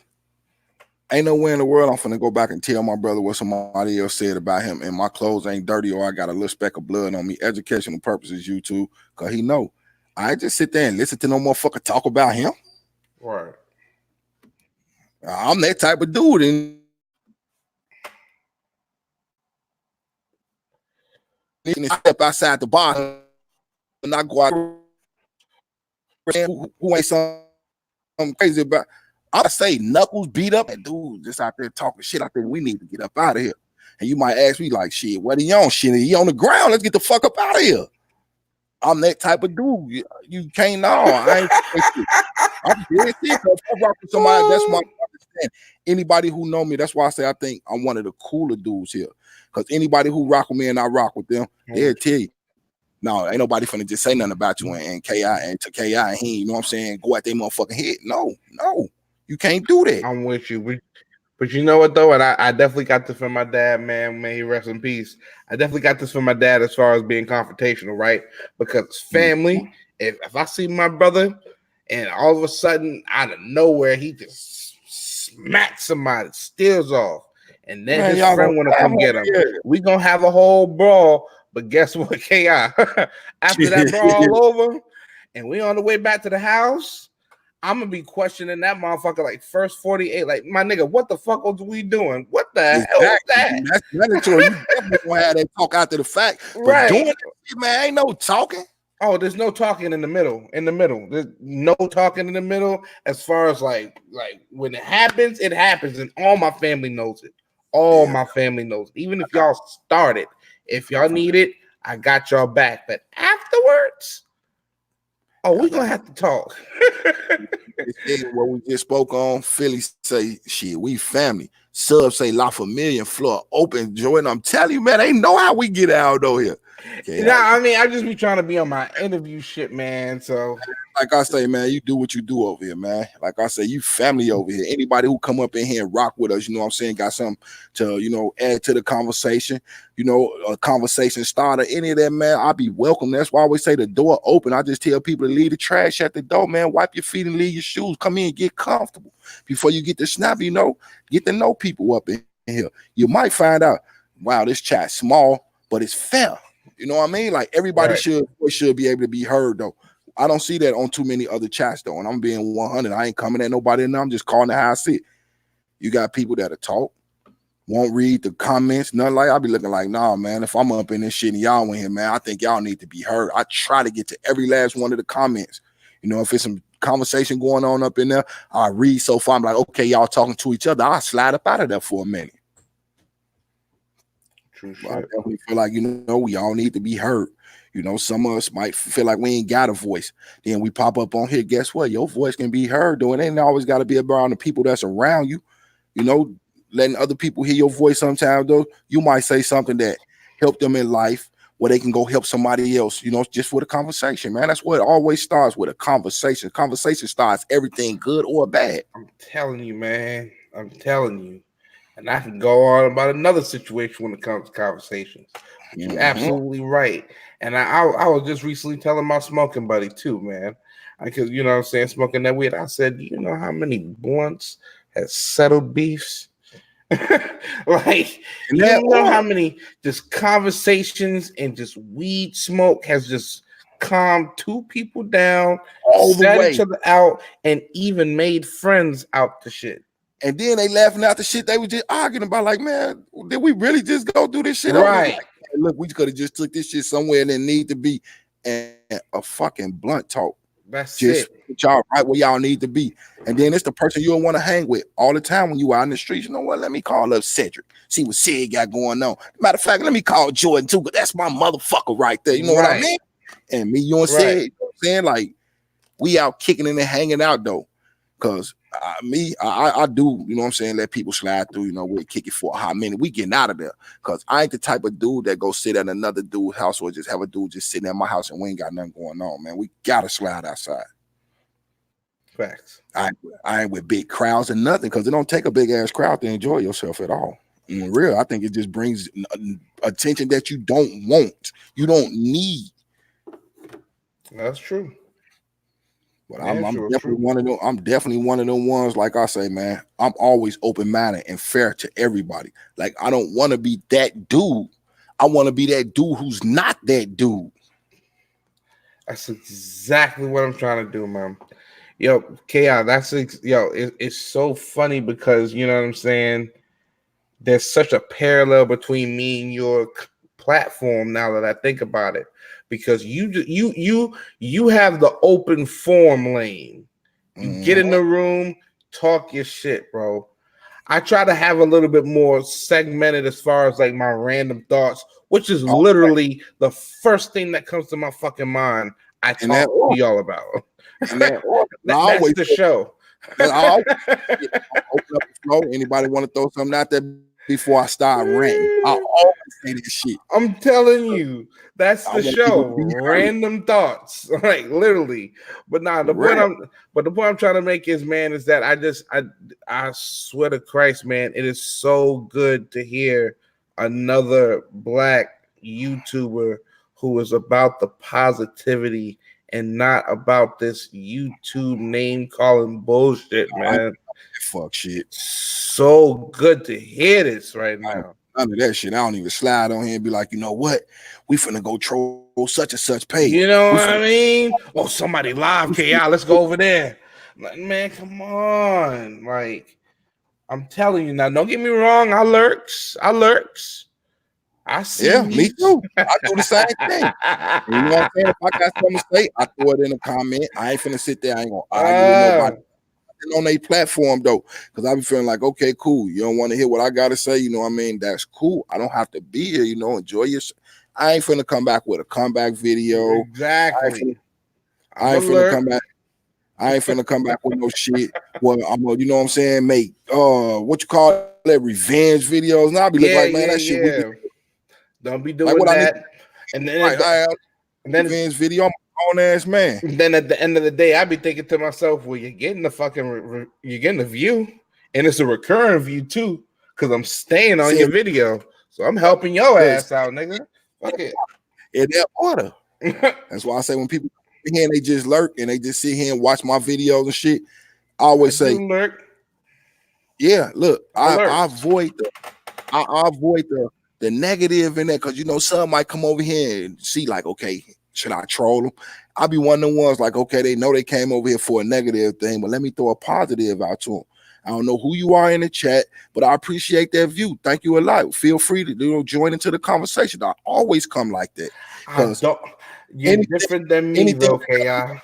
[SPEAKER 4] Ain't nowhere in the world I'm finna go back and tell my brother what somebody else said about him, and my clothes ain't dirty or I got a little speck of blood on me. Educational purposes, YouTube, because he know. I just sit there and listen to no motherfucker talk about him.
[SPEAKER 2] Right.
[SPEAKER 4] I'm that type of dude. And step outside the bar and I go out who ain't something crazy about. I say knuckles beat up and dude just out there talking shit. I think we need to get up out of here. And you might ask me like, shit, what he on? Shit, he on the ground. Let's get the fuck up out of here. I'm that type of dude. You can't know. I ain't. I'm dead serious. If I rock with somebody, that's my understand. Anybody who know me, that's why I say I think I'm one of the cooler dudes here. Because anybody who rock with me and I rock with them, they'll tell you. No, ain't nobody finna just say nothing about you and KI and to KI and he, you know what I'm saying, go at their motherfucking head. No, you can't do that.
[SPEAKER 2] I'm with you. But you know what though, and I definitely got this from my dad, man. May he rest in peace. I definitely got this from my dad as far as being confrontational, right? Because family, if I see my brother and all of a sudden out of nowhere he just smacks somebody, steals off, and then his friend want to come get him, we gonna have a whole brawl. But guess what, KI? After that brawl over, and we on the way back to the house, I'm gonna be questioning that motherfucker like first 48. Like, my nigga, what the fuck was we doing? What the hell was that?
[SPEAKER 4] That's mandatory. You definitely gonna have that talk after the fact. But
[SPEAKER 2] right.
[SPEAKER 4] Doing that shit, man, ain't no talking.
[SPEAKER 2] Oh, there's no talking in the middle. There's no talking in the middle as far as like when it happens, and all my family knows it. All my family knows it. Even if y'all started, if y'all need it, I got y'all back. But afterwards, we're gonna have to talk.
[SPEAKER 4] What we just spoke on, Philly say shit, we family. Sub say La Familia, floor open, Jordan. I'm telling you, man, ain't know how we get out though here.
[SPEAKER 2] I mean, I just be trying to be on my interview shit, man. So,
[SPEAKER 4] like I say, man, you do what you do over here, man. Like I say, you family over here. Anybody who come up in here and rock with us, you know what I'm saying, got something to, add to the conversation, a conversation starter, any of that, man, I'll be welcome. That's why I always say the door open. I just tell people to leave the trash at the door, man. Wipe your feet and leave your shoes. Come in and get comfortable. Before you get the snap, get to know people up in here. You might find out, wow, this chat's small, but it's fair. You know what I mean? Like everybody should be able to be heard though. I don't see that on too many other chats though. And I'm being 100. I ain't coming at nobody and I'm just calling it how I see it. You got people that'll talk, won't read the comments, nothing like. I'll be looking like, nah, man, if I'm up in this shit and y'all in here, man, I think y'all need to be heard. I try to get to every last one of the comments. If it's some conversation going on up in there, I read so far. I'm like, okay, y'all talking to each other. I'll slide up out of there for a minute. I definitely feel like, we all need to be heard. Some of us might feel like we ain't got a voice. Then we pop up on here. Guess what? Your voice can be heard, though. It ain't always got to be around the people that's around you. Letting other people hear your voice sometimes, though. You might say something that helped them in life where they can go help somebody else, just with a conversation, man. That's what it always starts with, a conversation. Conversation starts everything good or bad.
[SPEAKER 2] I'm telling you, man. I'm telling you. And I can go on about another situation when it comes to conversations. You're absolutely right. And I was just recently telling my smoking buddy too, man. Because, you know what I'm saying, smoking that weed. I said, you know how many blunts has settled beefs? Like, you know how many just conversations and just weed smoke has just calmed two people down, set each other out, and even made friends out the shit.
[SPEAKER 4] And then they laughing out the shit they were just arguing about. Like, man, did we really just go do this shit?
[SPEAKER 2] Right.
[SPEAKER 4] Like, look, we could have just took this shit somewhere and it need to be and a fucking blunt talk.
[SPEAKER 2] That's
[SPEAKER 4] just
[SPEAKER 2] it.
[SPEAKER 4] Put y'all right where y'all need to be. And then it's the person you don't want to hang with all the time when you out in the streets. You know what? Let me call up Cedric. See what Sid got going on. Matter of fact, let me call Jordan too, because that's my motherfucker right there. You know what I mean? And me, you and Sid, you know what I'm saying? Like, we out kicking it and hanging out though. Because I do, you know what I'm saying, let people slide through, we'll kick it for a hot minute. We getting out of there. Because I ain't the type of dude that go sit at another dude's house or just have a dude just sitting at my house and we ain't got nothing going on, man. We got to slide outside.
[SPEAKER 2] Facts.
[SPEAKER 4] I ain't with big crowds and nothing because it don't take a big ass crowd to enjoy yourself at all. Real, I think it just brings attention that you don't want, you don't need.
[SPEAKER 2] That's true.
[SPEAKER 4] But
[SPEAKER 2] Yeah,
[SPEAKER 4] I'm
[SPEAKER 2] true,
[SPEAKER 4] definitely
[SPEAKER 2] true.
[SPEAKER 4] one of them. I'm definitely one of them ones. Like I say, man, I'm always open-minded and fair to everybody. Like I don't want to be that dude. I want to be that dude who's not that dude.
[SPEAKER 2] That's exactly what I'm trying to do, man. Yo, KI, it's so funny because you know what I'm saying. There's such a parallel between me and your platform now that I think about it, because you have the open form lane. You get in the room, talk your shit, bro. I try to have a little bit more segmented as far as like my random thoughts, which is literally the first thing that comes to my fucking mind. I talk to y'all about. That's the show.
[SPEAKER 4] I'll open up the floor. Anybody want to throw something out there before I start ranting? I'll always say this shit.
[SPEAKER 2] I'm telling you, that's the show. Random thoughts, like literally. But nah, the point I'm trying to make is, man, is that I swear to Christ, man, it is so good to hear another black YouTuber who is about the positivity and not about this YouTube name calling bullshit, man.
[SPEAKER 4] Fuck shit.
[SPEAKER 2] So good to hear this right now.
[SPEAKER 4] None of that shit. I don't even slide on here and be like, you know what? We finna go troll such and such page.
[SPEAKER 2] You know what I mean? Oh, somebody live, KI. Let's go over there. Like, man, come on. Like, I'm telling you now, don't get me wrong. I lurks. I see.
[SPEAKER 4] Yeah, me too. I do the same thing. You know what I'm saying? If I got something to say, I throw it in a comment. I ain't finna sit there. I ain't gonna argue with nobody on a platform though, because I be feeling like, okay, cool. You don't want to hear what I gotta say, you know what I mean? That's cool. I don't have to be here, you know. Enjoy your. I ain't finna come back with a comeback video.
[SPEAKER 2] Exactly.
[SPEAKER 4] I ain't finna come back. I ain't finna come back with no shit. Well, I'm gonna, you know what I'm saying, make what you call that, revenge videos. And I'll be looking like, man, that shit.
[SPEAKER 2] Don't be doing that. And then
[SPEAKER 4] revenge video. I'm a grown ass man.
[SPEAKER 2] Then at the end of the day, I be thinking to myself, well, you're getting the fucking you're getting the view, and it's a recurring view too, because I'm staying on your video, so I'm helping your ass out, nigga. Fuck it.
[SPEAKER 4] In that order. That's why I say when people come here and they just lurk and they just sit here and watch my videos and shit, I always say,
[SPEAKER 2] lurk.
[SPEAKER 4] Yeah, look, I avoid the negative in that, because you know some might come over here and see like, okay, should I troll them? I'll be one of the ones like, okay, they know they came over here for a negative thing, but let me throw a positive out to them. I don't know who you are in the chat, but I appreciate that view. Thank you a lot. Feel free to join into the conversation. I always come like that.
[SPEAKER 2] You're different than me, though, KI.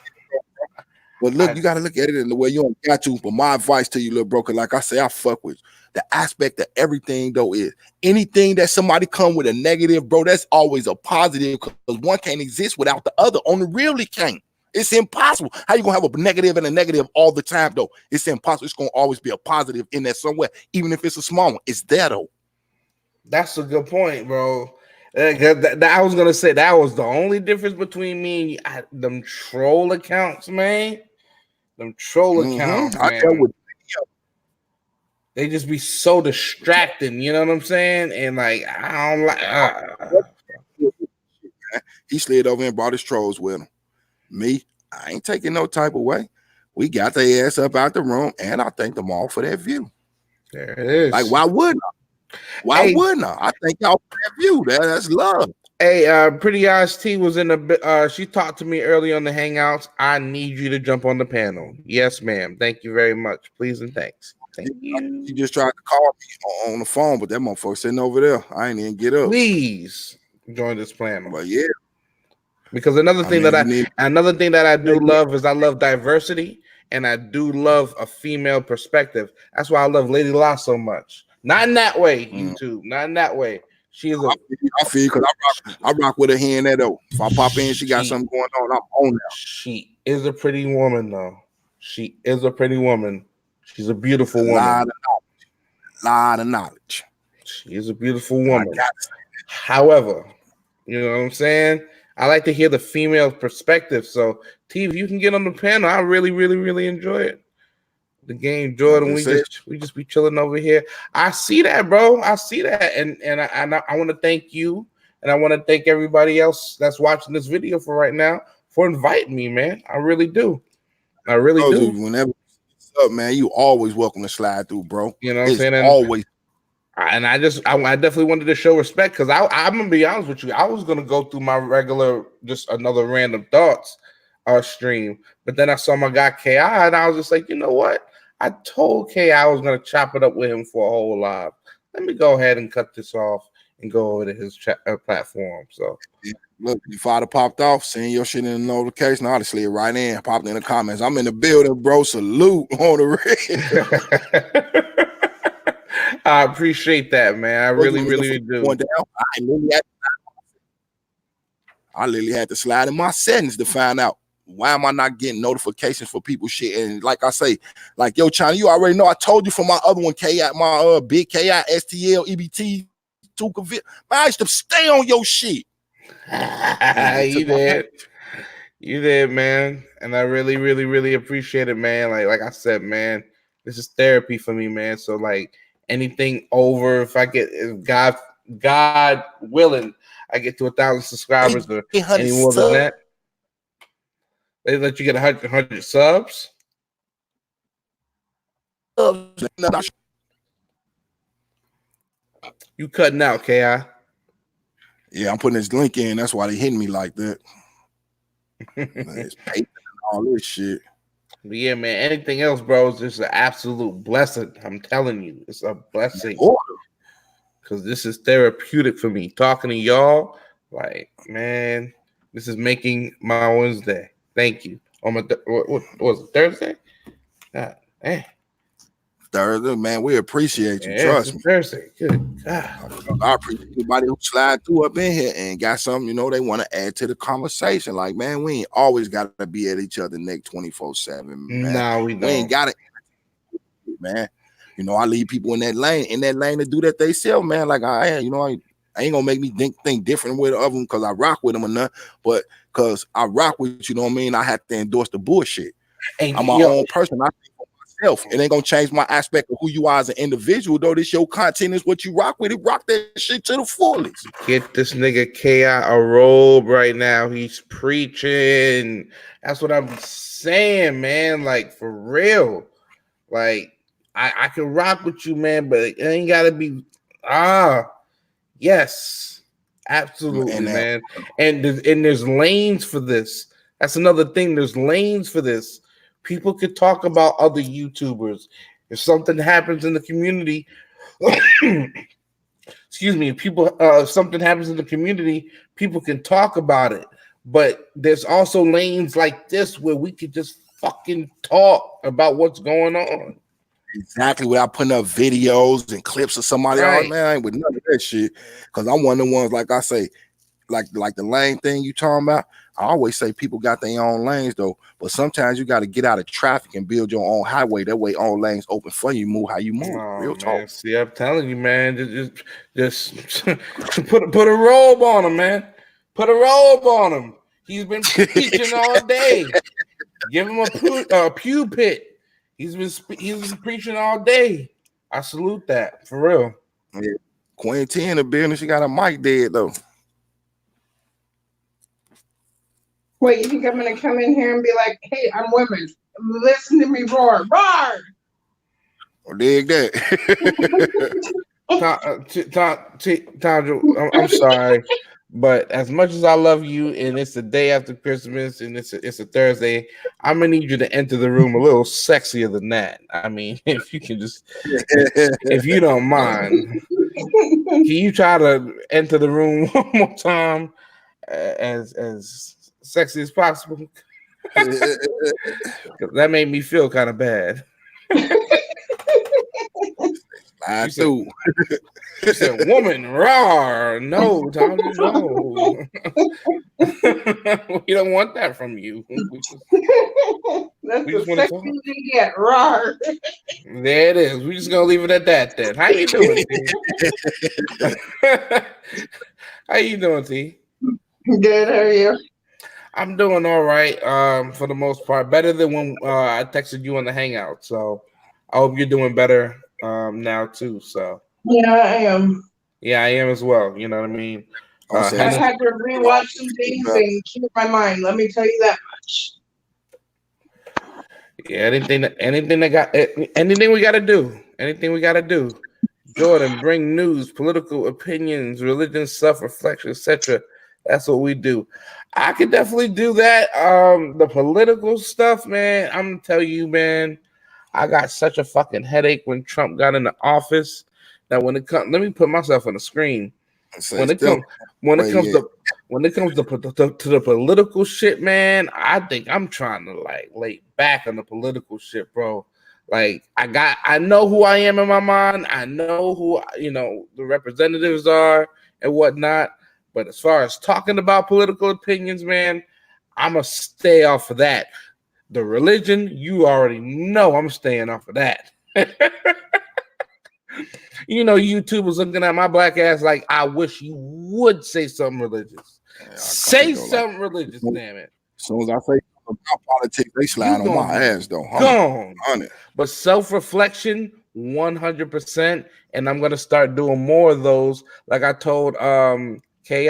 [SPEAKER 4] But look, you got to look at it in the way you don't got to. But my advice to you, little broker, like I say, I fuck with you. The aspect of everything, though, is anything that somebody come with a negative, bro, that's always a positive, because one can't exist without the other. On the real, it can't. It's impossible. How you gonna have a negative and a negative all the time, though? It's impossible. It's gonna always be a positive in there somewhere, even if it's a small one. It's there, though.
[SPEAKER 2] That's a good point, bro. I was gonna say that was the only difference between me and them troll accounts, man. Them troll accounts, man. I dealt with they just be so distracting, you know what I'm saying? And like, I don't like.
[SPEAKER 4] He slid over and brought his trolls with him. Me, I ain't taking no type of way. We got their ass up out the room, and I thank them all for that view.
[SPEAKER 2] There it is.
[SPEAKER 4] Like, why wouldn't I? Why wouldn't I? I thank y'all for that view. That's love.
[SPEAKER 2] Hey, Pretty Eyes T was in the she talked to me early on the Hangouts. I need you to jump on the panel. Yes, ma'am. Thank you very much. Please and thanks. Thank you.
[SPEAKER 4] She just tried to call me on the phone, but that motherfucker sitting over there. I ain't even get up.
[SPEAKER 2] Please join this panel.
[SPEAKER 4] But yeah.
[SPEAKER 2] Because another thing that I do love is I love diversity, and I do love a female perspective. That's why I love Lady La so much. Not in that way, YouTube. Not in that way. She is
[SPEAKER 4] I feel because I rock with her here and there though. If I pop in, she got something going on. I'm on now.
[SPEAKER 2] She is a pretty woman though. She is a pretty woman. She's a beautiful woman.
[SPEAKER 4] Lot of knowledge.
[SPEAKER 2] She is a beautiful woman. However, you know what I'm saying? I like to hear the female perspective. So, T, if you can get on the panel, I really, really, really enjoy it. the game, Jordan. We just be chilling over here. I see that, bro. I see that, and I want to thank you, and I want to thank everybody else that's watching this video for right now for inviting me, man. I really do. I really do.
[SPEAKER 4] Dude, whenever it's up, man, you always welcome to slide through, bro.
[SPEAKER 2] You know what I'm saying?
[SPEAKER 4] Always.
[SPEAKER 2] And I definitely wanted to show respect because I'm gonna be honest with you. I was gonna go through my regular, just another random thoughts stream, but then I saw my guy KI, and I was just like, you know what? I told KI I was gonna chop it up with him for a whole live. Let me go ahead and cut this off and go over to his platform. So
[SPEAKER 4] look, if I'd have popped off, seeing your shit in the notification, I'd have slid right in, popped in the comments. I'm in the building, bro. Salute on the ring.
[SPEAKER 2] I appreciate that, man. I really do.
[SPEAKER 4] I literally had to slide in my settings to find out why am I not getting notifications for people shit. And like I say, like, yo, China, you already know I told you from my other one, KI, my big KI, STL, EBT, Tuka, man, I used to stay on your shit.
[SPEAKER 2] You did, man. And I really appreciate it, man. Like I said, man, this is therapy for me, man. So like anything over, if God willing, I get to 1,000 subscribers or any more than that, they let you get 100 subs. You cutting out, KI?
[SPEAKER 4] Yeah, I'm putting this link in. That's why they hitting me like that. It's paper and all this shit.
[SPEAKER 2] But yeah, man. Anything else, bro, is just an absolute blessing. I'm telling you, it's a blessing. Because this is therapeutic for me. Talking to y'all, like, man, this is making my Wednesday. Thank you. On my what was it, Thursday? God, man.
[SPEAKER 4] Thursday, man, we appreciate you. Trust me.
[SPEAKER 2] Thursday. Good God.
[SPEAKER 4] I appreciate anybody who slide through up in here and got something, you know, they want to add to the conversation. Like, man, we ain't always got to be at each other's neck 24/7, man.
[SPEAKER 2] No, we don't.
[SPEAKER 4] We ain't got it, man. You know, I leave people in that lane to do that they sell, man. Like I ain't gonna make me think different with of them because I rock with them or nothing, but because I rock with you know what I mean. I have to endorse the bullshit. And I'm my own person. I think for myself. It ain't gonna change my aspect of who you are as an individual. Though this your content is what you rock with. It rock that shit to the fullest.
[SPEAKER 2] Get this nigga KI a robe right now. He's preaching. That's what I'm saying, man. Like for real. Like. I can rock with you, man, but it ain't gotta be yes, absolutely, man. And there's lanes for this. That's another thing. There's lanes for this. People could talk about other YouTubers. If something happens in the community, excuse me, if something happens in the community, people can talk about it. But there's also lanes like this where we could just fucking talk about what's going on.
[SPEAKER 4] Exactly, without putting up videos and clips of somebody else, man. I ain't with none of that shit. Because I'm one of the ones, like I say, like the lane thing you talking about. I always say people got their own lanes though, but sometimes you got to get out of traffic and build your own highway. That way, all lanes open for you. Move how you move. Real talk.
[SPEAKER 2] See, I'm telling you, man. Just put a robe on him, man. Put a robe on him. He's been preaching all day. Give him a pew pit. He's been preaching all day. I salute that for real.
[SPEAKER 4] Yeah. Queen T in the building. She got a mic dead though.
[SPEAKER 5] Wait, you think I'm gonna come in here and be like, "Hey, I'm women. Listen to me roar, roar."
[SPEAKER 4] Or dig that.
[SPEAKER 2] Tandra, I'm sorry. But as much as I love you, and it's the day after Christmas, and it's a Thursday, I'm gonna need you to enter the room a little sexier than that. I mean, if you can just, if you don't mind, can you try to enter the room one more time, as sexy as possible? That made me feel kind of bad.
[SPEAKER 4] I do.
[SPEAKER 2] She said, "Woman, raw." No, Tommy, no. We don't want that from you.
[SPEAKER 5] That's the sexy you get, raw.
[SPEAKER 2] There it is. We're just gonna leave it at that then. How you doing, T? How you doing, T?
[SPEAKER 5] Good, how are you?
[SPEAKER 2] I'm doing all right. For the most part, better than when I texted you on the Hangout. So I hope you're doing better now too. So
[SPEAKER 5] Yeah, I am.
[SPEAKER 2] yeah, I am as well. You know what I mean?
[SPEAKER 4] Don't say
[SPEAKER 5] I
[SPEAKER 4] it's
[SPEAKER 5] had to rewatch some things and keep my mind. Let me tell you that much.
[SPEAKER 2] Yeah, anything we got to do. Anything we got to do. Jordan, bring news, political opinions, religion, self-reflection, etc. That's what we do. I could definitely do that. The political stuff, man. I'm gonna tell you, man. I got such a fucking headache when Trump got in the office that when it comes, let me put myself on the screen. When it comes, when it comes to the political shit, man, I think I'm trying to like lay back on the political shit, bro. Like I know who I am in my mind. I know who the representatives are and whatnot. But as far as talking about political opinions, man, I'ma stay off of that. The religion, you already know I'm staying off of that. YouTube was looking at my black ass like, I wish you would say something religious. Say something religious, damn it.
[SPEAKER 4] As soon as I say about politics, they slide on my ass though.
[SPEAKER 2] Gone. But self-reflection, 100%. And I'm gonna start doing more of those. Like I told KI,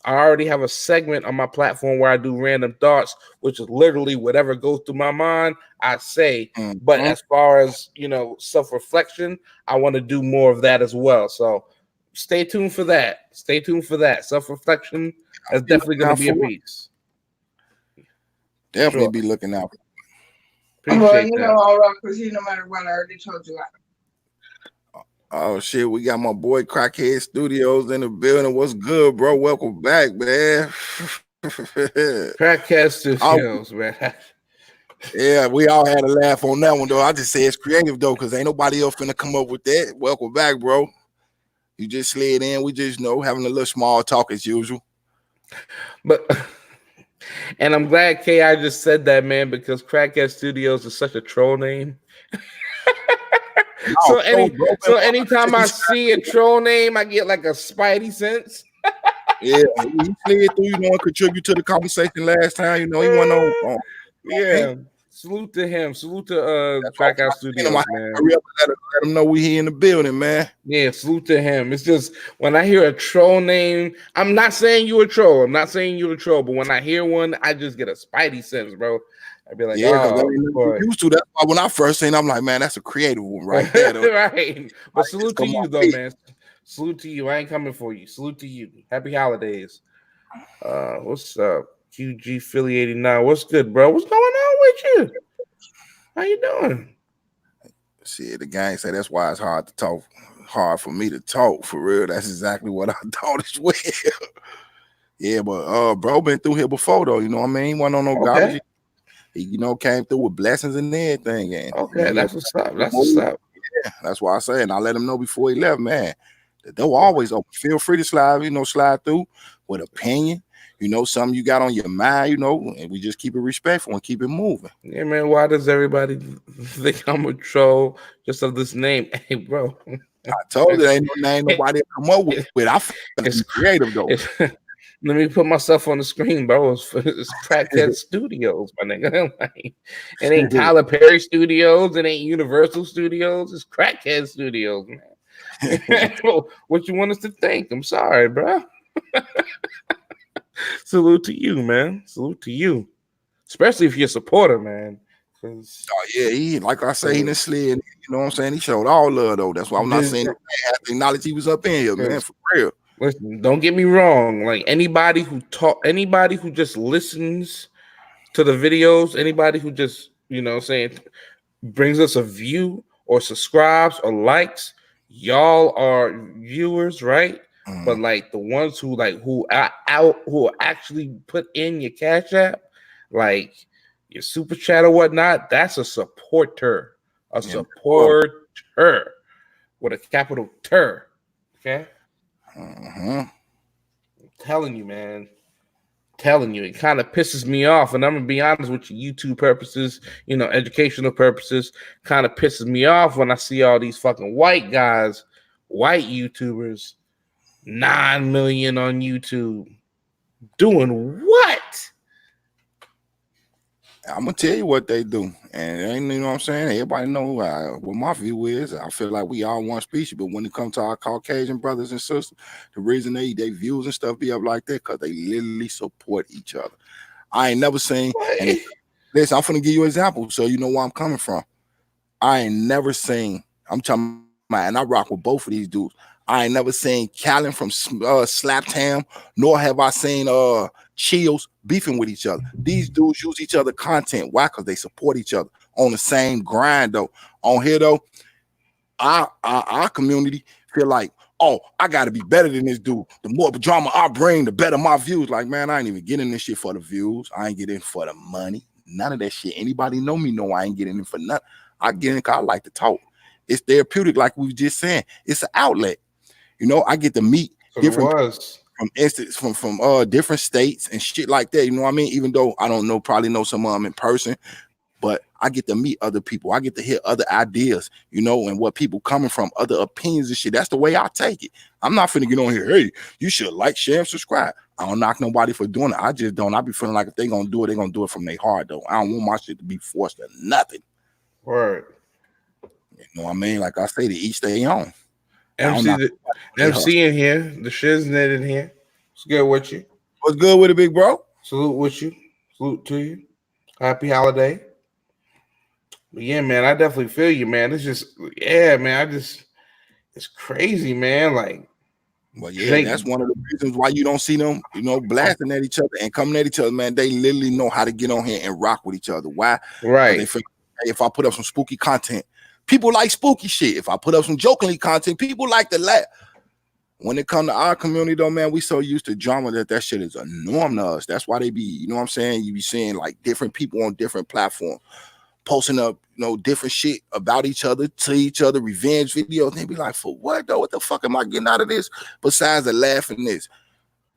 [SPEAKER 2] I already have a segment on my platform where I do random thoughts, which is literally whatever goes through my mind, I say.
[SPEAKER 4] Mm-hmm.
[SPEAKER 2] But as far as self-reflection, I want to do more of that as well. So stay tuned for that. Stay tuned for that. Self-reflection is definitely going to be a piece.
[SPEAKER 4] Definitely be looking out.
[SPEAKER 5] Well, I'll rock with you no matter what. I already told you that.
[SPEAKER 4] Oh shit, we got my boy Crackhead Studios in the building. What's good, bro? Welcome back, man.
[SPEAKER 2] Crackhead Studios, man.
[SPEAKER 4] Yeah, we all had a laugh on that one though. I just say it's creative though, because ain't nobody else finna come up with that. Welcome back, bro. You just slid in. We just having a little small talk as usual.
[SPEAKER 2] And I'm glad KI just said that, man, because Crackhead Studios is such a troll name. So anytime I see a troll name, I get like a spidey sense.
[SPEAKER 4] Yeah, he slid through, and contribute to the conversation last time. He went on.
[SPEAKER 2] Yeah. Salute to him. Salute to Crackhead Studios, man.
[SPEAKER 4] Let him know we here in the building, man.
[SPEAKER 2] Yeah, salute to him. It's just when I hear a troll name, I'm not saying you're a troll. I'm not saying you're a troll, but when I hear one, I just get a spidey sense, bro. I'd be like,
[SPEAKER 4] used to. That's why when I first seen, I'm like, man, that's a creative one right there.
[SPEAKER 2] Right. But salute to you, though, man. Salute to you. I ain't coming for you. Salute to you. Happy holidays. What's up? QG Philly 89. What's good, bro? What's going on with you? How you doing?
[SPEAKER 4] Shit, the gang say that's why it's hard to talk. Hard for me to talk, for real. That's exactly what I thought as well. Yeah, but bro been through here before though. You know what I mean? He wasn't on no garbage. He, came through with blessings and everything. And
[SPEAKER 2] that's what's up. That's what's up.
[SPEAKER 4] Yeah, that's why I say, and I let him know before he left, man. The door always open. Feel free to slide, slide through with opinion. Something you got on your mind, and we just keep it respectful and keep it moving.
[SPEAKER 2] Yeah, man. Why does everybody think I'm a troll just of this name? Hey, bro.
[SPEAKER 4] I told you, ain't no name nobody come up with. I feel it's creative though.
[SPEAKER 2] Let me put myself on the screen, bro. It's Crackhead Studios, my nigga. Like, it ain't Tyler Perry Studios. It ain't Universal Studios. It's Crackhead Studios, man. What you want us to think? I'm sorry, bro. Salute to you, man. Salute to you. Especially if you're a supporter, man.
[SPEAKER 4] Oh, yeah, he, like I say, he done slid. You know what I'm saying? He showed all love, though. That's why I'm not saying I have to acknowledge he was up in here, man, for real.
[SPEAKER 2] Listen, don't get me wrong. Like anybody who just listens to the videos, anybody who just, brings us a view or subscribes or likes, y'all are viewers, right? Mm-hmm. But like the ones who actually put in your Cash App, like your super chat or whatnot, that's a supporter. A supporter with a capital ter. Okay. I'm telling you, man. It kind of pisses me off, and I'm gonna be honest with you. YouTube purposes, educational purposes, kind of pisses me off when I see all these fucking white guys, white YouTubers, 9 million on YouTube, doing what?
[SPEAKER 4] I'm gonna tell you what they do, and you know what I'm saying. Everybody know what my view is. I feel like we all one species, but when it comes to our Caucasian brothers and sisters, the reason they views and stuff be up like that because they literally support each other. I ain't never seen, and listen, I'm finna give you an example so you know where I'm coming from. I ain't never seen. I'm talking about, and I rock with both of these dudes. I ain't never seen Callan from Slaptown, nor have I seen Chills beefing with each other. These dudes use each other content. Why? Because they support each other on the same grind though. On here though, our community feel like, oh, I gotta be better than this dude. The more drama I bring, the better my views. Like, man, I ain't even getting this shit for the views. I ain't getting for the money. None of that shit. Anybody know me know I ain't getting it for nothing. I get in because I like to talk. It's therapeutic, like we were just saying. It's an outlet. You know, I get to meet different from different states and shit like that. You know what I mean? Even though I don't probably know some of them in person, but I get to meet other people. I get to hear other ideas, you know, and what people coming from, other opinions and shit. That's the way I take it. I'm not finna get on here. Hey, you should like, share, and subscribe. I don't knock nobody for doing it. I just don't. I be feeling like if they gonna do it, they gonna do it from their heart though. I don't want my shit to be forced to nothing.
[SPEAKER 2] Word.
[SPEAKER 4] You know what I mean? Like I say, to each their own.
[SPEAKER 2] MC in here, the shiznit in here. What's good with you?
[SPEAKER 4] What's good with it, big bro?
[SPEAKER 2] Salute with you. Salute to you. Happy holiday. But yeah, man, I definitely feel you, man. It's just, yeah, man. It's crazy, man. Like,
[SPEAKER 4] well, yeah, that's one of the reasons why you don't see them, you know, blasting at each other and coming at each other, man. They literally know how to get on here and rock with each other. Why?
[SPEAKER 2] Right.
[SPEAKER 4] They feel, hey, if I put up some spooky content, people like spooky shit. If I put up some jokingly content, people like to laugh. When it comes to our community, though, man, we so used to drama that shit is a norm to us. That's why they be, you know what I'm saying? You be seeing like different people on different platforms posting up, you know, different shit about each other, to each other, revenge videos. And they be like, for what, though? What the fuck am I getting out of this? Besides the laughing this,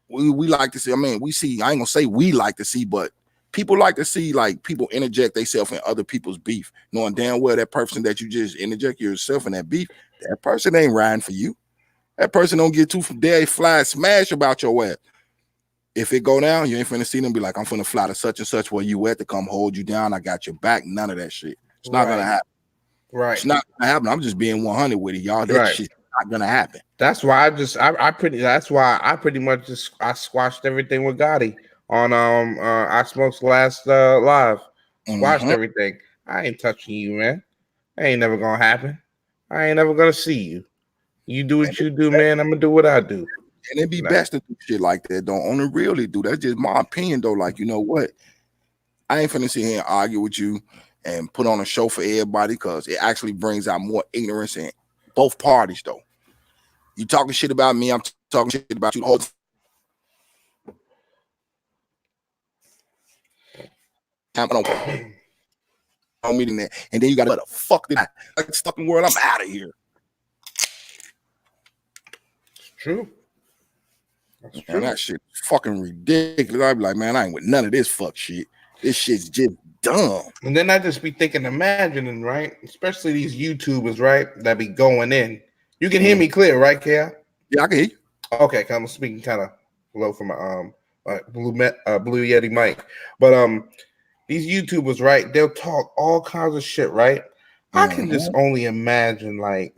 [SPEAKER 4] we like to see, I mean, we see, I ain't gonna say we like to see, but people like to see like people interject themselves in other people's beef, knowing damn well that person that you just interject yourself in that beef, that person ain't riding for you. That person don't get too dead fly smash about your ass. If it go down, you ain't finna see them be like, I'm finna fly to such and such where you at to come hold you down. I got your back. None of that shit. It's not gonna happen.
[SPEAKER 2] Right.
[SPEAKER 4] It's not gonna happen. I'm just being 100 with it, y'all. That shit's not gonna happen.
[SPEAKER 2] That's why I pretty much just squashed everything with Gotti on I Smoke's last live. Squashed everything. I ain't touching you, man. That ain't never gonna happen. I ain't never gonna see you. You do what you do, man. I'm gonna do what I do.
[SPEAKER 4] And it'd be best to do shit like that. Don't only really do. That's just my opinion, though. Like, you know what? I ain't finna sit here and argue with you and put on a show for everybody because it actually brings out more ignorance in both parties, though. You talking shit about me, I'm talking shit about you. Hold time, I'm meeting that, and then you got to fuck the fucking world. I'm out of here.
[SPEAKER 2] It's true.
[SPEAKER 4] That's true. And that shit fucking ridiculous. I'd be like, man, I ain't with none of this fuck shit. This shit's just dumb.
[SPEAKER 2] And then I just be thinking, imagining, right? Especially these YouTubers, right? That be going in. You can hear me clear, right, Kia?
[SPEAKER 4] Yeah, I can hear you.
[SPEAKER 2] Okay, I'm speaking kind of low from my Blue Yeti mic. But these YouTubers, right? They'll talk all kinds of shit, right? I can just only imagine like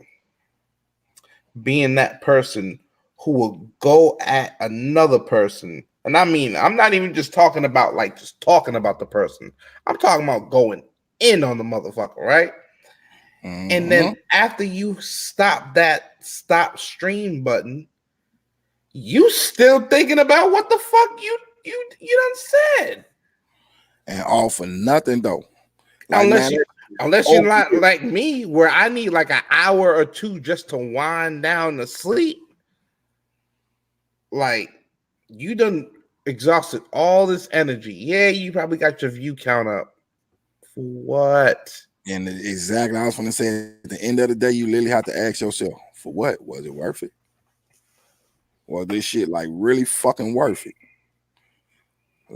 [SPEAKER 2] being that person who will go at another person. And I mean, I'm not even just talking about like just talking about the person. I'm talking about going in on the motherfucker, right? And then after you stop that stop stream button, you still thinking about what the fuck you done said.
[SPEAKER 4] And all for nothing though. Like,
[SPEAKER 2] unless you're not like me, where I need like an hour or two just to wind down to sleep. Like, you done exhausted all this energy. Yeah, you probably got your view count up. For what?
[SPEAKER 4] And exactly, I was going to say, at the end of the day, you literally have to ask yourself, for what? Was it worth it? Was this shit like really fucking worth it?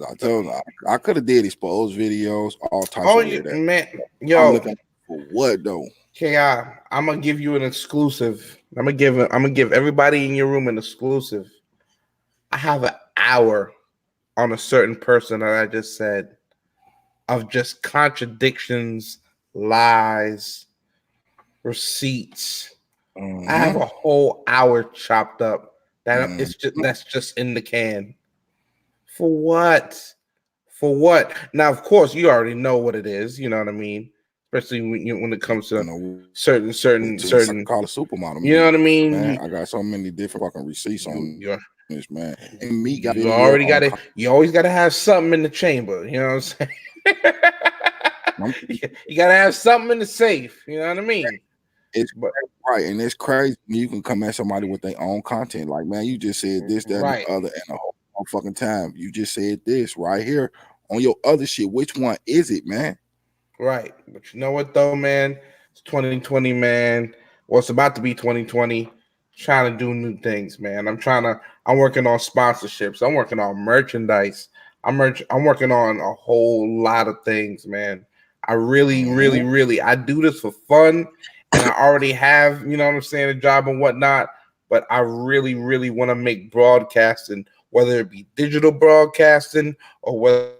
[SPEAKER 4] I told you, I could have did exposed videos, all types of shit.
[SPEAKER 2] Man, yo,
[SPEAKER 4] I'm looking for what though?
[SPEAKER 2] KI, I'm gonna give you an exclusive. I'm gonna give everybody in your room an exclusive. I have an hour on a certain person that I just said. of just contradictions, lies, receipts. I have a whole hour chopped up. That's just in the can. For what? For what? Now, of course, you already know what it is. You know what I mean? Especially when it comes to certain.
[SPEAKER 4] Call a supermodel.
[SPEAKER 2] You know what I mean?
[SPEAKER 4] Man, I got so many different fucking receipts on this, man. And me got
[SPEAKER 2] you already got it. You always got to have something in the chamber. You know what I'm saying? You got to have something in the safe. You know what I mean?
[SPEAKER 4] It's right, and it's crazy. You can come at somebody with their own content. Like, man, you just said this, that, and the other, and the whole fucking time. You just said this right here on your other shit. Which one is it, man?
[SPEAKER 2] Right. But you know what though, man? It's 2020, man. Well, it's about to be 2020. Trying to do new things, man. I'm working on sponsorships. I'm working on merchandise. I'm working on a whole lot of things, man. I really, I do this for fun. And I already have, you know what I'm saying, a job and whatnot. But I really want to make broadcasting, whether it be digital broadcasting or whether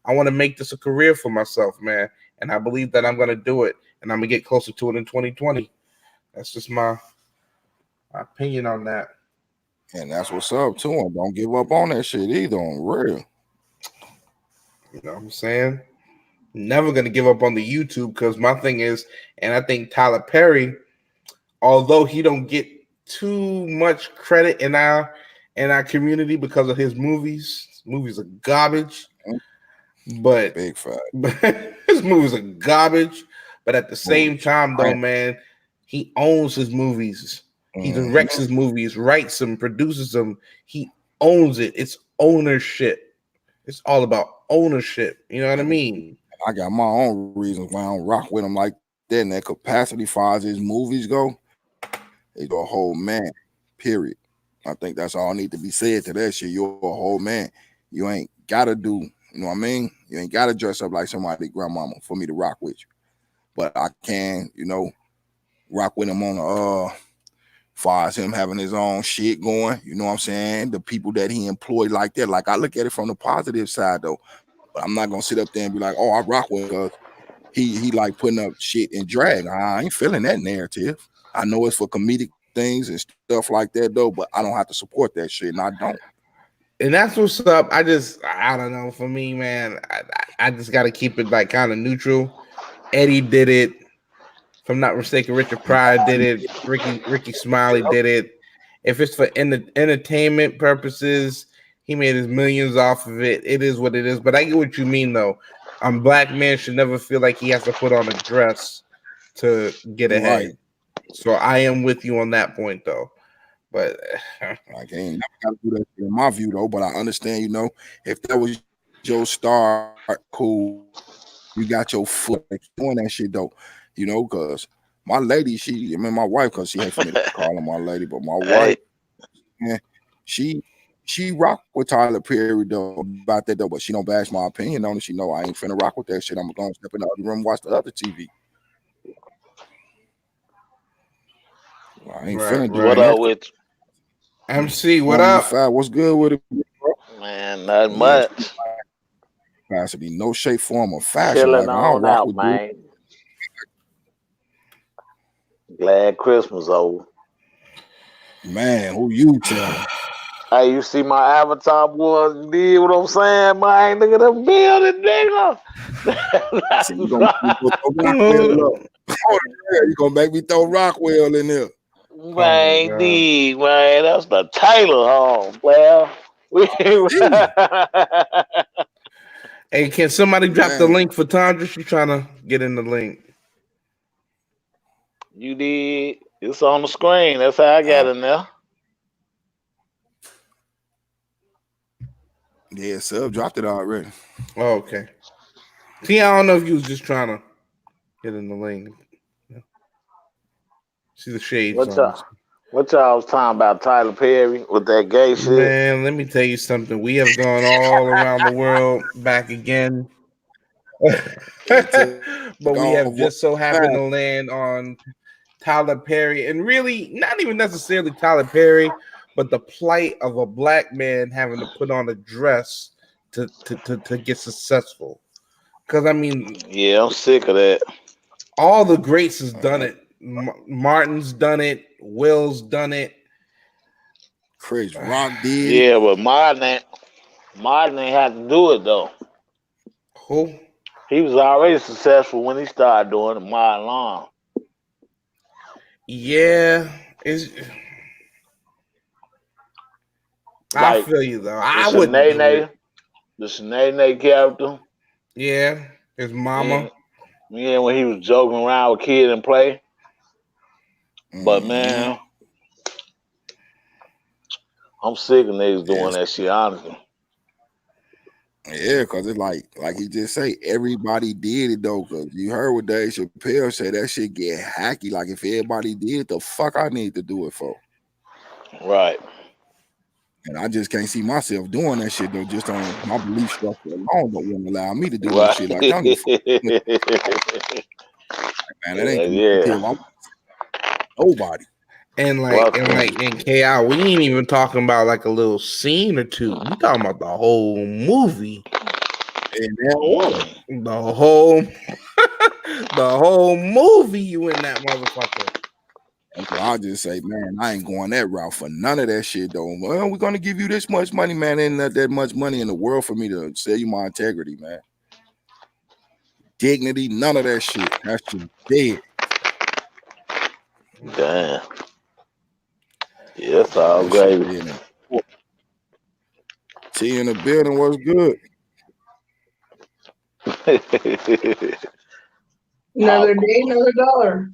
[SPEAKER 2] I want to make this a career for myself, man. And I believe that I'm going to do it. And I'm going to get closer to it in 2020. That's just my opinion on that.
[SPEAKER 4] And that's what's up, too. And don't give up on that shit either, on real.
[SPEAKER 2] You know what I'm saying? Never going to give up on the YouTube because my thing is, and I think Tyler Perry, although he don't get too much credit in our community because of his movies. Movies are garbage. But
[SPEAKER 4] big fact.
[SPEAKER 2] His movies are garbage. But at the same time, though, man, he owns his movies. He directs his movies, writes them, produces them. He owns it. It's ownership. It's all about ownership. You know what I mean?
[SPEAKER 4] I got my own reasons why I don't rock with him like that. In that capacity, far as his movies go, he's a whole man. Period. I think that's all need to be said to that shit. You're a whole man. You ain't gotta do. You know what I mean? You ain't gotta dress up like somebody's grandmama for me to rock with you. But I can, you know, rock with him on far as him having his own shit going. You know what I'm saying? The people that he employed like that. Like, I look at it from the positive side though. But I'm not gonna sit up there and be like, oh, I rock with him because he like putting up shit and drag. I ain't feeling that narrative. I know it's for comedic things and stuff like that though, but I don't have to support that shit, and I don't.
[SPEAKER 2] And that's what's up. I don't know. For me, man, I just got to keep it like kind of neutral. Eddie did it. If I'm not mistaken, Richard Pryor did it. Ricky Smiley did it. If it's for entertainment purposes, he made his millions off of it. It is what it is. But I get what you mean, though. A black man should never feel like he has to put on a dress to get ahead. Right. So I am with you on that point, though. But
[SPEAKER 4] I ain't never got to do that in my view, though. But I understand, you know, if that was your star, cool. You got your foot doing that shit, though. You know, because my lady, my wife, because she hates me to call her my lady, but my wife, man, she rock with Tyler Perry, though, about that, though. But she don't bash my opinion on it. She know I ain't finna rock with that shit. I'm going to step in the other room and watch the other TV. I ain't finna do
[SPEAKER 6] what up with
[SPEAKER 2] MC, what up?
[SPEAKER 4] What's good with it, bro?
[SPEAKER 6] Man, not much.
[SPEAKER 4] Capacity, no shape, form, or fashion.
[SPEAKER 6] Chilling
[SPEAKER 4] like,
[SPEAKER 6] on out, man. Glad Christmas over.
[SPEAKER 4] Man, who you tell?
[SPEAKER 6] Hey, you see my avatar, boy? You did what I'm saying, man? Look at the building, nigga.
[SPEAKER 4] You gonna make me throw Rockwell in there?
[SPEAKER 6] Man, indeed, man. That's the Taylor home. Well,
[SPEAKER 2] hey, can somebody drop the link for Tondra? She's trying to get in the link.
[SPEAKER 6] You did. It's on the screen. That's how I got in there.
[SPEAKER 4] Yeah, sub dropped it already.
[SPEAKER 2] Oh, okay. See, I don't know if you was just trying to get in the link. See the shades.
[SPEAKER 6] What y'all was talking about Tyler Perry with that gay shit?
[SPEAKER 2] Man, let me tell you something. We have gone all around the world back again. But we have just so happened to land on Tyler Perry, and really not even necessarily Tyler Perry, but the plight of a black man having to put on a dress to get successful. Because I mean,
[SPEAKER 6] Yeah, I'm sick of that.
[SPEAKER 2] all the greats has done it. Martin's done it. Will's done it.
[SPEAKER 4] Chris Rock did.
[SPEAKER 6] Yeah, but Martin ain't had to do it though.
[SPEAKER 2] Who?
[SPEAKER 6] He was already successful when he started doing it. Martin Long.
[SPEAKER 2] Yeah, I
[SPEAKER 6] Like,
[SPEAKER 2] feel you though. I
[SPEAKER 6] The
[SPEAKER 2] wouldn't do it.
[SPEAKER 6] Shanae character.
[SPEAKER 2] Yeah, his mama.
[SPEAKER 6] Yeah, when he was joking around with Kid and Play. But man, I'm sick of niggas doing that shit, honestly.
[SPEAKER 4] Yeah, because it's like he just say, everybody did it though. Because you heard what Dave Chappelle say, that shit get hacky. Like if everybody did it, the fuck I need to do it for?
[SPEAKER 6] Right.
[SPEAKER 4] And I just can't see myself doing that shit though. Just on my belief structure alone don't want to allow me to do that
[SPEAKER 6] Right.
[SPEAKER 4] shit. Like y'all give man, that ain't nobody.
[SPEAKER 2] And KI, we ain't even talking about like a little scene or two. We talking about the whole movie.
[SPEAKER 4] And
[SPEAKER 2] the whole the whole movie you in that motherfucker.
[SPEAKER 4] So I'll just say, man, I ain't going that route for none of that shit though. Well, we're gonna give you this much money, man. Ain't not that much money in the world for me to sell you my integrity, man. Dignity, none of that shit. That shit dead.
[SPEAKER 6] Damn. Yeah, it's all gravy.
[SPEAKER 4] T in the building was good.
[SPEAKER 5] Another day, another dollar.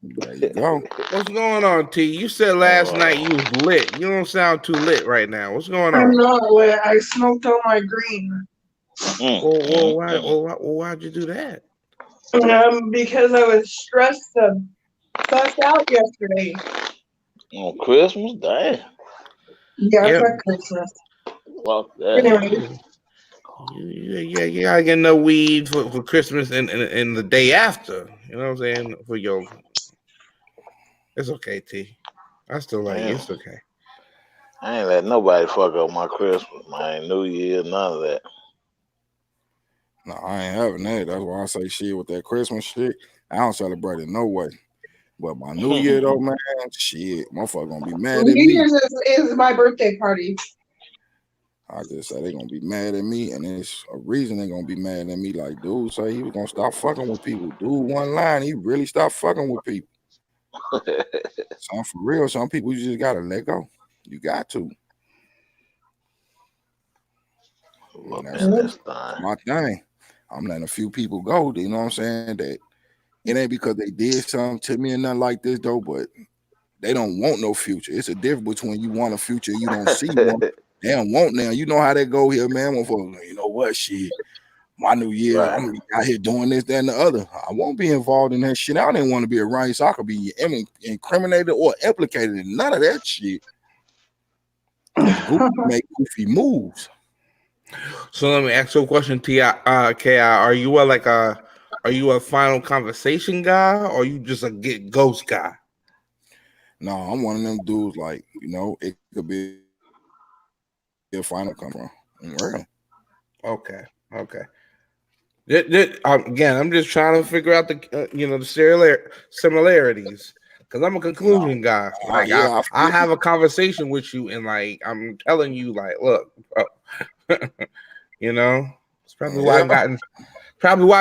[SPEAKER 4] There you go.
[SPEAKER 2] What's going on, T? You said last night you was lit. You don't sound too lit right now. What's going on?
[SPEAKER 5] I'm not lit. I smoked all my green.
[SPEAKER 2] Why'd you do that?
[SPEAKER 5] Because I was stressed the fuck out yesterday.
[SPEAKER 6] On Christmas? Damn.
[SPEAKER 5] Yeah, for Christmas.
[SPEAKER 6] Fuck that.
[SPEAKER 5] Anyway.
[SPEAKER 2] You gotta get no weed for Christmas and the day after. You know what I'm saying? For your, it's okay, T. I still like it. It's okay.
[SPEAKER 6] I ain't let nobody fuck up my Christmas, man. New Year, none of that.
[SPEAKER 4] No, I ain't having that. That's why I say shit with that Christmas shit. I don't celebrate it no way. But my New Year though, man, shit, motherfucker gonna be mad at me.
[SPEAKER 5] New Year's is my birthday party.
[SPEAKER 4] I just say they gonna be mad at me, and there's a reason they gonna be mad at me. Like, dude say he was gonna stop fucking with people. Dude, one line, he really stopped fucking with people. Some for real, some people you just gotta let go. You got to. That's my thing. I'm letting a few people go. You know what I'm saying? That it ain't because they did something to me and nothing like this though, but they don't want no future. It's a difference between you want a future you don't see one. They don't want now. You know how they go here, man. You know what? Shit, my New Year, right. I'm out here doing this, that, and the other. I won't be involved in that shit. I didn't want to be around you, so I could be incriminated or implicated in none of that shit. Make goofy moves.
[SPEAKER 2] So let me ask you a question, Ki. Are you a final conversation guy, or you just a get ghost guy?
[SPEAKER 4] No, I'm one of them dudes. Like, you know, it could be a final come from.
[SPEAKER 2] Okay. Again, I'm just trying to figure out the similarities, because I'm a conclusion guy. Like, I have a conversation with you, and like I'm telling you, like, look, bro, you know, it's probably why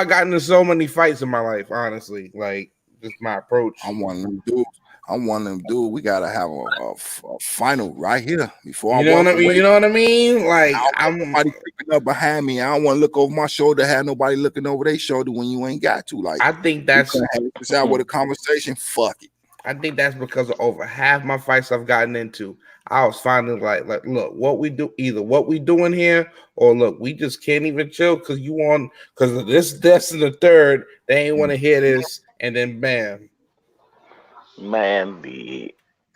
[SPEAKER 2] I got into so many fights in my life. Honestly, like, just my approach.
[SPEAKER 4] I'm one of them dudes. We gotta have a final right here before
[SPEAKER 2] you know what I mean. You know what I mean? Like,
[SPEAKER 4] I'm nobody creeping up behind me. I don't want to look over my shoulder. Have nobody looking over their shoulder when you ain't got to. Like,
[SPEAKER 2] I think that's
[SPEAKER 4] this out with a conversation. Fuck it.
[SPEAKER 2] I think that's because of over half my fights I've gotten into. I was finding like, look, what we do, either what we doing here, or look, we just can't even chill because of this, and the third. They ain't want to hear this, and then bam.
[SPEAKER 6] Man,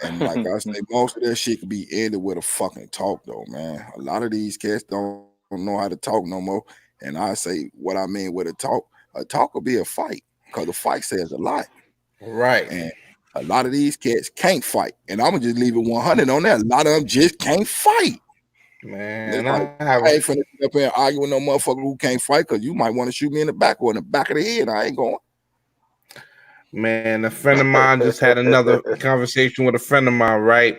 [SPEAKER 4] and like I say, most of that shit could be ended with a fucking talk, though, man. A lot of these cats don't know how to talk no more. And I say what I mean with a talk will be a fight, because a fight says a lot.
[SPEAKER 2] Right.
[SPEAKER 4] And a lot of these cats can't fight. And I'm gonna just leave it 100 on that. A lot of them just can't fight.
[SPEAKER 2] Man,
[SPEAKER 4] Like,
[SPEAKER 2] I have
[SPEAKER 4] I ain't finna sit up here and argue with no motherfucker who can't fight because you might want to shoot me in the back or in the back of the head. I ain't going.
[SPEAKER 2] man, a friend of mine just had another conversation with a friend of mine, right?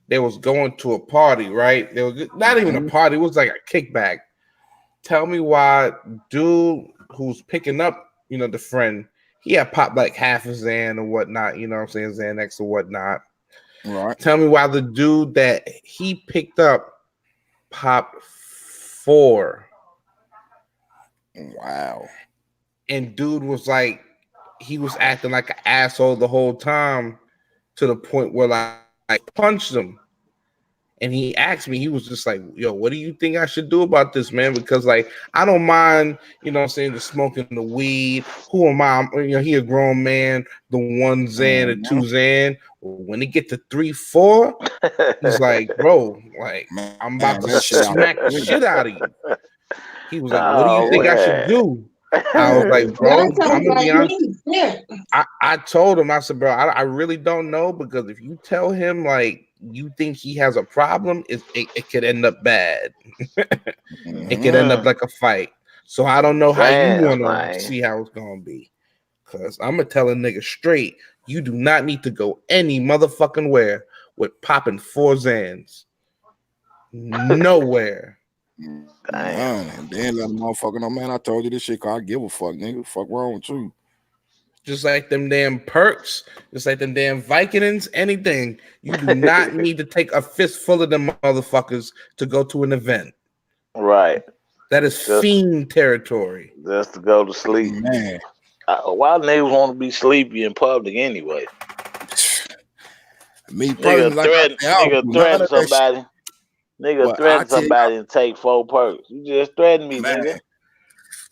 [SPEAKER 2] They was going to a party, right? There was not even a party, it was like a kickback. Tell me why dude who's picking up, the friend, he had popped like half a Xan or whatnot, you know what I'm saying, Xanax or whatnot.
[SPEAKER 4] Right.
[SPEAKER 2] Tell me why the dude that he picked up popped 4.
[SPEAKER 4] Wow.
[SPEAKER 2] And dude was like, he was acting like an asshole the whole time to the point where I punched him. And he asked me, he was just like, yo, what do you think I should do about this, man? Because, like, I don't mind, the smoking the weed. Who am I? He a grown man, the 1 Xan, the 2 Xan. When he get to 3, 4, he's like, bro, like, I'm about to smack the shit out of you. He was like, what do you think I should do? I was like, bro, I'm gonna be honest. I told him, I said, bro, I really don't know, because if you tell him like you think he has a problem, it could end up bad. It could end up like a fight. So I don't know how you want to see how it's gonna be. Cause I'm gonna tell a nigga straight, you do not need to go any motherfucking where with popping 4 Xans. Nowhere.
[SPEAKER 4] Man, and then let a motherfucker know, man, I told you this shit, cause I give a fuck, nigga. Fuck wrong with you.
[SPEAKER 2] Just like them damn perks, just like them damn Vicodins, anything. You do not need to take a fistful of them motherfuckers to go to an event.
[SPEAKER 6] Right.
[SPEAKER 2] That is fiend territory.
[SPEAKER 6] Just to go to sleep.
[SPEAKER 4] Man.
[SPEAKER 6] Why niggas want to be sleepy in public anyway?
[SPEAKER 4] Me personally,
[SPEAKER 6] nigga threaten somebody. Nigga threaten somebody and take 4 perks. You just threaten me, nigga.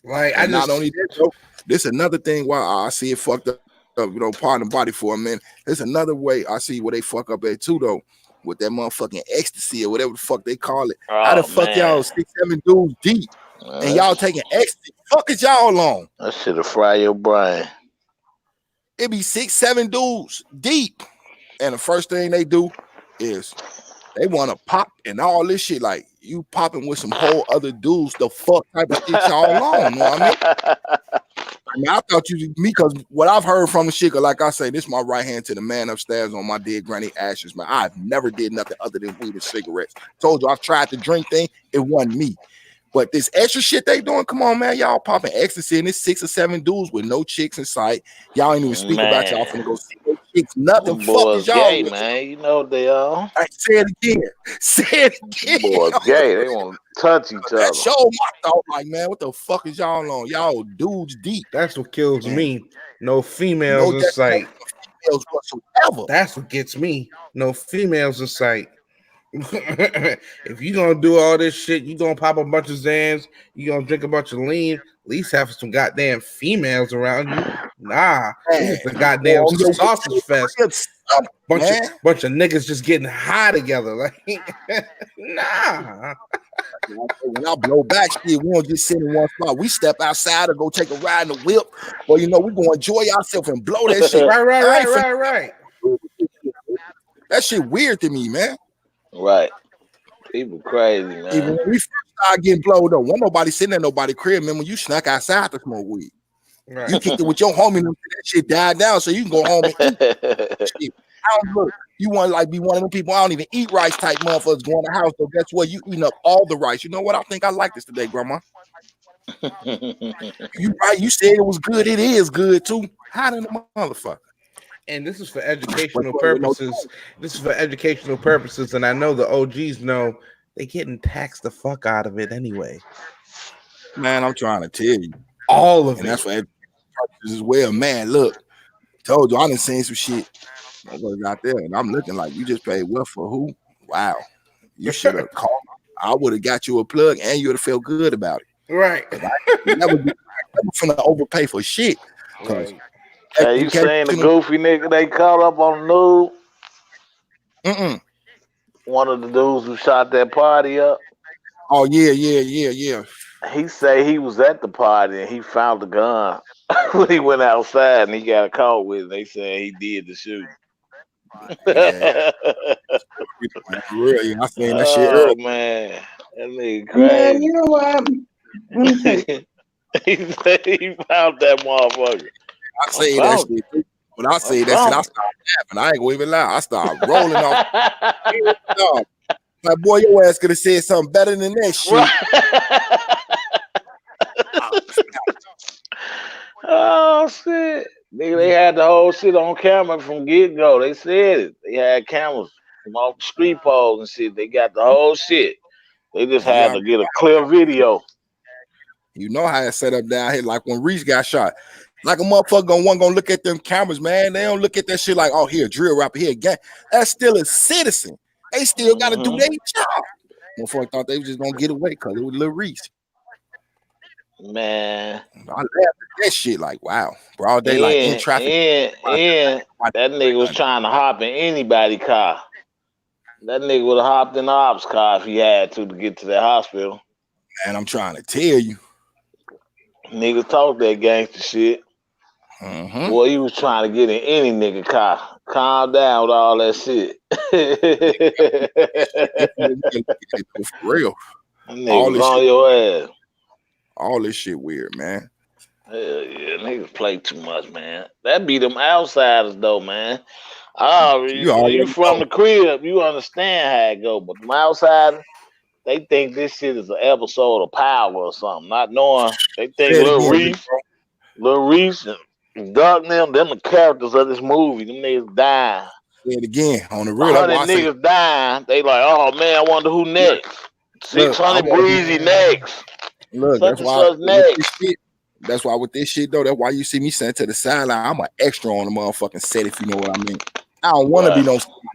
[SPEAKER 2] Like, I
[SPEAKER 4] not only that, though, this another thing why I see it fucked up, pardon the body for a minute. There's another way I see where they fuck up at too, though, with that motherfucking ecstasy or whatever the fuck they call it. How the fuck y'all 6, 7 dudes deep and y'all taking ecstasy? Fuck is y'all on?
[SPEAKER 6] That shit'll fry your brain.
[SPEAKER 4] It be 6, 7 dudes deep, and the first thing they do is they want to pop and all this shit. Like, you popping with some whole other dudes, the fuck type of shit y'all on, you know what I mean? I thought you me, because what I've heard from the shit, like I say, this is my right hand to the man upstairs on my dead granny ashes, man. I've never did nothing other than weed and cigarettes. Told you I've tried the drink thing, it wasn't me. But this extra shit they doing, come on, man, y'all popping ecstasy, and it's 6 or 7 dudes with no chicks in sight. Y'all ain't even speak about y'all finna go see no chicks, nothing. Fuck is y'all
[SPEAKER 6] gay, man. You know what they are.
[SPEAKER 4] I say it again. Say it again.
[SPEAKER 6] Boys gay. They want to touch each other.
[SPEAKER 4] That show my thought, like, man, what the fuck is y'all on? Y'all dudes deep.
[SPEAKER 2] That's what kills me. No females in sight.
[SPEAKER 4] Females whatsoever.
[SPEAKER 2] That's what gets me. No females in sight. If you gonna do all this shit, you gonna pop a bunch of Xans, you gonna drink a bunch of lean, at least have some goddamn females around you. Nah, it's a goddamn sausage fest. Bunch of niggas just getting high together. Like, nah.
[SPEAKER 4] When I blow back shit, we don't just sit in one spot. We step outside or go take a ride in the whip, or we gonna enjoy ourselves and blow that shit.
[SPEAKER 2] Right.
[SPEAKER 4] That shit weird to me, man.
[SPEAKER 6] Right. People crazy, man.
[SPEAKER 4] Even when we first started getting blowed up, wasn't nobody sitting at nobody's crib. Remember, you snuck outside to smoke weed. Right. You kicked it with your homie, and that shit died down, so you can go home and eat. Shit. You want to be one of them people. I don't even eat rice type motherfuckers going to the house. So guess what? You eating up all the rice. You know what? I think I like this today, Grandma. You right? You said it was good. It is good too. Hot in the motherfucker.
[SPEAKER 2] And this is for educational purposes. This is for educational purposes, and I know the OGs know they're getting taxed the fuck out of it anyway.
[SPEAKER 4] Man, I'm trying to tell you,
[SPEAKER 2] all of
[SPEAKER 4] and
[SPEAKER 2] it.
[SPEAKER 4] That's for educational purposes as well. Man, look, told you I done seen some shit out there, and I'm looking like you just paid what for who? Wow, you should have called. I would have got you a plug, and you would have felt good about it.
[SPEAKER 2] Right.
[SPEAKER 4] I never finna overpay for shit.
[SPEAKER 6] Right. Hey, you saying the goofy nigga they caught up on the news? One of the dudes who shot that party up.
[SPEAKER 4] Oh yeah.
[SPEAKER 6] He say he was at the party and he found the gun when he went outside and he got caught with it. They said he did the shooting.
[SPEAKER 4] Yeah. Really, I seen that shit
[SPEAKER 6] Oh
[SPEAKER 4] earlier.
[SPEAKER 6] man, that nigga
[SPEAKER 5] Man,
[SPEAKER 6] crazy.
[SPEAKER 5] you know what? Let me tell you.
[SPEAKER 6] He said he found that motherfucker.
[SPEAKER 4] I say that shit too. When I say that shit, I start laughing. I ain't gonna even lie. I start rolling off. No. Like, boy, your ass could have said something better than that shit.
[SPEAKER 6] Oh shit. Nigga, they had the whole shit on camera from get-go. They said it. They had cameras from off the street poles and shit. They got the whole shit. They just had to get a clear video.
[SPEAKER 4] You know how it's set up down here. Like when Reese got shot. Like a motherfucker gonna look at them cameras, man. They don't look at that shit like, oh, here, drill rapper, here, gang. That's still a citizen. They still gotta do their job. Motherfucker thought they was just gonna get away because it was Lil Reese.
[SPEAKER 6] Man.
[SPEAKER 4] I laughed at that shit like, wow. Broad day, like in traffic.
[SPEAKER 6] And that nigga was trying to hop in anybody's car. That nigga would have hopped in the ops car if he had to get to that hospital.
[SPEAKER 4] Man, I'm trying to tell you.
[SPEAKER 6] Niggas talk that gangster shit. Boy, he was trying to get in any nigga car. Calm down with all that shit.
[SPEAKER 4] For real.
[SPEAKER 6] All this on your ass.
[SPEAKER 4] All this shit weird, man.
[SPEAKER 6] Hell yeah, niggas play too much, man. That be them outsiders though, man. You from the crib, you understand how it go, but them outsiders, they think this shit is an episode of Power or something, not knowing they think Lil Reese and Doug them the characters of this movie. Them niggas dying.
[SPEAKER 4] Say it again on the real.
[SPEAKER 6] 100 niggas dying. They like, oh man, I wonder who next. 600 Breezy next.
[SPEAKER 4] Look,
[SPEAKER 6] that's why
[SPEAKER 4] with this shit though, that's why you see me sent to the sideline. I'm an extra on the motherfucking set, if you know what I mean. I don't want to be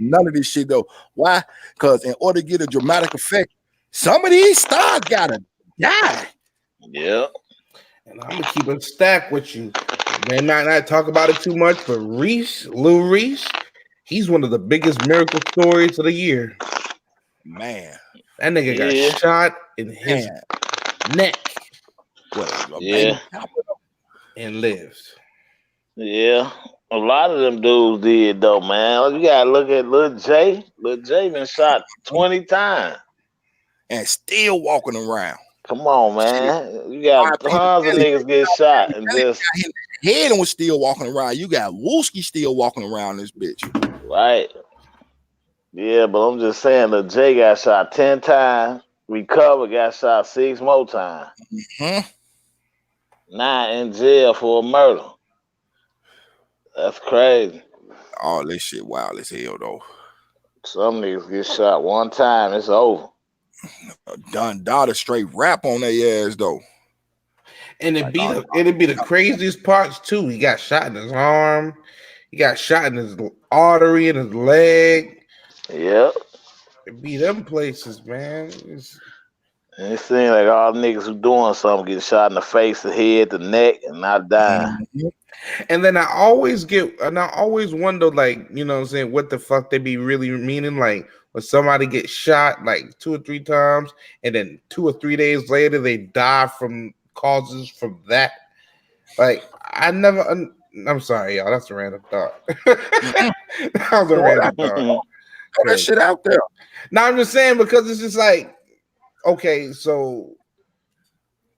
[SPEAKER 4] none of this shit though. Why? Because in order to get a dramatic effect, some of these stars gotta die.
[SPEAKER 6] Yeah.
[SPEAKER 2] And I'm gonna keep it stacked with you. They might not talk about it too much, but Lil Reese, he's one of the biggest miracle stories of the year.
[SPEAKER 4] Man,
[SPEAKER 2] that nigga got shot in his neck. And lived.
[SPEAKER 6] Yeah. A lot of them dudes did though, man. You gotta look at Lil J. Lil J been shot 20 times.
[SPEAKER 4] And still walking around.
[SPEAKER 6] Come on, man. You got tons of niggas get shot and just
[SPEAKER 4] head and was still walking around. You got Wooski still walking around this bitch.
[SPEAKER 6] Right. Yeah, but I'm just saying Lil J got shot 10 times. Recovered, got shot 6 more times. 9 in jail for a murder. That's crazy.
[SPEAKER 4] All this shit wild as hell though.
[SPEAKER 6] Some niggas get shot one time, it's over.
[SPEAKER 4] Done daughter straight rap on their ass though.
[SPEAKER 2] And it'd be the craziest parts too. He got shot in his arm, he got shot in his artery in his leg.
[SPEAKER 6] Yep.
[SPEAKER 2] It'd be them places, man.
[SPEAKER 6] It seems like all niggas who doing something get shot in the face, the head, the neck, and not dying.
[SPEAKER 2] And then I always wonder, like, you know what I'm saying, what the fuck they be really meaning, like when somebody gets shot like 2 or 3 times, and then 2 or 3 days later they die from causes from that. Like, I'm sorry, y'all. That's a random thought. That was a random thought.
[SPEAKER 4] Put that shit out there.
[SPEAKER 2] No, I'm just saying because it's just like, okay, so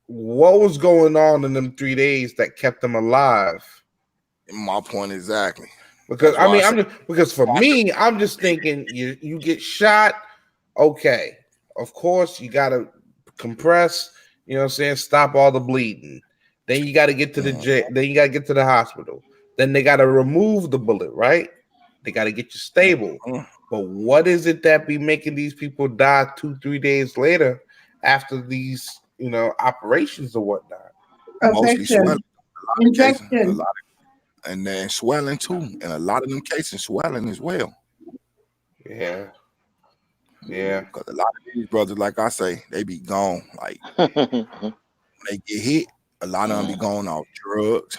[SPEAKER 2] what was going on in them 3 days that kept them alive?
[SPEAKER 4] My point exactly.
[SPEAKER 2] Because because for me, I'm just thinking you get shot, okay. Of course, you gotta compress, you know what I'm saying, stop all the bleeding. Then you gotta get to the jail, then you gotta get to the hospital. Then they gotta remove the bullet, right? They gotta get you stable. But what is it that be making these people die 2-3 days later after these, you know, operations or whatnot?
[SPEAKER 4] Mostly swelling.
[SPEAKER 5] Injection.
[SPEAKER 4] And then swelling too. And a lot of them cases swelling as well.
[SPEAKER 2] Yeah. Yeah.
[SPEAKER 4] Because a lot of these brothers, like I say, they be gone. Like when they get hit, a lot of them be going off drugs.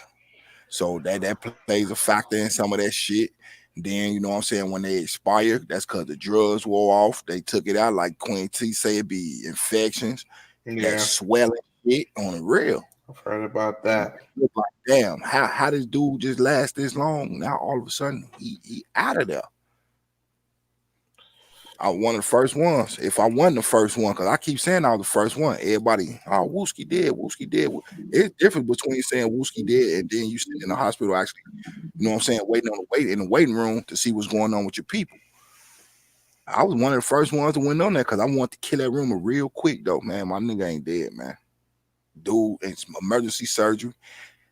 [SPEAKER 4] So that plays a factor in some of that shit. Then, you know what I'm saying, when they expire, that's because the drugs wore off. They took it out, like Queen T say, it be infections. That swelling shit on the real.
[SPEAKER 2] I've heard about that.
[SPEAKER 4] Like, damn, how this dude just last this long? Now all of a sudden he out of there. I was one of the first ones. If I wasn't the first one, because I keep saying I was the first one. Everybody, oh, Wooski dead, Wooski dead. It's different between saying Wooski dead and then you sitting in the hospital actually, you know what I'm saying, waiting on in the waiting room to see what's going on with your people. I was one of the first ones to went on there because I wanted to kill that rumor real quick though, man. My nigga ain't dead, man. Dude, it's emergency surgery.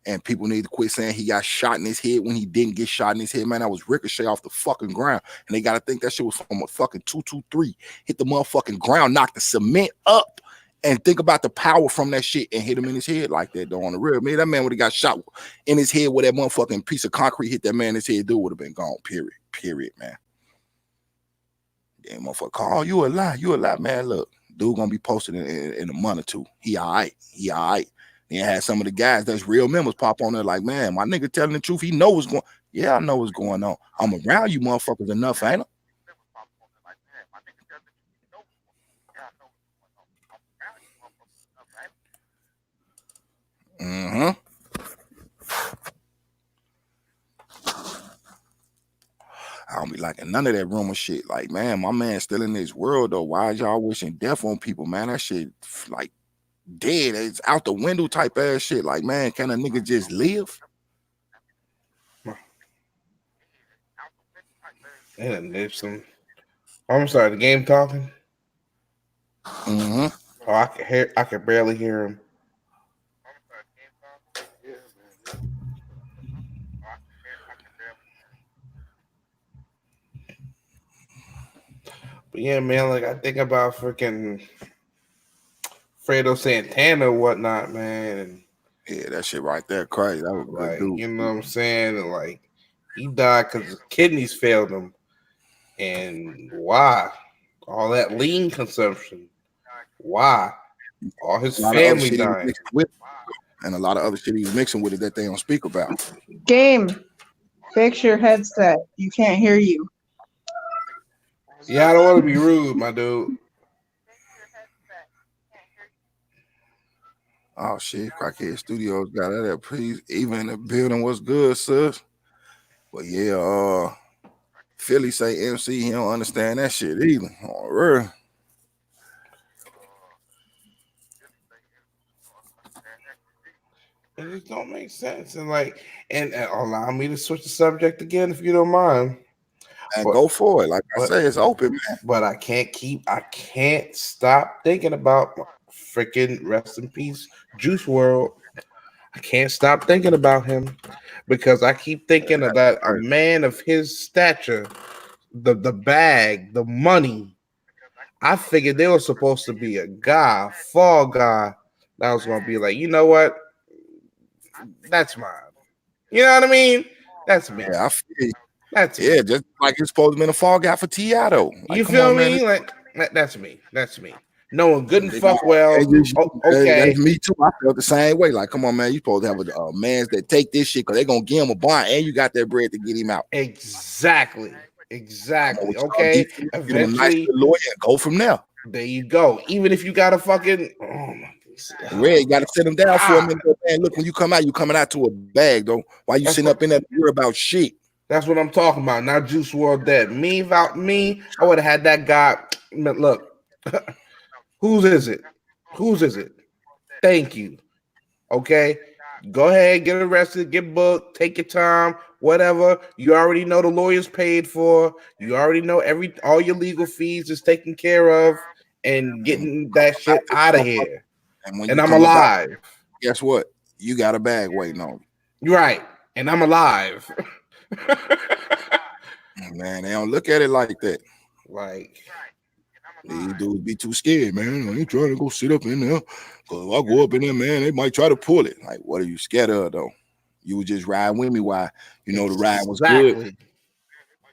[SPEAKER 4] And people need to quit saying he got shot in his head when he didn't get shot in his head, man. That was ricochet off the fucking ground. And they got to think that shit was from a fucking 223. Hit the motherfucking ground, knocked the cement up. And think about the power from that shit and hit him in his head like that, though, on the real. Man, that man would have got shot in his head with that motherfucking piece of concrete hit that man in his head, dude would have been gone, period, man. Damn, motherfucker, oh, you a lie, man. Look, dude gonna be posted in a month or two. He all right. Then had some of the guys that's real members pop on there like, man, my nigga telling the truth. He know what's going. Yeah, I know what's going on. I'm around you motherfuckers enough, ain't I? Mm-hmm. I don't be liking none of that rumor shit. Like, man, my man's still in this world though. Why is y'all wishing death on people, man? That shit like dead. It's out the window type ass shit. Like, man, can a nigga just live?
[SPEAKER 2] And there's some. I'm sorry, the game talking.
[SPEAKER 4] Mm-hmm.
[SPEAKER 2] Oh, I can barely hear him. But yeah, man, like I think about freaking Fredo Santana or whatnot, man. And
[SPEAKER 4] yeah, that shit right there, crazy. That was a
[SPEAKER 2] like,
[SPEAKER 4] good dude.
[SPEAKER 2] you know what I'm saying? And like, he died because his kidneys failed him. And why? All that lean consumption. Why? All his family dying.
[SPEAKER 4] And a lot of other shit he was mixing with it that they don't speak about.
[SPEAKER 5] Game, fix your headset. You can't hear you.
[SPEAKER 2] Yeah, I don't want to be rude, my dude.
[SPEAKER 4] Oh shit, Crackhead Studios got that up. Please, even in the building was good, sis. But yeah, Philly say MC, he don't understand that shit either. Oh, really?
[SPEAKER 2] It just don't make sense. And like, and allow me to switch the subject again if you don't mind.
[SPEAKER 4] And go for it. Like I say, it's open, man.
[SPEAKER 2] But I can't stop thinking about freaking rest in peace Juice WRLD. I can't stop thinking about him because I keep thinking of that a man of his stature, the bag, the money. I figured there was supposed to be a guy, fall guy, that was gonna be like, you know what? That's mine. You know what I mean? That's me.
[SPEAKER 4] Yeah, I feel.
[SPEAKER 2] That's
[SPEAKER 4] yeah, just like it's supposed to be a fall guy for T.I. though. Like,
[SPEAKER 2] you feel me? Man. Like that's me. That's me. Knowing good and fuck well. Okay,
[SPEAKER 4] that's me too. I felt the same way. Like, come on, man, you supposed to have a man that take this shit because they're gonna give him a bond, and you got that bread to get him out.
[SPEAKER 2] Exactly. Okay.
[SPEAKER 4] Eventually, a nice lawyer and go from there.
[SPEAKER 2] There you go. Even if you got a fucking
[SPEAKER 4] Red, you got to sit him down for a minute. Man, look, when you come out, you coming out to a bag though. Why you sitting up in that worry about shit?
[SPEAKER 2] That's what I'm talking about. Not Juice WRLD dead. Me, without me, I would have had that guy. Look, whose is it? Thank you. Okay, go ahead, get arrested, get booked, take your time, whatever. You already know the lawyer's paid for. You already know all your legal fees is taken care of, and getting that shit out of here. And I'm alive.
[SPEAKER 4] Guess what? You got a bag waiting on you.
[SPEAKER 2] You're right, and I'm alive.
[SPEAKER 4] Man, they don't look at it like that.
[SPEAKER 2] Like,
[SPEAKER 4] these dudes be too scared, man. I ain't trying to go sit up in there. Cause if I go up in there, man, they might try to pull it. Like, what are you scared of though? You would just ride with me. Why? You know the ride was good.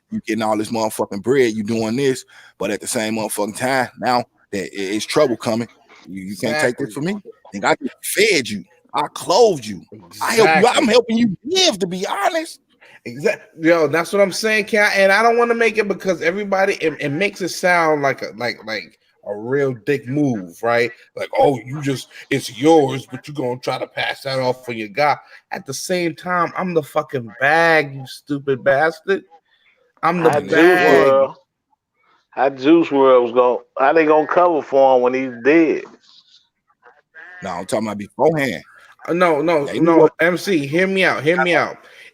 [SPEAKER 4] You getting all this motherfucking bread, you doing this, but at the same motherfucking time, now that it's trouble coming, you can't take this from me. I think I just fed you. I clothed you. I help you. I'm helping you live, to be honest.
[SPEAKER 2] Exactly. Yo, that's what I'm saying, Cat. And I don't want to make it because everybody it makes it sound like a real dick move, right? Like, oh, it's yours, but you're gonna try to pass that off for your guy. At the same time, I'm the fucking bag, you stupid bastard. I'm the bag.
[SPEAKER 6] How Juice World was going? How they gonna cover for him when he's dead?
[SPEAKER 4] No, I'm talking about beforehand.
[SPEAKER 2] No,
[SPEAKER 4] They knew what-
[SPEAKER 2] MC, hear me out.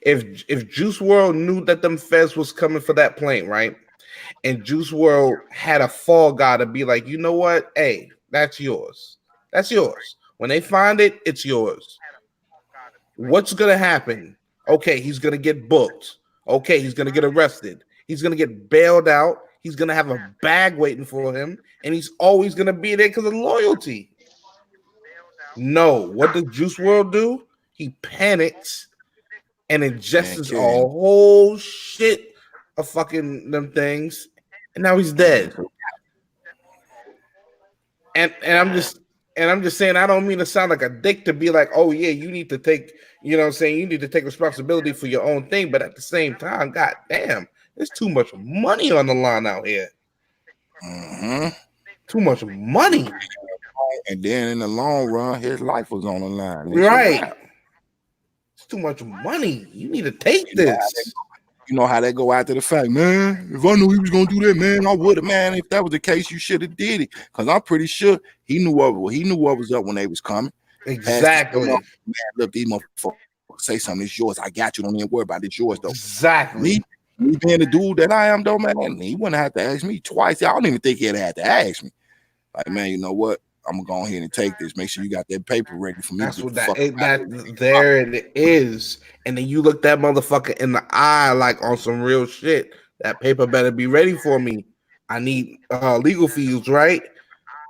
[SPEAKER 2] If Juice World knew that them feds was coming for that plane, right? And Juice World had a fall guy to be like, you know what? Hey, that's yours. That's yours. When they find it, it's yours. What's gonna happen? Okay, he's gonna get booked. Okay, he's gonna get arrested. He's gonna get bailed out. He's gonna have a bag waiting for him, and he's always gonna be there because of loyalty. No, what does Juice World do? He panics and ingests a whole shit of fucking them things, and now he's dead. And I'm just saying, I don't mean to sound like a dick to be like, oh yeah, you need to take, you know what I'm saying, you need to take responsibility for your own thing, but at the same time, god damn, there's too much money on the line out here. Too much money.
[SPEAKER 4] And then in the long run, his life was on the line.
[SPEAKER 2] Right. It's too much money. You need to take this.
[SPEAKER 4] You know how they go after the fact, man. If I knew he was gonna do that, man, I would have. Man, if that was the case, you should have did it. Because I'm pretty sure he knew what was up when they was coming.
[SPEAKER 2] Exactly.
[SPEAKER 4] Man, look, these motherfuckers say something. It's yours. I got you. Don't even worry about it. It's yours though.
[SPEAKER 2] Exactly.
[SPEAKER 4] Me being the dude that I am though, man, he wouldn't have to ask me twice. I don't even think he'd have to ask me. Like, man, you know what? I'm gonna go ahead and take this. Make sure you got that paper ready for me.
[SPEAKER 2] That's what there it is. And then you look that motherfucker in the eye like on some real shit. That paper better be ready for me. I need legal fees, right?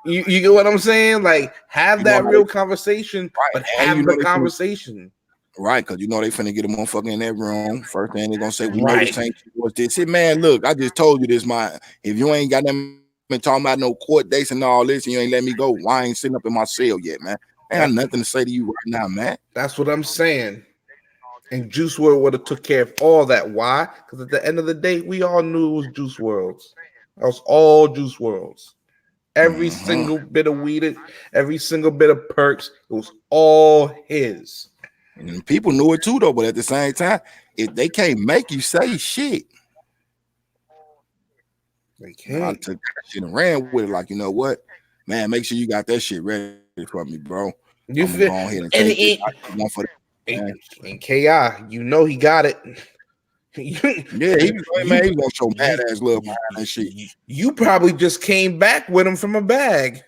[SPEAKER 2] You get what I'm saying? Like, have that real conversation, but have the conversation.
[SPEAKER 4] Right, because you know they finna get a motherfucker in that room. First thing they're gonna say, we know this ain't what's this. Say, man, look, I just told you this, man. If you ain't got them been talking about no court dates and all this, and you ain't let me go, why I ain't sitting up in my cell yet, man? I ain't got nothing to say to you right now, man.
[SPEAKER 2] That's what I'm saying. And Juice WRLD would have took care of all that. Why? Because at the end of the day, we all knew it was Juice WRLD's. That was all Juice WRLD's. Every single bit of weed, every single bit of perks, it was all his.
[SPEAKER 4] And people knew it too, though. But at the same time, if they can't make you say shit,
[SPEAKER 2] they can't.
[SPEAKER 4] I took that shit and ran with it. Like, you know what, man? Make sure you got that shit ready for me, bro.
[SPEAKER 2] You feel?
[SPEAKER 4] Go ahead and take one for
[SPEAKER 2] and KI, you know he got it.
[SPEAKER 4] Yeah, he was gonna show mad ass love behind that shit.
[SPEAKER 2] You probably just came back with him from a bag.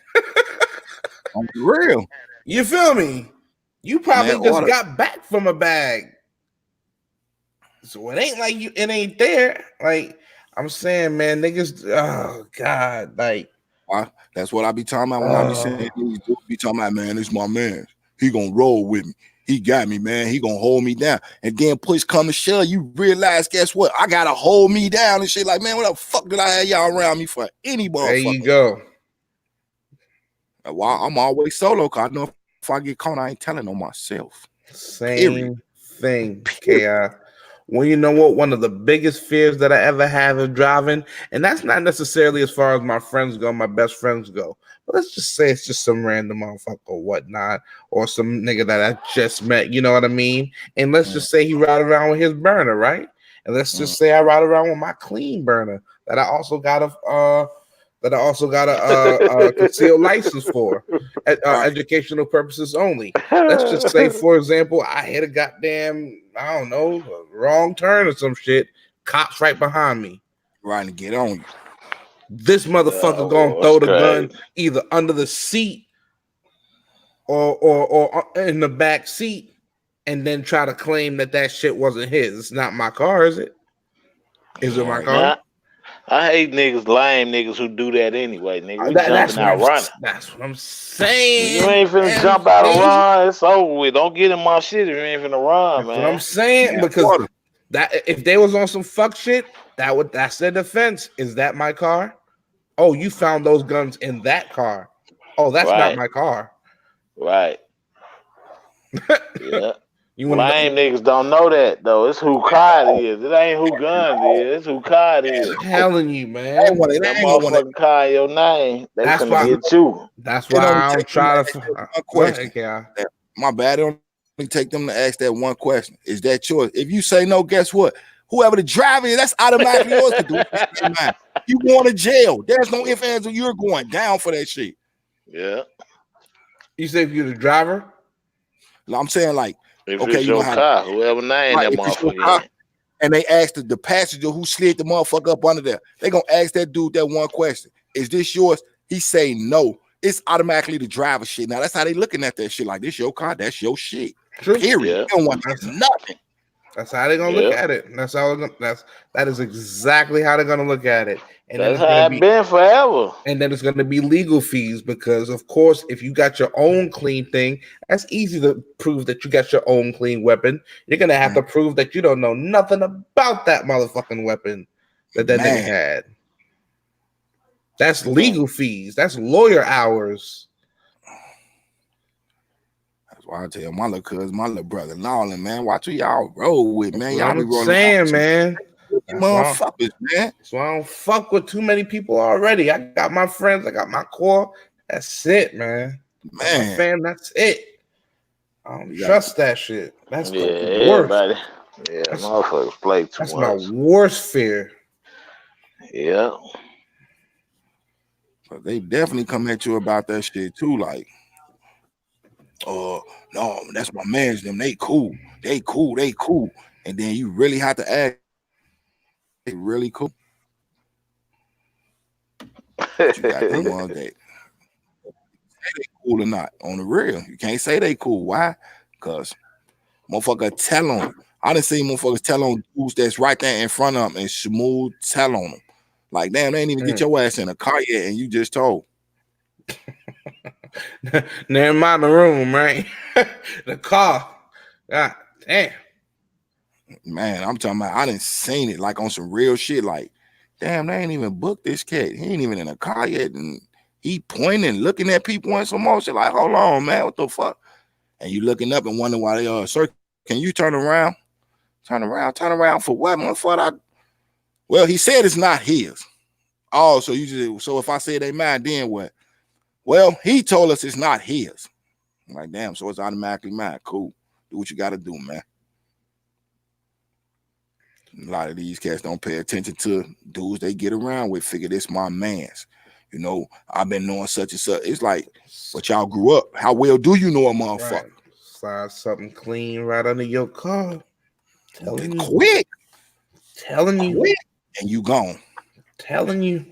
[SPEAKER 4] On the real.
[SPEAKER 2] You feel me? You probably just got back from a bag. So it ain't like it ain't there. Like I'm saying, man, niggas, oh God, like
[SPEAKER 4] that's what I be talking about when I be saying these dudes be talking about, man, this my man. He gonna roll with me. He got me, man. He gonna hold me down. And then push come to shove, you realize, guess what? I gotta hold me down and shit. Like, man, what the fuck did I have y'all around me for? Any motherfucker.
[SPEAKER 2] There you go.
[SPEAKER 4] Well, I'm always solo, cause I know if I get caught, I ain't telling on myself.
[SPEAKER 2] Same thing, KI. Well, you know what? One of the biggest fears that I ever have of driving, and that's not necessarily as far as my friends go, my best friends go. But let's just say it's just some random motherfucker or whatnot, or some nigga that I just met, you know what I mean? And let's just say he ride around with his burner, right? And let's just say I ride around with my clean burner that I also got a concealed license for, educational purposes only. Let's just say, for example, I hit a goddamn, I don't know, a wrong turn or some shit. Cops right behind me.
[SPEAKER 4] Right, to get on you.
[SPEAKER 2] This motherfucker gonna throw the gun either under the seat or in the back seat, and then try to claim that shit wasn't his. It's not my car, is it? Is it my car?
[SPEAKER 6] I hate niggas, lame niggas who do that anyway. Nigga, jumping out running.
[SPEAKER 2] That's what I'm saying.
[SPEAKER 6] You ain't finna jump out and run. It's over with. Don't get in my shit if you ain't finna run, man.
[SPEAKER 2] That's what I'm saying, because that if they was on some fuck shit, that's their defense. Is that my car? Oh, you found those guns in that car. Oh, that's not my car.
[SPEAKER 6] Right. Yeah.
[SPEAKER 2] Lame
[SPEAKER 6] niggas don't know that though. It's who car it is. It ain't who guns is. It's who car it is.
[SPEAKER 2] I'm telling you, man.
[SPEAKER 6] That motherfucking car your name. They finna get you.
[SPEAKER 2] That's why I don't try to.
[SPEAKER 4] Question. My bad. It only take them to ask that one question. Is that yours? If you say no, guess what? Whoever the driver is, that's automatically yours to do it. You going to jail. There's no ifs, ands, or you're going down for that shit.
[SPEAKER 6] Yeah.
[SPEAKER 2] You say if you're the driver?
[SPEAKER 4] I'm saying like,
[SPEAKER 6] If
[SPEAKER 4] okay,
[SPEAKER 6] it's
[SPEAKER 4] you
[SPEAKER 6] your
[SPEAKER 4] know how
[SPEAKER 6] car, whoever name
[SPEAKER 4] right,
[SPEAKER 6] that
[SPEAKER 4] if it's your
[SPEAKER 6] motherfucker
[SPEAKER 4] car,
[SPEAKER 6] in.
[SPEAKER 4] and they asked the passenger who slid the motherfucker up under there, they gonna ask that dude that one question: is this yours? He say no. It's automatically the driver shit. Now that's how they looking at that shit. Like, this your car, that's your shit.
[SPEAKER 2] True.
[SPEAKER 4] Period.
[SPEAKER 6] Yeah.
[SPEAKER 4] You don't want nothing.
[SPEAKER 2] That's how they're gonna look at it. That is exactly how they're gonna look at it. And
[SPEAKER 6] That's
[SPEAKER 2] then
[SPEAKER 6] how it's been forever.
[SPEAKER 2] And then it's gonna be legal fees because, of course, if you got your own clean thing, that's easy to prove that you got your own clean weapon. You're gonna have to prove that you don't know nothing about that motherfucking weapon that nigga had. That's legal fees. That's lawyer hours.
[SPEAKER 4] That's why I tell my little cousin, my little brother, Nolan, man, watch who y'all roll with, man. Y'all be rolling.
[SPEAKER 2] Saying, man.
[SPEAKER 4] Motherfuckers, man.
[SPEAKER 2] So I don't fuck with too many people already. I got my friends, I got my core. That's it, man. My fam, that's it. I don't trust that shit. That's the worst.
[SPEAKER 6] Everybody. Yeah, motherfuckers play too much.
[SPEAKER 2] That's my worst fear.
[SPEAKER 6] Yeah.
[SPEAKER 4] But they definitely come at you about that shit too. Like, no, that's my man's them. They cool. They cool. And then you really have to ask, they really cool. But you got the ones that say they cool or not. On the real, you can't say they cool. Why? Because motherfucker tell on them. I done seen motherfuckers tell on dudes that's right there in front of them and smooth tell on them. Like, damn, they ain't even get your ass in a car yet, and you just told.
[SPEAKER 2] Never mind the room, right? The car. God damn.
[SPEAKER 4] Man, I'm talking about, I done seen it like on some real shit. Like, damn, they ain't even booked this cat. He ain't even in a car yet, and he pointing, looking at people and some more shit. Like, hold on, man, what the fuck? And you looking up and wondering why they sir, can you turn around? Turn around for what, motherfucker? Well, he said it's not his. Oh, so if I say they mine, then what? Well, he told us it's not his. I'm like, damn, so it's automatically mine. Cool. Do what you gotta do, man. A lot of these cats don't pay attention to dudes they get around with. Figure this my man's. You know, I've been knowing such and such. It's like, but y'all grew up. How well do you know a motherfucker?
[SPEAKER 2] Right. Slide something clean right under your car. Telling you.
[SPEAKER 4] Quick.
[SPEAKER 2] Telling you.
[SPEAKER 4] Quick. And you gone.
[SPEAKER 2] Telling you.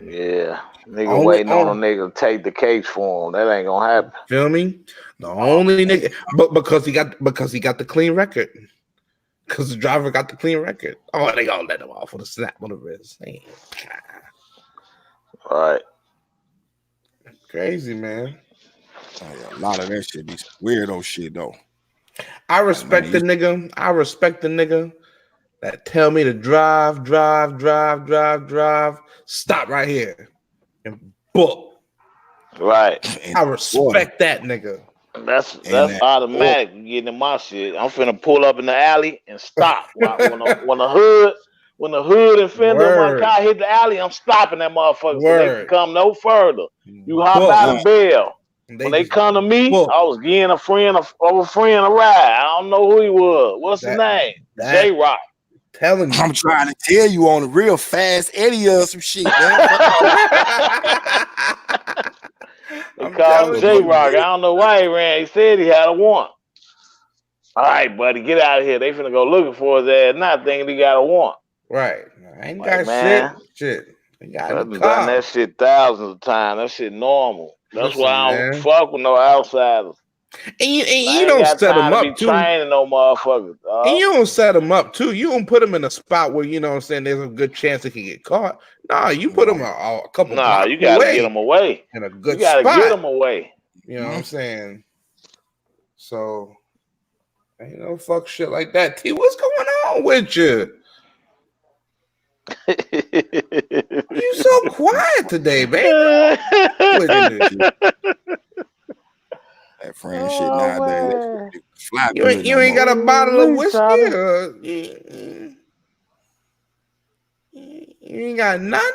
[SPEAKER 6] Yeah. Nigga waiting on a nigga to take the case for him. That ain't gonna happen.
[SPEAKER 2] Feel me? The only nigga, but because he got the clean record. Because the driver got the clean record. Oh, they gonna let him off with a snap on the wrist.
[SPEAKER 6] All right.
[SPEAKER 2] Crazy, man.
[SPEAKER 4] Oh, yeah, a lot of that shit be weirdo shit though.
[SPEAKER 2] I respect the nigga. I respect the nigga that tell me to drive. Stop right here and book.
[SPEAKER 6] Right.
[SPEAKER 2] I respect that nigga.
[SPEAKER 6] That's automatic. Getting in my shit. I'm finna pull up in the alley and stop. when the hood and fender of my car hit the alley, I'm stopping that motherfucker so they can come no further. You hop out of bail. When they come to me, I was getting a friend of a friend a ride. I don't know who he was. What's his name? J-Rock.
[SPEAKER 2] Telling you.
[SPEAKER 4] I'm trying to tell you on a real fast Eddie or some shit, man.
[SPEAKER 6] They called him J-Rock. I don't know why he ran. He said he had a warrant. All right, buddy, get out of here. They finna go looking for his ass, not thinking he got a warrant.
[SPEAKER 2] Right. I ain't got shit.
[SPEAKER 6] I've done that shit thousands of times. That shit normal. That's why I don't fuck with no outsiders.
[SPEAKER 2] And you don't set them up too.
[SPEAKER 6] Training no motherfuckers.
[SPEAKER 2] And you don't set them up too. You don't put them in a spot where, you know what I'm saying, there's a good chance they can get caught. Nah, you put them a couple blocks
[SPEAKER 6] you gotta get them away.
[SPEAKER 2] In a good
[SPEAKER 6] spot. You gotta
[SPEAKER 2] spot.
[SPEAKER 6] get them away.
[SPEAKER 2] You know what I'm saying? So, ain't no fuck shit like that. T, what's going on with you? You so quiet today, baby.
[SPEAKER 4] That friend shit nowadays.
[SPEAKER 2] You ain't got a bottle of whiskey? You ain't got nothing?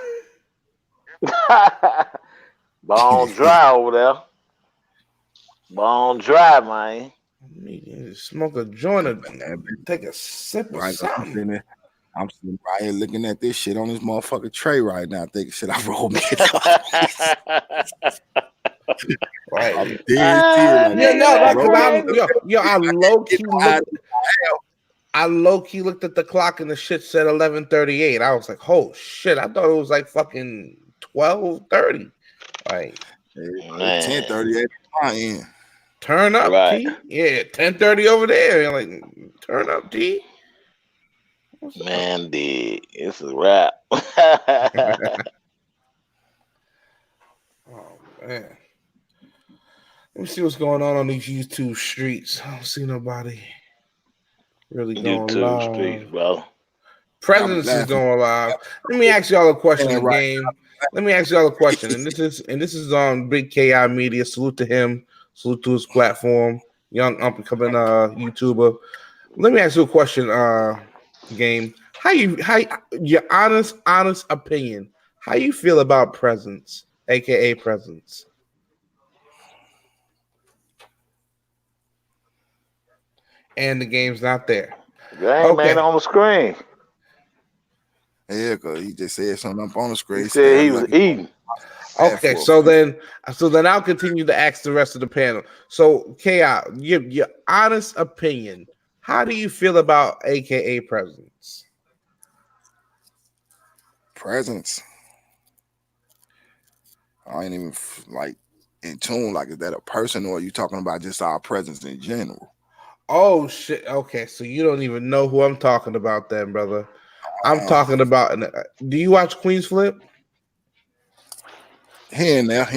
[SPEAKER 6] Bone dry over there. Bone dry, man.
[SPEAKER 2] Smoke a joint and take a sip of something.
[SPEAKER 4] I'm sitting right here looking at this shit on this motherfucking tray right now, thinking, should I roll me?
[SPEAKER 2] Right.
[SPEAKER 4] I'm dead serious.
[SPEAKER 2] Yeah, no,
[SPEAKER 6] Nigga,
[SPEAKER 2] because I low key looked at the clock and the shit said 11:38. I was like, oh shit! I thought it was like fucking 12:30. Like
[SPEAKER 4] 10:38 at my end.
[SPEAKER 2] Turn up,
[SPEAKER 6] Right.
[SPEAKER 2] T. Yeah, 10:30 over there. You're like, turn up, T.
[SPEAKER 6] Man, dude, it's a wrap.
[SPEAKER 2] Oh man. Let me see what's going on these YouTube streets. I don't see nobody really going
[SPEAKER 6] YouTube
[SPEAKER 2] live.
[SPEAKER 6] streets, bro.
[SPEAKER 2] Presidents is going live. Let me ask y'all a question,
[SPEAKER 4] Yeah, right.
[SPEAKER 2] game. Let me ask y'all a question, and this is on Big KI Media. Salute to him. Salute to his platform. Young up and coming YouTuber. Let me ask you a question, game. How your honest opinion? How you feel about Presence, aka Presence? And the game's not there.
[SPEAKER 6] Game ain't on the screen.
[SPEAKER 4] Yeah, because he just said something up on the screen.
[SPEAKER 6] He said he was eating.
[SPEAKER 2] Okay, so then I'll continue to ask the rest of the panel. So, KI, your honest opinion. How do you feel about AKA Presence?
[SPEAKER 4] Presence. I ain't even like in tune. Like, is that a person or are you talking about just our presence in general?
[SPEAKER 2] Oh shit! Okay, so you don't even know who I'm talking about, then, brother. I'm talking about. Do you watch Queen's Flip?
[SPEAKER 4] Here and there.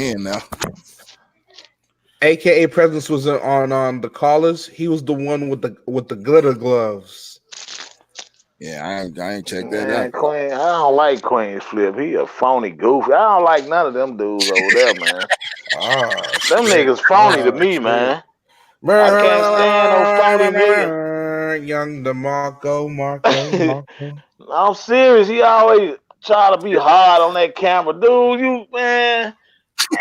[SPEAKER 2] AKA Presence was on the Callers. He was the one with the glitter gloves.
[SPEAKER 4] Yeah, I ain't checked that
[SPEAKER 6] Man,
[SPEAKER 4] out.
[SPEAKER 6] Queen, I don't like Queen's Flip. He a phony goofy. I don't like none of them dudes over there, man. Them niggas phony to me, man. I can't stand no phony nigga.
[SPEAKER 2] Young Marco.
[SPEAKER 6] I'm serious. He always try to be hard on that camera. Dude, you, man,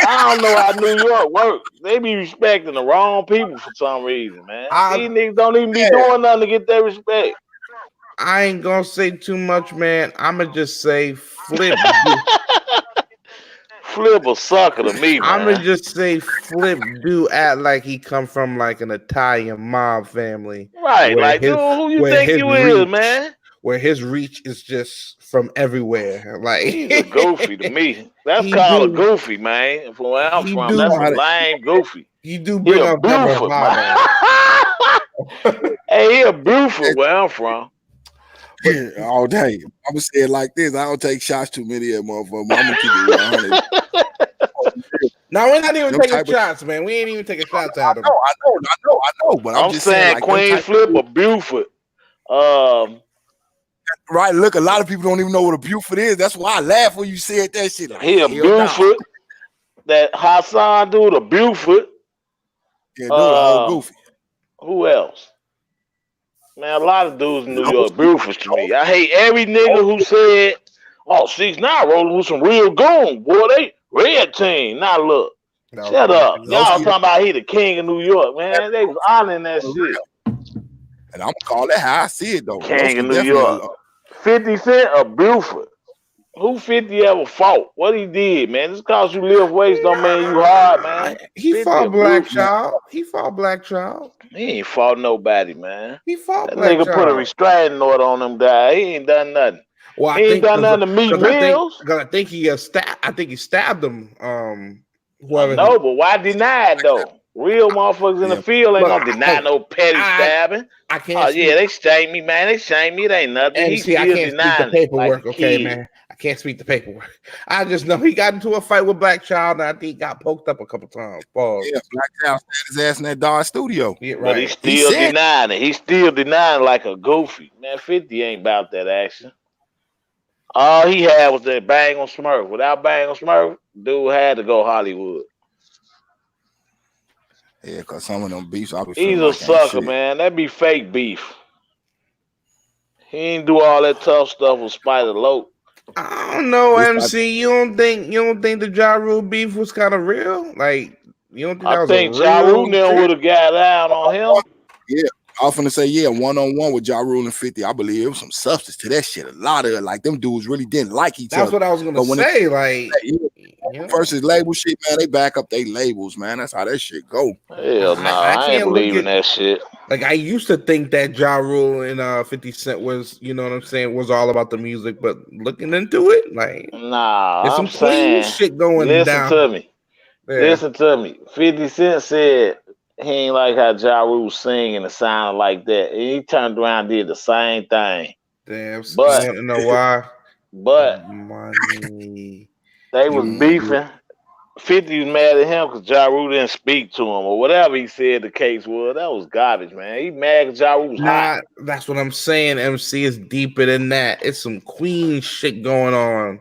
[SPEAKER 6] I don't know how New York works. They be respecting the wrong people for some reason, man. These niggas don't even be doing nothing to get their respect.
[SPEAKER 2] I ain't gonna say too much, man. I'ma just say Flip.
[SPEAKER 6] Flip a sucker to me, man.
[SPEAKER 2] I'ma just say Flip do act like he come from like an Italian mob family.
[SPEAKER 6] Right, like, dude, who you think you is, man?
[SPEAKER 2] Where his reach is just from everywhere. Like,
[SPEAKER 6] he's a goofy to me. That's called a goofy, man. From where I'm from, that's a lame goofy.
[SPEAKER 2] You do bring up
[SPEAKER 6] Buford, man. Hey, he a Buford where I'm from.
[SPEAKER 4] All day. I'm gonna say it like this. I don't take shots too many of motherfuckers. I'm gonna keep it 100.
[SPEAKER 2] No, we're not even taking shots, man. We ain't even taking shots at him.
[SPEAKER 4] I know. But I'm just saying, like,
[SPEAKER 6] Queen Flip or Buford.
[SPEAKER 4] Right, look, a lot of people don't even know what a Buford is. That's why I laugh when you said that shit. Like,
[SPEAKER 6] he a Buford. That Hassan dude, a Buford.
[SPEAKER 4] Yeah, dude, old goofy.
[SPEAKER 6] Who else? Man, a lot of dudes in New York, Buford to me. I hate every nigga who said, "Oh, 6ix9ine rolling with some real goons, boy. They red team." Now look, shut up. Y'all talking about he the king of New York, man. They was honoring that shit.
[SPEAKER 4] And I'm gonna call it how I see it though.
[SPEAKER 6] King of New York. 50 Cent or Buford? Who 50 ever fought? What he did, man? Just cause you lift weights don't mean you hard, man.
[SPEAKER 2] He fought Black Child. He fought Black Child.
[SPEAKER 6] He ain't fought nobody, man.
[SPEAKER 2] He fought
[SPEAKER 6] that
[SPEAKER 2] Black
[SPEAKER 6] nigga
[SPEAKER 2] Child.
[SPEAKER 6] Put a restraining order on them guys. He ain't done nothing.
[SPEAKER 2] Well,
[SPEAKER 6] he ain't done nothing to Meek Mills.
[SPEAKER 2] I think he stabbed him.
[SPEAKER 6] Whoever. No, but why deny it though? Real motherfuckers in the field ain't gonna deny no petty stabbing.
[SPEAKER 2] I can't.
[SPEAKER 6] Oh yeah, they shame me, man. They shame me. It ain't nothing.
[SPEAKER 2] And
[SPEAKER 6] he
[SPEAKER 2] see, I can't speak the paperwork, like okay, man. I can't speak the paperwork. I just know he got into a fight with Black Child, and I think he got poked up a couple times. Pause.
[SPEAKER 4] Yeah, Black Child had his ass in that Dodge studio.
[SPEAKER 2] Yeah, right.
[SPEAKER 6] But he still denying it. He still denying like a goofy. Man, 50 ain't about that action. All he had was that Bang on Smurf. Without Bang on Smurf, dude had to go Hollywood.
[SPEAKER 4] Yeah, because some of them beefs,
[SPEAKER 6] he's a sucker, man. That be fake beef. He ain't do all that tough stuff with Spider Loc.
[SPEAKER 2] I don't know, MC. You don't think the Ja Rule beef was kind of real? Like, you don't think that was
[SPEAKER 6] Ja Rule would have got down on him.
[SPEAKER 4] Yeah, I was finna say, yeah, 1-on-1 with Ja Rule and 50. I believe it was some substance to that shit. A lot of it, like them dudes really didn't like each
[SPEAKER 2] That's
[SPEAKER 4] other.
[SPEAKER 2] what I was gonna say.
[SPEAKER 4] Versus label shit, man, they back up their labels, man. That's how that shit go.
[SPEAKER 6] Hell no, I ain't believing that shit.
[SPEAKER 2] Like I used to think that Ja Rule and 50 Cent was, you know what I'm saying, was all about the music, but looking into it, like
[SPEAKER 6] nah,
[SPEAKER 2] there's some
[SPEAKER 6] I'm saying,
[SPEAKER 2] shit going
[SPEAKER 6] listen
[SPEAKER 2] down.
[SPEAKER 6] to me. Yeah. Listen to me. 50 Cent said he ain't like how Ja Rule singing and sounded like that. And he turned around and did the same thing.
[SPEAKER 2] Damn,
[SPEAKER 6] but
[SPEAKER 2] you know why?
[SPEAKER 6] But
[SPEAKER 2] money.
[SPEAKER 6] They was beefing. 50 was mad at him because Ja Rule didn't speak to him or whatever he said the case was. That was garbage, man. He mad because Ja Rule was hot.
[SPEAKER 2] That's what I'm saying. MC is deeper than that. It's some Queen shit going on.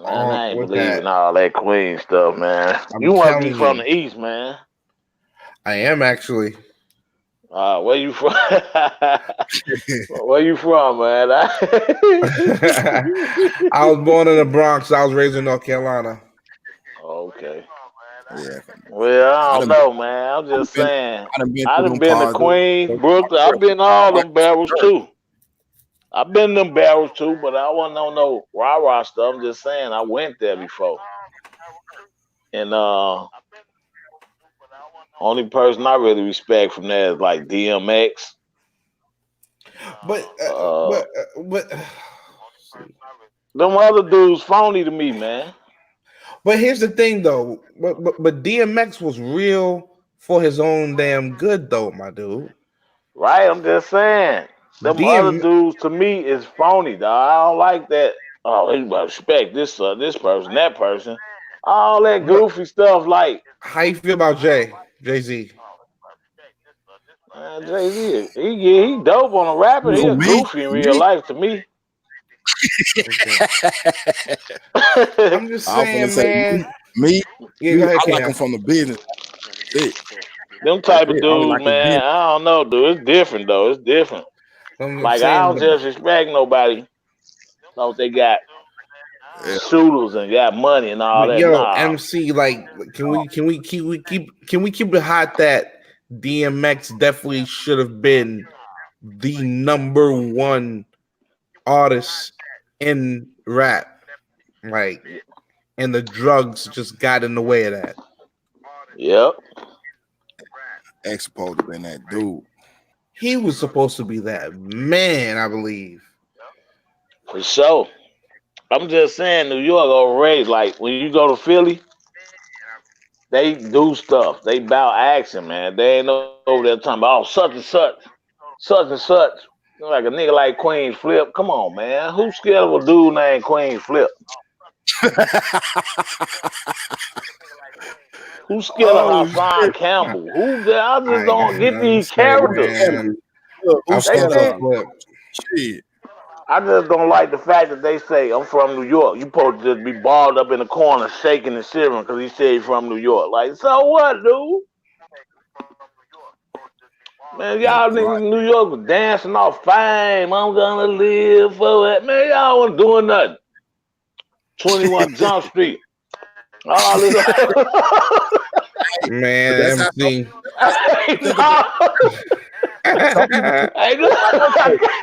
[SPEAKER 6] Man, I ain't believing all that Queen stuff, man. You must be from the East, man.
[SPEAKER 2] I am actually.
[SPEAKER 6] Where you from? Where you from, man?
[SPEAKER 2] I was born in the Bronx. I was raised in North Carolina.
[SPEAKER 6] Okay.
[SPEAKER 4] Yeah.
[SPEAKER 6] Well, I don't know, man. I'm just saying. I done been to Queens, Brooklyn. I've been to all them barrels too. I've been to them barrels too, but I wasn't on no rah-rah stuff. I'm just saying I went there before. And only person I really respect from there is like DMX.
[SPEAKER 2] But
[SPEAKER 6] them other dudes phony to me, man.
[SPEAKER 2] But here's the thing, though. But DMX was real for his own damn good, though, my dude.
[SPEAKER 6] Right, I'm just saying. Them other dudes to me is phony, dog. I don't like that. Oh, they respect this person, that person. All that goofy stuff. Like,
[SPEAKER 2] how you feel about Jay-Z?
[SPEAKER 6] Jay-Z, he dope on a rapper. He a goofy in real life to me.
[SPEAKER 2] I'm just saying, man.
[SPEAKER 4] I like him from the business.
[SPEAKER 6] Them type of dudes, man. I don't know, dude. It's different, though. It's different. Like, I don't just respect nobody. So they got shooters and got money and all that.
[SPEAKER 2] Yo, MC, like, can we keep it hot that DMX definitely should have been the #1 artist in rap, like, and the drugs just got in the way of that.
[SPEAKER 6] Yep.
[SPEAKER 4] X supposed to have been that dude.
[SPEAKER 2] He was supposed to be that man, I believe.
[SPEAKER 6] For sure. I'm just saying, New York overrated. Like, when you go to Philly, they do stuff. They bout action, man. They ain't over there talking about, such and such. Like a nigga like Queen Flip. Come on, man. Who's scared of a dude named Queen Flip? Who's scared of Hassan Campbell? I just don't get these characters. I just don't like the fact that they say, I'm from New York. You supposed to just be balled up in the corner shaking and shivering because he said he's from New York. Like, so what, dude? Man, y'all niggas in New York was dancing off fame. I'm gonna live for it. Man, y'all wasn't doing nothing. 21 Jump Street. All this.
[SPEAKER 2] Man, MC.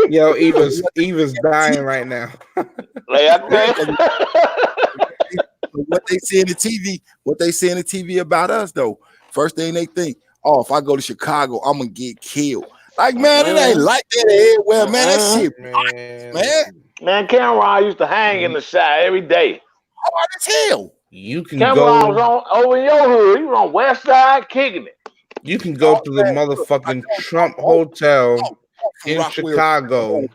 [SPEAKER 2] Yo, Eva's dying right now.
[SPEAKER 4] What they see in the TV about us, though, first thing they think, oh, if I go to Chicago, I'm gonna get killed. Like, man, it ain't like that everywhere, man. That shit,
[SPEAKER 6] man. Cameron used to hang in the shot every day.
[SPEAKER 4] Hard as hell.
[SPEAKER 2] You can
[SPEAKER 6] Cameron was over in your hood. He was on West Side kicking it.
[SPEAKER 2] You can go to the motherfucking Trump Hotel in Chicago.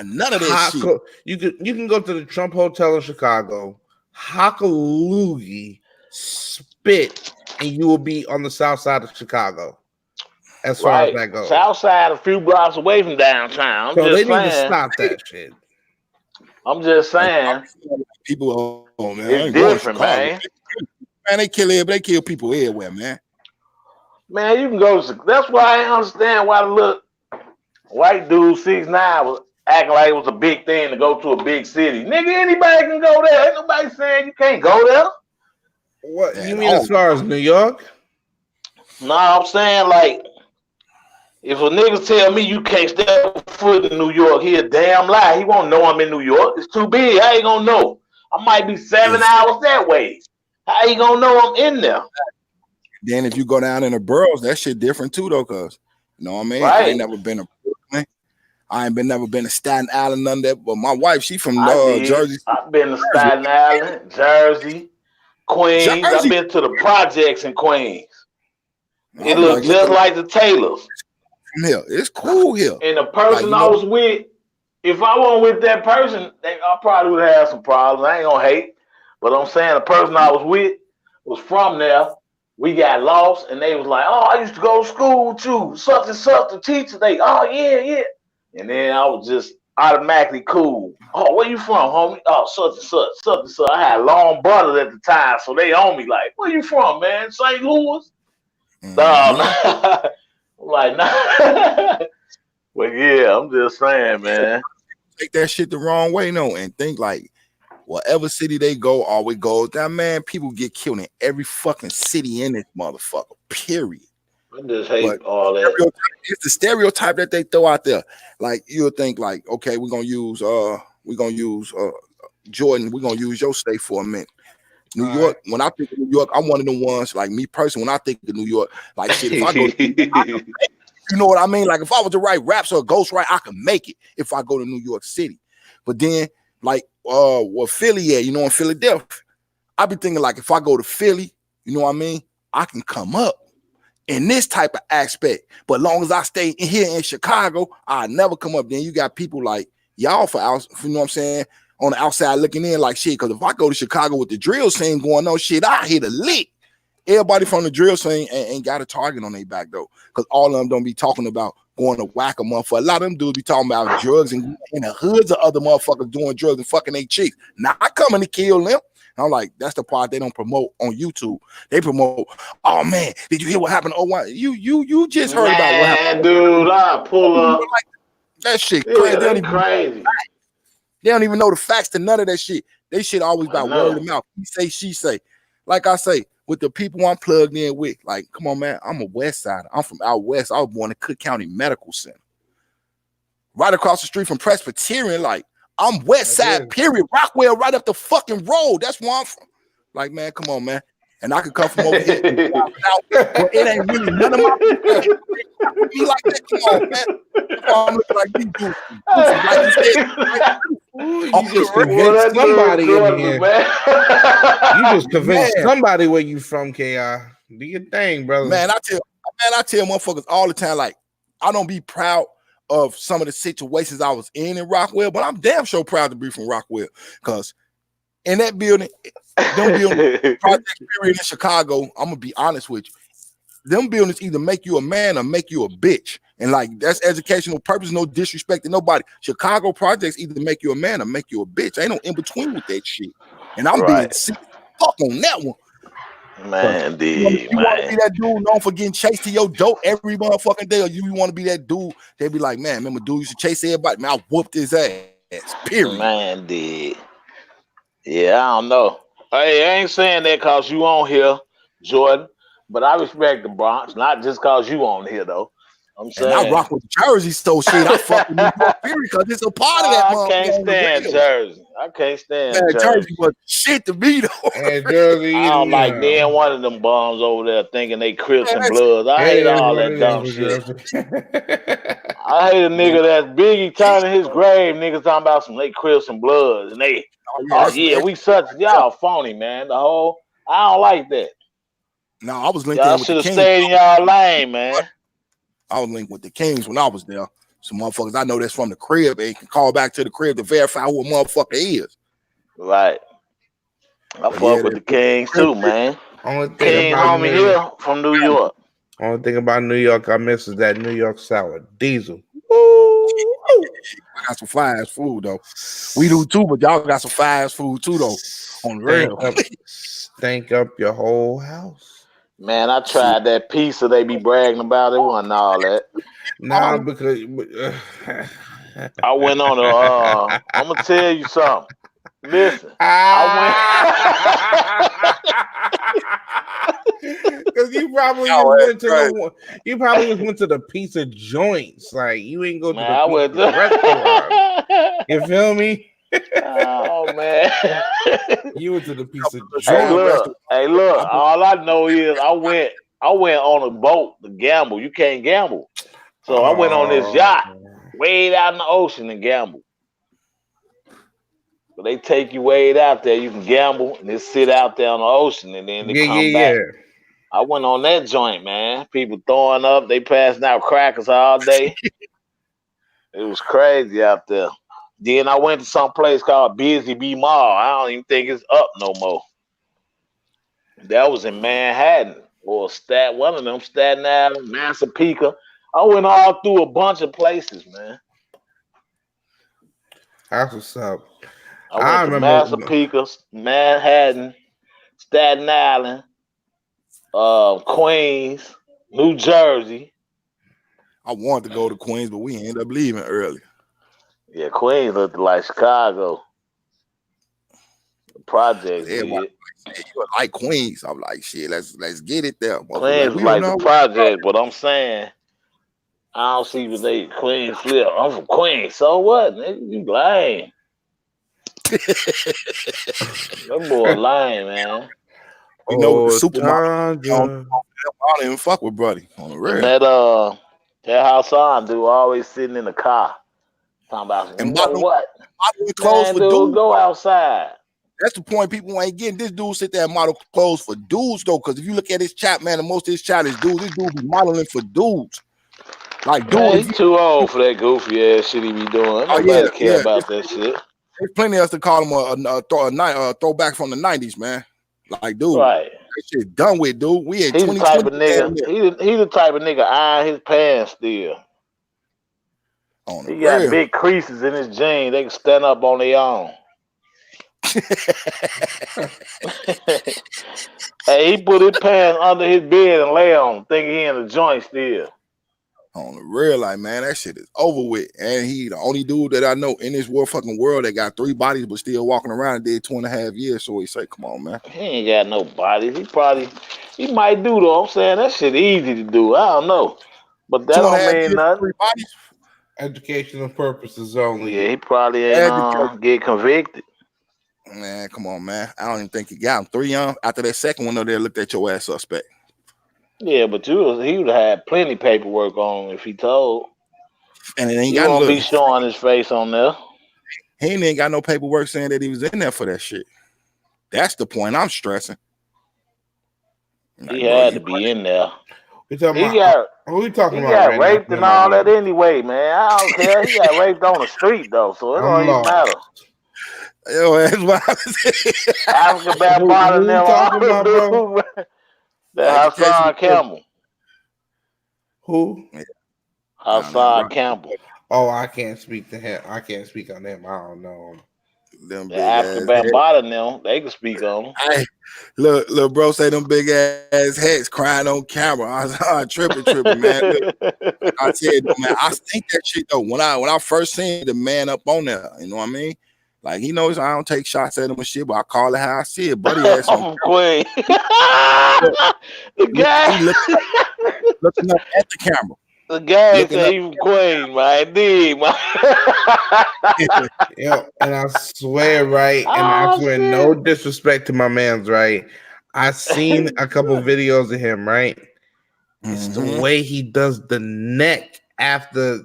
[SPEAKER 4] None of that shit.
[SPEAKER 2] You can go to the Trump Hotel in Chicago, hock a loogie, spit, and you will be on the south side of Chicago. As far as that goes.
[SPEAKER 6] South side, a few blocks away from downtown.
[SPEAKER 2] So they need to stop that shit.
[SPEAKER 6] I'm just saying.
[SPEAKER 4] People, man,
[SPEAKER 6] it's different, man.
[SPEAKER 4] Man, they kill people everywhere, man.
[SPEAKER 6] Man, you can go to. That's why I understand why the little white dude 6ix9ine was acting like it was a big thing to go to a big city. Nigga, anybody can go there. Ain't nobody saying you can't go there.
[SPEAKER 2] What you mean as far as New York?
[SPEAKER 6] No, I'm saying like If a nigga tell me you can't step foot in New York, he a damn lie. He won't know I'm in New York. It's too big. How you gonna know? I might be 7 hours that way. How you gonna know I'm in there?
[SPEAKER 4] Then if you go down in the boroughs, that shit different too, though, cause you know what I mean.
[SPEAKER 6] Right.
[SPEAKER 4] I ain't never been to Brooklyn. I ain't never been to Staten Island, none of that. But my wife, she from Jersey.
[SPEAKER 6] I've been to Staten Island, Jersey, Queens. I've been to the projects in Queens. It looks just like the Taylors.
[SPEAKER 4] Here, it's cool here.
[SPEAKER 6] And the person I was with, if I wasn't with that person, I probably would have some problems. I ain't gonna hate, but I'm saying the person I was with was from there. We got lost, and they was like, "Oh, I used to go to school with you, such and such." The teacher, oh yeah, and then I was just automatically cool. Oh, where you from, homie? Oh, such and such. I had long brothers at the time, so they on me like, "Where you from, man? St. Louis?" I'm like, nah. But yeah, I'm just saying, man.
[SPEAKER 4] Take that shit the wrong way, no, and think like whatever city they go, always goes. That man, people get killed in every fucking city in this motherfucker. Period.
[SPEAKER 6] I just hate all that.
[SPEAKER 4] It's the stereotype that they throw out there. Like you'll think like, okay, we're gonna use Jordan. We're gonna use your state for a minute. New York. When I think of New York, I'm one of the ones. Like me personally, when I think of New York, like shit. If I go, you know what I mean? Like if I was to write raps or ghostwrite, I could make it if I go to New York City. But then, like, where Philly at? You know, in Philadelphia, I be thinking like if I go to Philly, you know what I mean? I can come up in this type of aspect. But long as I stay in here in Chicago, I never come up. Then you got people like y'all you know what I'm saying? On the outside looking in like shit. Because if I go to Chicago with the drill scene going on, shit, I hit a lick. Everybody from the drill scene ain't got a target on their back though. Because all of them don't be talking about going to whack a motherfucker. A lot of them dudes be talking about drugs and in the hoods of other motherfuckers doing drugs and fucking their chicks. Not coming to kill them. I'm like, that's the part they don't promote on YouTube. They promote, oh man, did you hear what happened? Oh, why you just heard about what happened.
[SPEAKER 6] Dude, I pull up.
[SPEAKER 4] Like, that shit
[SPEAKER 6] crazy.
[SPEAKER 4] They don't even know the facts to none of that shit. They shit always about word of mouth. He say, she say. Like I say, with the people I'm plugged in with, like, come on, man, I'm a West Sider. I'm from out West. I was born in Cook County Medical Center. Right across the street from Presbyterian, like, I'm West Side, period. Rockwell, right up the fucking road. That's where I'm from. Like, man, come on, man. And I could come from over here. But it ain't really none of my people. Me like that, come on, man. I'm looking like you do. Like you said,
[SPEAKER 2] you just convinced somebody in here. You just convinced somebody where you from, KI. Do your thing, brother.
[SPEAKER 4] Man, I tell motherfuckers all the time, like, I don't be proud of some of the situations I was in Rockwell, but I'm damn sure proud to be from Rockwell. Because in that building, them buildings, project period in Chicago, I'm gonna be honest with you. Them buildings either make you a man or make you a bitch. And like that's educational purpose, no disrespect to nobody. Chicago projects either make you a man or make you a bitch. Ain't no in between with that shit. And I'm being sick fuck on that one.
[SPEAKER 6] Man,
[SPEAKER 4] you want to be that dude known for getting chased to your dope every motherfucking day, or you want to be that dude? They be like, man, remember dude used to chase everybody? Man, I whooped his ass. Period.
[SPEAKER 6] Man, did. Yeah, I don't know. Hey, I ain't saying that cause you on here, Jordan, but I respect the Bronx, not just cause you on here though. I'm saying
[SPEAKER 4] and I rock with Jersey, so shit. I fuck with New York period because it's a part of that.
[SPEAKER 6] I can't stand Jersey. I can't stand
[SPEAKER 4] Jersey was shit to me though.
[SPEAKER 2] And Jersey,
[SPEAKER 6] I don't like being one of them bums over there thinking they Crips and Bloods. I hate all that dumb shit. I hate a nigga that's Biggie turning his grave. Niggas talking about some they Crips and Bloods and they. We such y'all phony, man. The whole I don't like that.
[SPEAKER 4] No, I was linked
[SPEAKER 6] y'all should have stayed in y'all lane, man.
[SPEAKER 4] I was linked with the Kings when I was there. Some motherfuckers I know that's from the crib and can call back to the crib to verify who a motherfucker is.
[SPEAKER 6] Right. I fuck with the Kings too, man. King homie here from New York.
[SPEAKER 2] Only thing about New York I miss is that New York sour diesel.
[SPEAKER 4] I got some fast food though. We do too, but y'all got some fast food too though. On the real.
[SPEAKER 2] Stink up your whole house.
[SPEAKER 6] Man, I tried that pizza they be bragging about. It wasn't all that.
[SPEAKER 2] Nah, because
[SPEAKER 6] I went on a. I'm gonna tell you something. Listen,
[SPEAKER 2] Because you probably just went to the pizza joints. Like you ain't go to
[SPEAKER 6] Man,
[SPEAKER 2] the
[SPEAKER 6] I went
[SPEAKER 2] pizza restaurant.
[SPEAKER 6] to.
[SPEAKER 2] You feel me?
[SPEAKER 6] Oh man.
[SPEAKER 2] You went to the pizza
[SPEAKER 6] Hey,
[SPEAKER 2] joint.
[SPEAKER 6] look. All I know is I went on a boat to gamble. You can't gamble, so I went on this yacht way out in the ocean and gamble. But they take you way out there. You can gamble and just sit out there on the ocean, and then they come back. I went on that joint, man. People throwing up. They passing out crackers all day. It was crazy out there. Then I went to some place called Busy Bee Mall. I don't even think it's up no more. That was in Manhattan or one of them, Staten Island, Massapequa. I went all through a bunch of places, man.
[SPEAKER 2] That's what's up.
[SPEAKER 6] I went to Massapequa, Manhattan, Staten Island, Queens, New Jersey.
[SPEAKER 4] I wanted to go to Queens, but we ended up leaving early.
[SPEAKER 6] Yeah, Queens looked like Chicago. The projects.
[SPEAKER 4] Yeah, you like Queens. I'm like, shit, let's get it there.
[SPEAKER 6] Queens like the project, but I'm saying I don't see what they Queens flip. I'm from Queens, so what? Nigga, you lame. That boy lame, man.
[SPEAKER 4] You know, the supermarket. I don't even fuck with Brody on the real.
[SPEAKER 6] And that house on dude always sitting in the car. Talking about
[SPEAKER 4] and
[SPEAKER 6] what?
[SPEAKER 4] Clothes for dudes.
[SPEAKER 6] Go outside.
[SPEAKER 4] That's the point people ain't getting. This dude sit there and model clothes for dudes though, because if you look at his chat, man, and most of his chat is dudes. This dude be modeling for dudes. Like, dude,
[SPEAKER 6] man, he's too old for that goofy ass shit he be doing. Nobody care about that shit.
[SPEAKER 4] There's plenty of us to call him a throwback from the 90s, man. Like, dude,
[SPEAKER 6] right?
[SPEAKER 4] That shit done with, dude. We in
[SPEAKER 6] He's the type of nigga. He's the type of nigga iron his pants still. He got big creases in his jeans. They can stand up on their own. Hey, he put his pants under his bed and lay on him, thinking he in the joint still.
[SPEAKER 4] On the real, like, man, that shit is over with. And he the only dude that I know in this fucking world that got 3 bodies but still walking around and did 2.5 years. So he say, come on, man.
[SPEAKER 6] He ain't got no bodies. He might do though. I'm saying that shit easy to do. I don't know. But that don't mean nothing.
[SPEAKER 4] 3 bodies?
[SPEAKER 2] Educational purposes only.
[SPEAKER 6] Yeah, he probably ain't get convicted.
[SPEAKER 4] Man, come on, man. I don't even think he got him 3 after that second one, though, they looked at your ass suspect.
[SPEAKER 6] Yeah, but he would have had plenty paperwork on him if he told.
[SPEAKER 4] And it ain't
[SPEAKER 6] he won't be showing his face on there.
[SPEAKER 4] He ain't got no paperwork saying that he was in there for that shit. That's the point I'm stressing.
[SPEAKER 6] He had to be in there.
[SPEAKER 2] He got
[SPEAKER 6] raped and all that anyway, man. I don't care. He got raped on the street though, so it don't even matter.
[SPEAKER 4] Yo, that's what I was
[SPEAKER 6] African Bambaataa them. That Hassan Campbell.
[SPEAKER 2] Who?
[SPEAKER 6] Hassan Campbell.
[SPEAKER 2] Oh, I can't speak to him. I can't speak on him. I don't know him.
[SPEAKER 6] The African Bambaataa them, they can speak on them.
[SPEAKER 4] Hey, look, bro, say them big ass heads crying on camera. I was tripping, man. Look, I said, man, I think that shit though. When I first seen the man up on there, you know what I mean? Like, he knows I don't take shots at him and shit, but I call it how I see it. Buddy ass on
[SPEAKER 6] Queen. The guy
[SPEAKER 4] looking up at the camera.
[SPEAKER 6] The guy said he was Queen, man. Indeed, man.
[SPEAKER 2] Yeah, and I swear, right, and I swear, no disrespect to my man's, right. I seen a couple videos of him, right. It's the way he does the neck after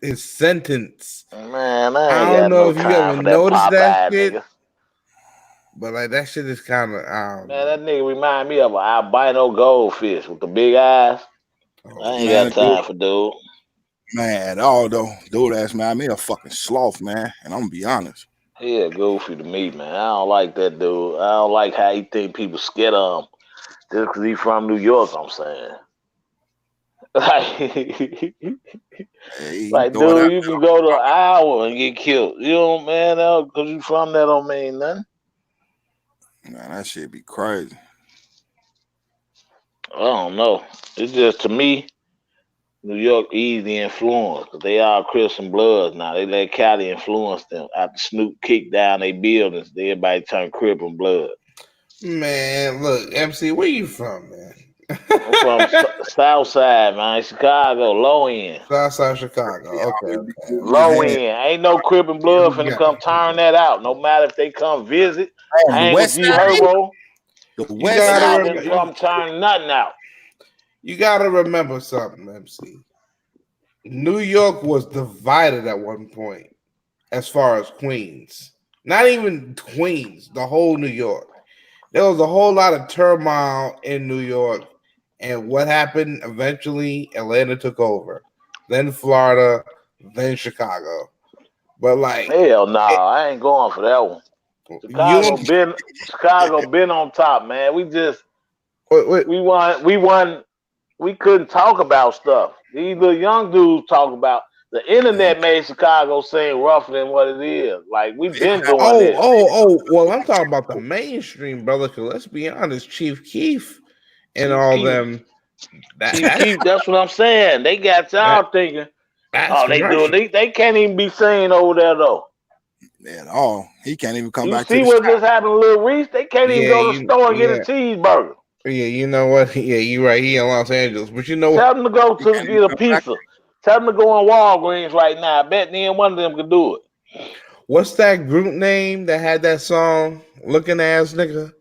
[SPEAKER 2] his sentence.
[SPEAKER 6] Man,
[SPEAKER 2] I don't know if you ever noticed that shit. Nigga. But like that shit is kind of
[SPEAKER 6] man, that nigga remind me of an albino goldfish with the big eyes. I ain't got time for dude.
[SPEAKER 4] Man, dude ass man, I mean a fucking sloth, man. And I'm gonna be honest.
[SPEAKER 6] He a goofy to me, man. I don't like that dude. I don't like how he think people scared of him just because he from New York. I'm saying, like dude, you can go to Iowa and get killed. You know, man, because you from there don't mean nothing.
[SPEAKER 4] Man, that shit be crazy.
[SPEAKER 6] I don't know. It's just, to me, New York easy influence. They all Crips and Bloods now. They let Cali influence them. After Snoop kicked down their buildings, everybody turned Crip and Blood.
[SPEAKER 2] Man, look, MC, where you from, man?
[SPEAKER 6] I'm from South Side, man, Chicago, low end.
[SPEAKER 2] Southside Chicago.
[SPEAKER 1] Yeah,
[SPEAKER 2] Okay,
[SPEAKER 1] always
[SPEAKER 2] okay.
[SPEAKER 1] good
[SPEAKER 2] Okay.
[SPEAKER 6] Low
[SPEAKER 1] with his
[SPEAKER 6] end. Ain't no Crip and
[SPEAKER 2] Yeah,
[SPEAKER 6] Blood
[SPEAKER 2] we
[SPEAKER 6] finna
[SPEAKER 2] got
[SPEAKER 6] come turn that out. No matter if they come visit,
[SPEAKER 4] On the
[SPEAKER 6] hang with
[SPEAKER 4] west
[SPEAKER 6] G
[SPEAKER 4] side,
[SPEAKER 6] Herbo.
[SPEAKER 4] the
[SPEAKER 2] you
[SPEAKER 4] west
[SPEAKER 6] They
[SPEAKER 2] gotta
[SPEAKER 4] side.
[SPEAKER 6] not finna
[SPEAKER 2] remember.
[SPEAKER 6] come turn nothing out.
[SPEAKER 2] You gotta remember something, MC. New York was divided at one point as far as Queens. Not even Queens, the whole New York. There was a whole lot of turmoil in New York. And what happened? Eventually, Atlanta took over, then Florida, then Chicago. But like,
[SPEAKER 6] Hell no, I ain't going for that one.
[SPEAKER 2] you don't.
[SPEAKER 6] Chicago been on top, man. We
[SPEAKER 2] Wait,
[SPEAKER 6] we couldn't talk about stuff. These little young dudes talk about the internet made Chicago seem rougher than what it is. Like we've been doing this.
[SPEAKER 2] Well, I'm talking about the mainstream, brother. Cause let's be honest, Chief Keef and
[SPEAKER 6] Chief
[SPEAKER 2] all
[SPEAKER 6] Keef.
[SPEAKER 2] them.
[SPEAKER 6] Chief Keef, that's what I'm saying. They got y'all thinking,
[SPEAKER 2] That's
[SPEAKER 6] oh, they
[SPEAKER 2] commercial.
[SPEAKER 6] doing. They can't even be seen over there though.
[SPEAKER 4] At all. He can't even come
[SPEAKER 6] You
[SPEAKER 4] back
[SPEAKER 6] see
[SPEAKER 4] to the
[SPEAKER 6] what
[SPEAKER 4] shop.
[SPEAKER 6] just happened to Lil Reese? They can't even go to the store and get a cheeseburger.
[SPEAKER 2] Yeah, you know what? Yeah, you're right. He in Los Angeles, but you know
[SPEAKER 6] Tell
[SPEAKER 2] what?
[SPEAKER 6] them to go
[SPEAKER 4] He
[SPEAKER 6] to
[SPEAKER 4] can't even
[SPEAKER 6] get a
[SPEAKER 4] come back.
[SPEAKER 6] pizza. Tell them to go on Walgreens right now. I bet neither one of them could do it.
[SPEAKER 2] What's that group name that had that song? Looking ass nigga,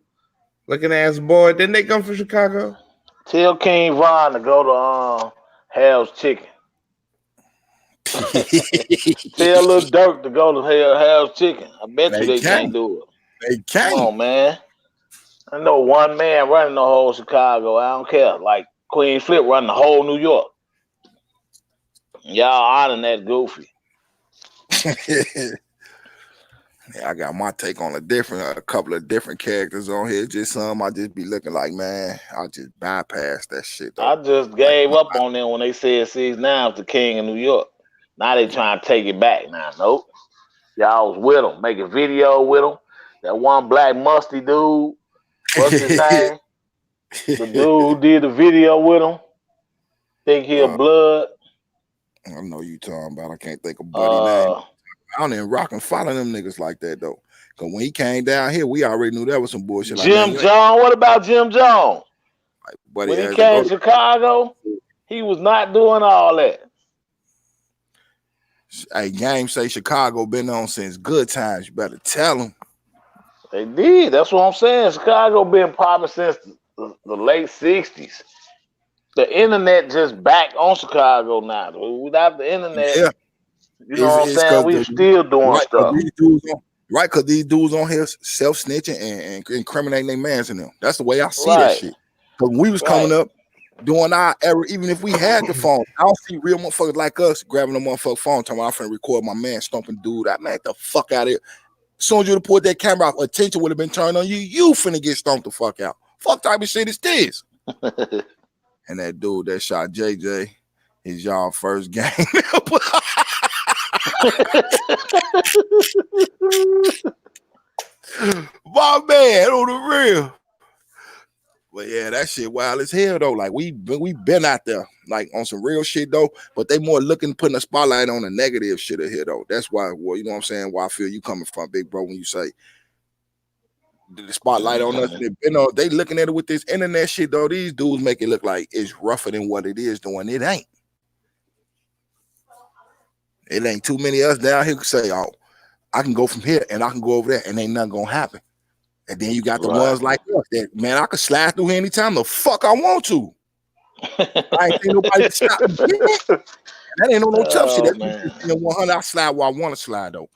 [SPEAKER 2] looking ass boy. Didn't they come from Chicago?
[SPEAKER 6] Tell King Von to go to Hell's Chicken. Tell Lil Durk to go to Hell's Chicken. I bet you they can't do it.
[SPEAKER 4] They can't.
[SPEAKER 6] Come on, man. I know one man running the whole Chicago. I don't care. Like Queen Flip running the whole New York. Y'all honoring that goofy.
[SPEAKER 4] Yeah, I got my take on a couple of different characters on here. Just some I just be looking like, man, I just bypass that shit though.
[SPEAKER 6] I just gave up on them when they said 6ix9ine was the king of New York. Now they trying to take it back. Now, nope. Y'all was with him, making video with him. That one black musty dude, what's his name? The dude who did the video with him. Think he a blood.
[SPEAKER 4] I know you talking about. I can't think of buddy name. I don't even rock and follow them niggas like that though. Cause when he came down here, we already knew that was some bullshit.
[SPEAKER 6] Jim Jones. What about Jim Jones?
[SPEAKER 4] Like, buddy,
[SPEAKER 6] when he came to Chicago, he was not doing all that.
[SPEAKER 4] Hey, Game say Chicago been on since good times. You better tell them.
[SPEAKER 6] They did. That's what I'm saying. Chicago been popping since the late 60s. The internet just back on Chicago now. Without the internet,
[SPEAKER 4] yeah.
[SPEAKER 6] You know what I'm saying? We still doing stuff.
[SPEAKER 4] Right, because these dudes on here self-snitching and incriminating their mans in them. That's the way I see that shit. Because when we was coming up, doing our era, even if we had the phone, I don't see real motherfuckers like us grabbing a motherfucking phone, talking about I'm finna record my man stomping dude. I man, get the fuck out of here. As soon as you'd have put that camera off, attention would have been turned on you. You finna get stomped the fuck out. Fuck type of shit is this? And that dude that shot JJ is y'all first game. My man, on the real. But yeah, that shit wild as hell though. Like we been out there like on some real shit though, but they more looking putting a spotlight on the negative shit here though. That's why, well, you know what I'm saying, where I feel you coming from, big bro, when you say the spotlight on us. They looking at it with this internet shit though. These dudes make it look like it's rougher than what it is doing. It ain't. It ain't too many of us down here who say, oh, I can go from here and I can go over there and ain't nothing gonna happen. And then you got the ones like us that, man, I could slide through here anytime the fuck I want to. I ain't seen nobody stop me. That ain't no tough shit. That's 100. I slide where I want to slide though.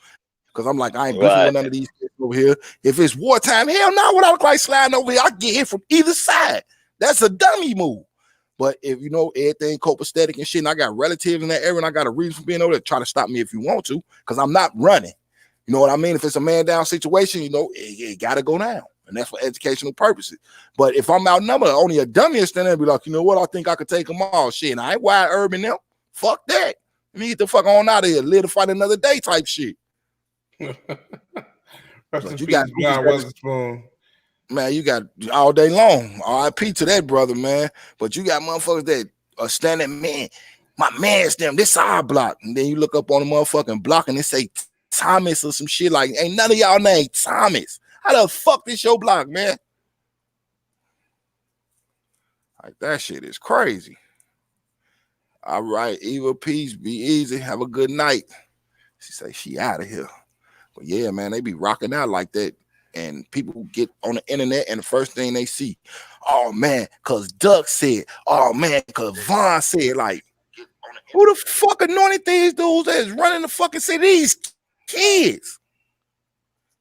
[SPEAKER 4] Because I'm like, I ain't beefing with none of these kids over here. If it's wartime, hell no, what I look like sliding over here, I get hit from either side. That's a dummy move. But if you know everything copacetic and shit, and I got relatives in that area and I got a reason for being over there, try to stop me if you want to, because I'm not running. You know what I mean? If it's a man down situation, you know, it got to go down. And that's for educational purposes. But if I'm outnumbered, only a dummy is standing there and be like, you know what? I think I could take them all. Shit, and I ain't wide urban now. Fuck that. Let me get the fuck on out of here. Live to fight another day type shit.
[SPEAKER 2] You
[SPEAKER 4] got John Witherspoon. Man, you got all day long. RIP to that brother, man. But you got motherfuckers that are standing, man, my man's them, this our block. And then you look up on the motherfucking block and they say Thomas or some shit like, ain't none of y'all named Thomas. How the fuck this your block, man? Like that shit is crazy. All right, Eva, peace, be easy, have a good night. She say she out of here. But yeah, man, they be rocking out like that. And people get on the internet and the first thing they see, oh man, cause Duck said, oh man, cause Von said, like, who the fuck anointed these dudes that is running the fucking city? These kids.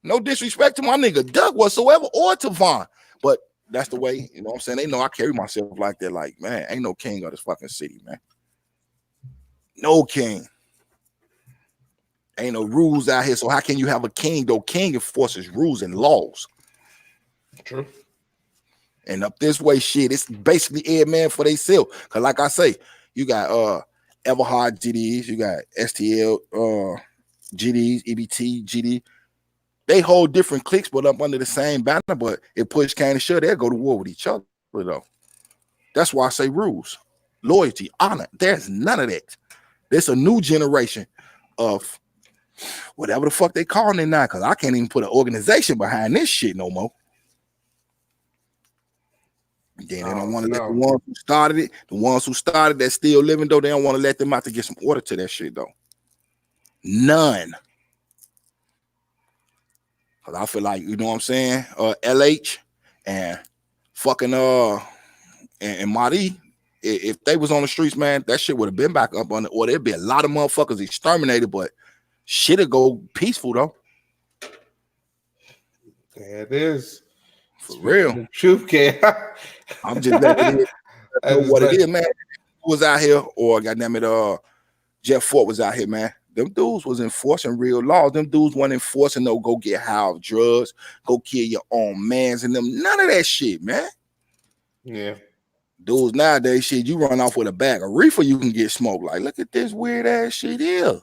[SPEAKER 4] No disrespect to my nigga Duck whatsoever or to Von. But that's the way, you know what I'm saying? They know I carry myself like that. Like, man, ain't no king of this fucking city, man. No king. Ain't no rules out here. So how can you have a king, though? King enforces rules and laws.
[SPEAKER 2] True.
[SPEAKER 4] And up this way, shit, it's basically every man for themselves. Cause like I say, you got Everhard GDs, you got STL GDs, EBT, GD. They hold different cliques, but up under the same banner. But if push came to shove, they'll go to war with each other, though. That's why I say rules, loyalty, honor. There's none of that. There's a new generation of whatever the fuck they calling it now, because I can't even put an organization behind this shit no more. Then they don't want to let the ones who started it, the ones who started that still living, though, they don't want to let them out to get some order to that shit, though. None. Because I feel like, you know what I'm saying? LH and fucking and Marty, if they was on the streets, man, that shit would have been back up on it, or there'd be a lot of motherfuckers exterminated, but shit'll go peaceful, though.
[SPEAKER 2] Yeah, it is.
[SPEAKER 4] For real.
[SPEAKER 2] The truth, kid.
[SPEAKER 4] I'm just letting it know what it is, man. Who was out here, or goddamn it, Jeff Fort was out here, man. Them dudes was enforcing real laws. Them dudes weren't enforcing no go get high off drugs, go kill your own mans and them. None of that shit, man.
[SPEAKER 2] Yeah.
[SPEAKER 4] Dudes nowadays, shit, you run off with a bag of reefer, you can get smoked. Like, look at this weird ass shit here.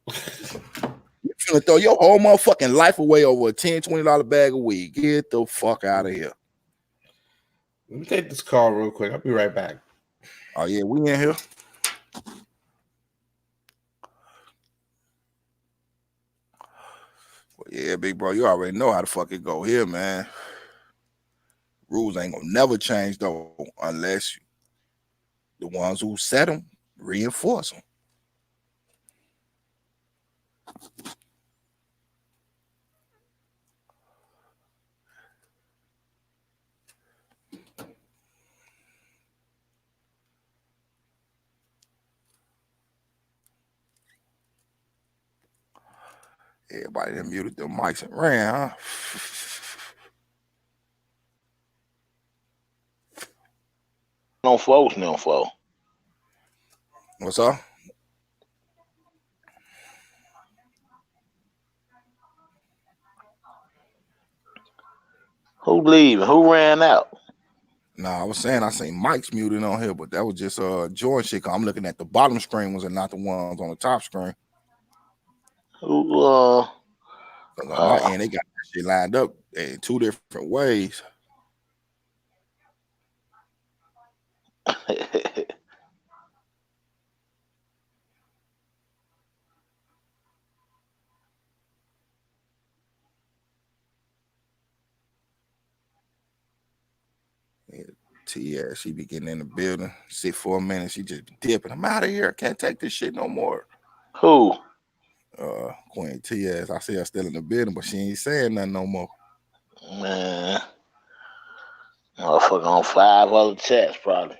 [SPEAKER 4] You finna throw your whole motherfucking life away over a $10, $20 bag of weed. Get the fuck out of here.
[SPEAKER 2] Let me take this call real quick. I'll be right back.
[SPEAKER 4] Oh, yeah, we in here. Well, yeah, big bro, you already know how the fuck it go here, man. Rules ain't gonna never change, though, unless the ones who set them reinforce them. Everybody done muted their mics and ran, huh?
[SPEAKER 6] No folks, no folks.
[SPEAKER 4] What's up?
[SPEAKER 6] Who leaving? Who ran out?
[SPEAKER 4] Nah, I was saying I seen Mike's muted on here, but that was just George shit. I'm looking at the bottom screen ones and not the ones on the top screen.
[SPEAKER 6] Who
[SPEAKER 4] Because on my end, they got that shit lined up in two different ways. Yeah, she be getting in the building, sit for a minute, she just dipping. I'm out of here. I can't take this shit no more.
[SPEAKER 6] Who?
[SPEAKER 4] Queen T.S. I see her still in the building, but she ain't saying nothing no more.
[SPEAKER 6] Man. Motherfucker on 5 other chats, probably.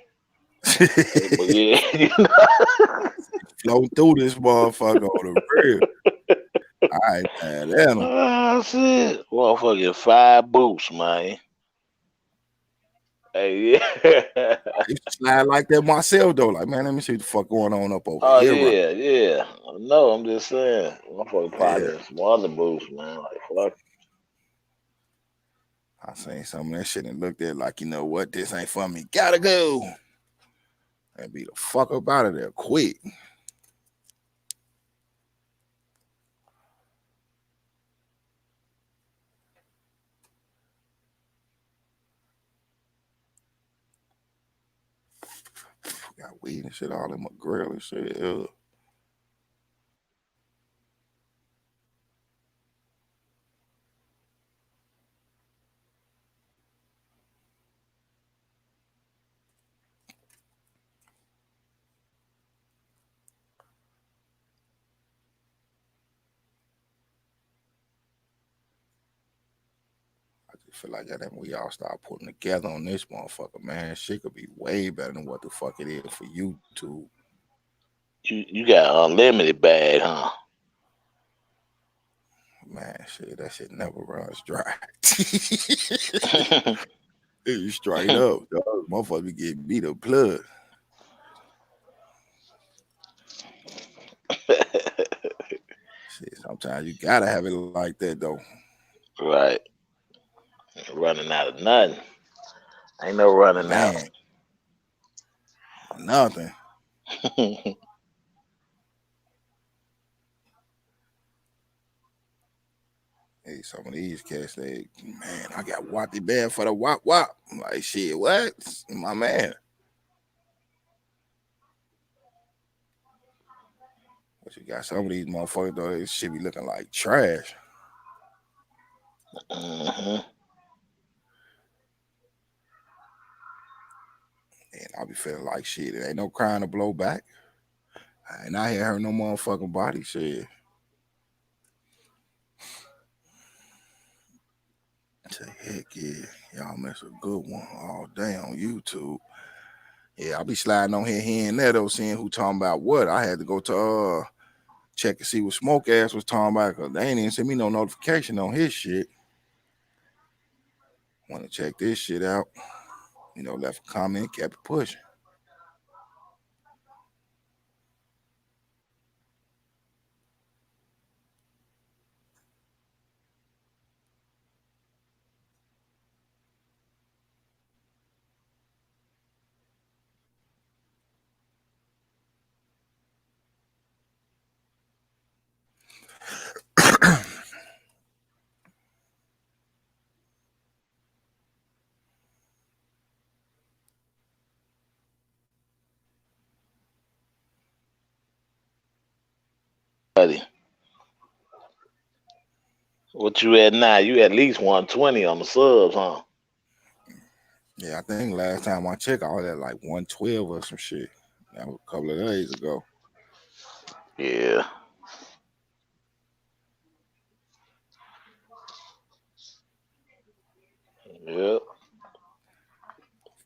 [SPEAKER 6] But yeah, you know.
[SPEAKER 4] Flow through this motherfucker on the real. All right, man. Damn.
[SPEAKER 6] Oh, shit. Motherfucking 5 boots, man. Hey, yeah.
[SPEAKER 4] I used to slide like that myself, though. Like, man, let me see what the fuck going on up over here.
[SPEAKER 6] Yeah, right? Yeah. No, I'm just saying. Motherfucker probably some other boots, man. Like, fuck.
[SPEAKER 4] I seen some of that shit and looked at it like, you know what? This ain't for me. Gotta go. And be the fuck up out of there quick. Got weed and shit all in my grill and shit. feel like that we all start putting together on this motherfucker, man. Shit could be way better than what the fuck it is for YouTube.
[SPEAKER 6] You got unlimited bag, huh?
[SPEAKER 4] Man, shit, that shit never runs dry. It's straight up, dog. Motherfucker be getting beat up plug. Shit, sometimes you gotta have it like that though.
[SPEAKER 6] Right. Running out of nothing. Ain't no running
[SPEAKER 4] Man, nothing.
[SPEAKER 6] out.
[SPEAKER 4] Hey, some of these cats say, man, I got Watty bad for the wop wop. I'm like, shit, what? My man. But you got some of these motherfuckers, though, this shit be looking like trash.
[SPEAKER 6] Mhm.
[SPEAKER 4] And I be feeling like shit. It ain't no crying to blow back. I ain't out here hurting no motherfucking body shit. Say, heck yeah, y'all miss a good one all day on YouTube. Yeah, I be sliding on here and there though, seeing who talking about what. I had to go to check to see what Smoke Ass was talking about, because they ain't even send me no notification on his shit. Want to check this shit out. You know, left a comment, kept it pushing.
[SPEAKER 6] Buddy. What you at now? You at least 120 on the subs, huh?
[SPEAKER 4] Yeah, I think last time I checked, I was at like 112 or some shit. That was a couple of days ago.
[SPEAKER 6] Yeah. Yep.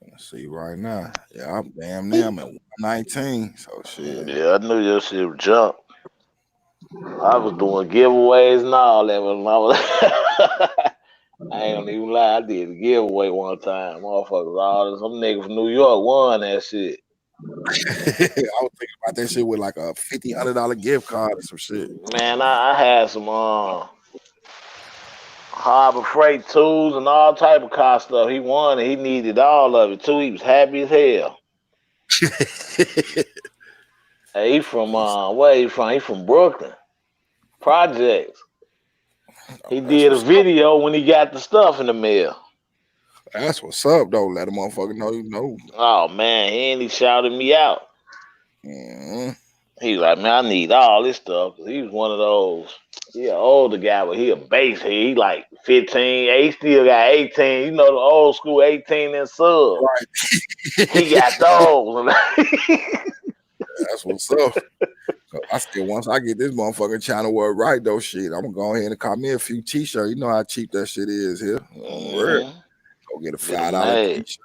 [SPEAKER 4] Let's see right now. Yeah, I'm damn near I'm at 119. So shit.
[SPEAKER 6] Yeah, I knew your shit would jump. I was doing giveaways and all that when I was. I ain't gonna even lie, I did a giveaway one time. Motherfuckers, all some nigga from New York won that shit.
[SPEAKER 4] I was thinking about that shit with like a $100 gift card or some shit.
[SPEAKER 6] Man, I had some Harbor Freight tools and all type of car stuff. He won it. He needed all of it too. He was happy as hell. Hey, he from where he from? He from Brooklyn. Projects. He did a video when he got the stuff in the mail.
[SPEAKER 4] That's what's up though. Let a motherfucker know you know.
[SPEAKER 6] Oh man, he shouted me out.
[SPEAKER 4] Mm-hmm.
[SPEAKER 6] He was like, man, I need all this stuff. He was one of those. He an older guy, but he a base head. He like 15. He still got 18. You know the old school 18 and sub.
[SPEAKER 4] Right.
[SPEAKER 6] He got those.
[SPEAKER 4] That's what's up. So I still, once I get this motherfucking channel work right though, shit, I'm gonna go ahead and call me a few t-shirts. You know how cheap that shit is here.
[SPEAKER 6] Mm-hmm.
[SPEAKER 4] Go get a $5 t-shirt.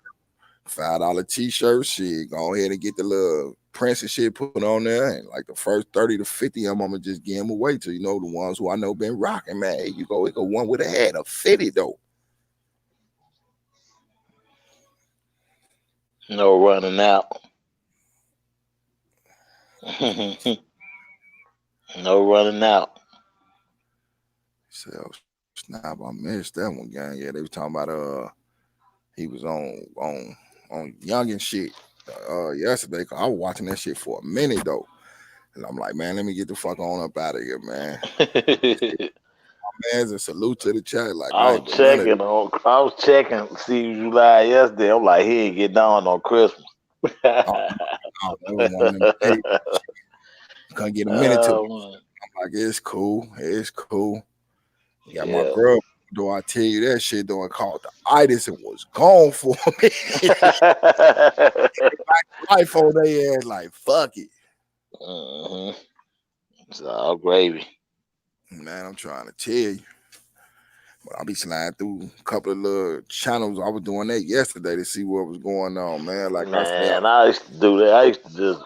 [SPEAKER 4] $5 t-shirt, shit. Go ahead and get the little prints and shit put on there. And like the first 30 to 50 of them, I'm gonna just give them away to, you know, the ones who I know been rocking, man. Hey, you go, it go one with a head of 50 though.
[SPEAKER 6] No running out. No running out.
[SPEAKER 4] So snap, I missed that one, gang. Yeah, they was talking about he was on Young and shit yesterday. Cause I was watching that shit for a minute though. And I'm like, man, let me get the fuck on up out of here, man. Man's a salute to the chat. Like
[SPEAKER 6] I was checking to see you lied yesterday. I'm like, he ain't getting on Christmas.
[SPEAKER 4] Couldn't get a minute to I'm like, it's cool. It's cool. Got my girl. Do I tell you that shit? Though I called the itis and was gone for me. Life on their ass, like fuck it.
[SPEAKER 6] It's all gravy.
[SPEAKER 4] Man, I'm trying to tell you. But I'll be sliding through a couple of little channels. I was doing that yesterday to see what was going on, man. Like I say,
[SPEAKER 6] Man, I used to do that. I used to just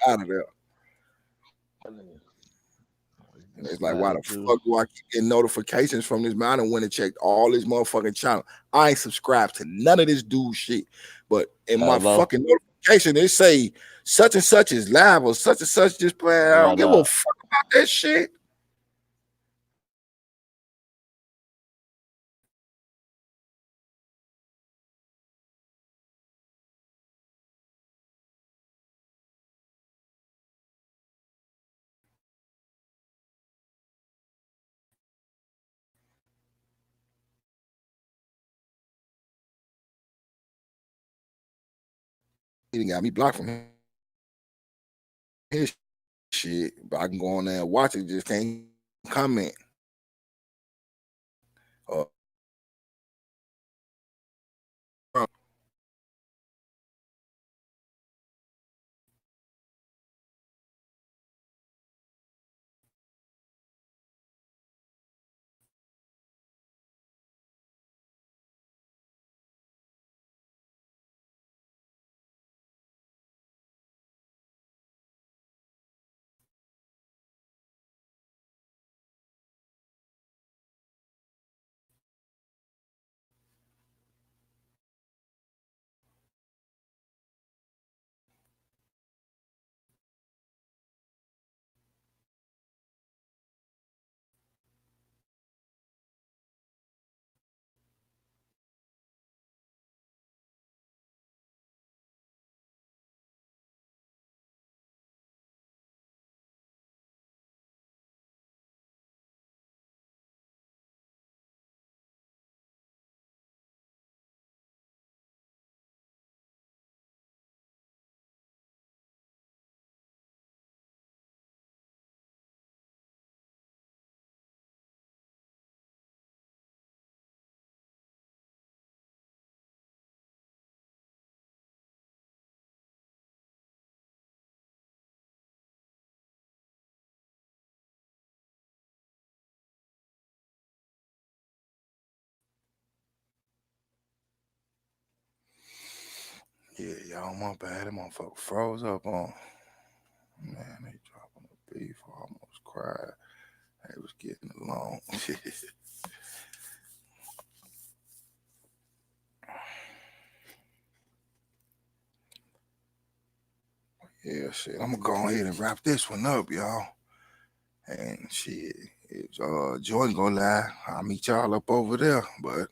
[SPEAKER 4] out of there. And it's like, why the fuck do I keep getting notifications from this man? I done went and checked all this motherfucking channel. I ain't subscribed to none of this dude shit. But in my fucking notification, they say such and such is live or such and such just playing. I don't give a fuck about that shit. He got me blocked from his shit, but I can go on there and watch it. Just can't comment. Yeah, y'all, my bad. That motherfucker froze up on. Man, they dropping the beef. I almost cried. It was getting along. Yeah, shit. I'm gonna go ahead and wrap this one up, y'all. And shit, it's Jordan gonna lie. I'll meet y'all up over there. But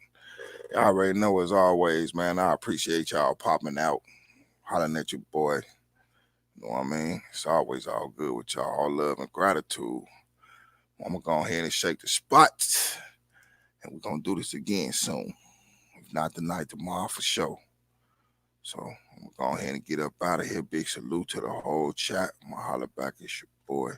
[SPEAKER 4] y'all already know, as always, man, I appreciate y'all popping out, hollering at your boy. You know what I mean? It's always all good with y'all. All love and gratitude. I'm gonna go ahead and shake the spots. And we're gonna do this again soon. If not tonight, tomorrow for sure. So I'm gonna go ahead and get up out of here. Big salute to the whole chat. I'm gonna holler back at your boy.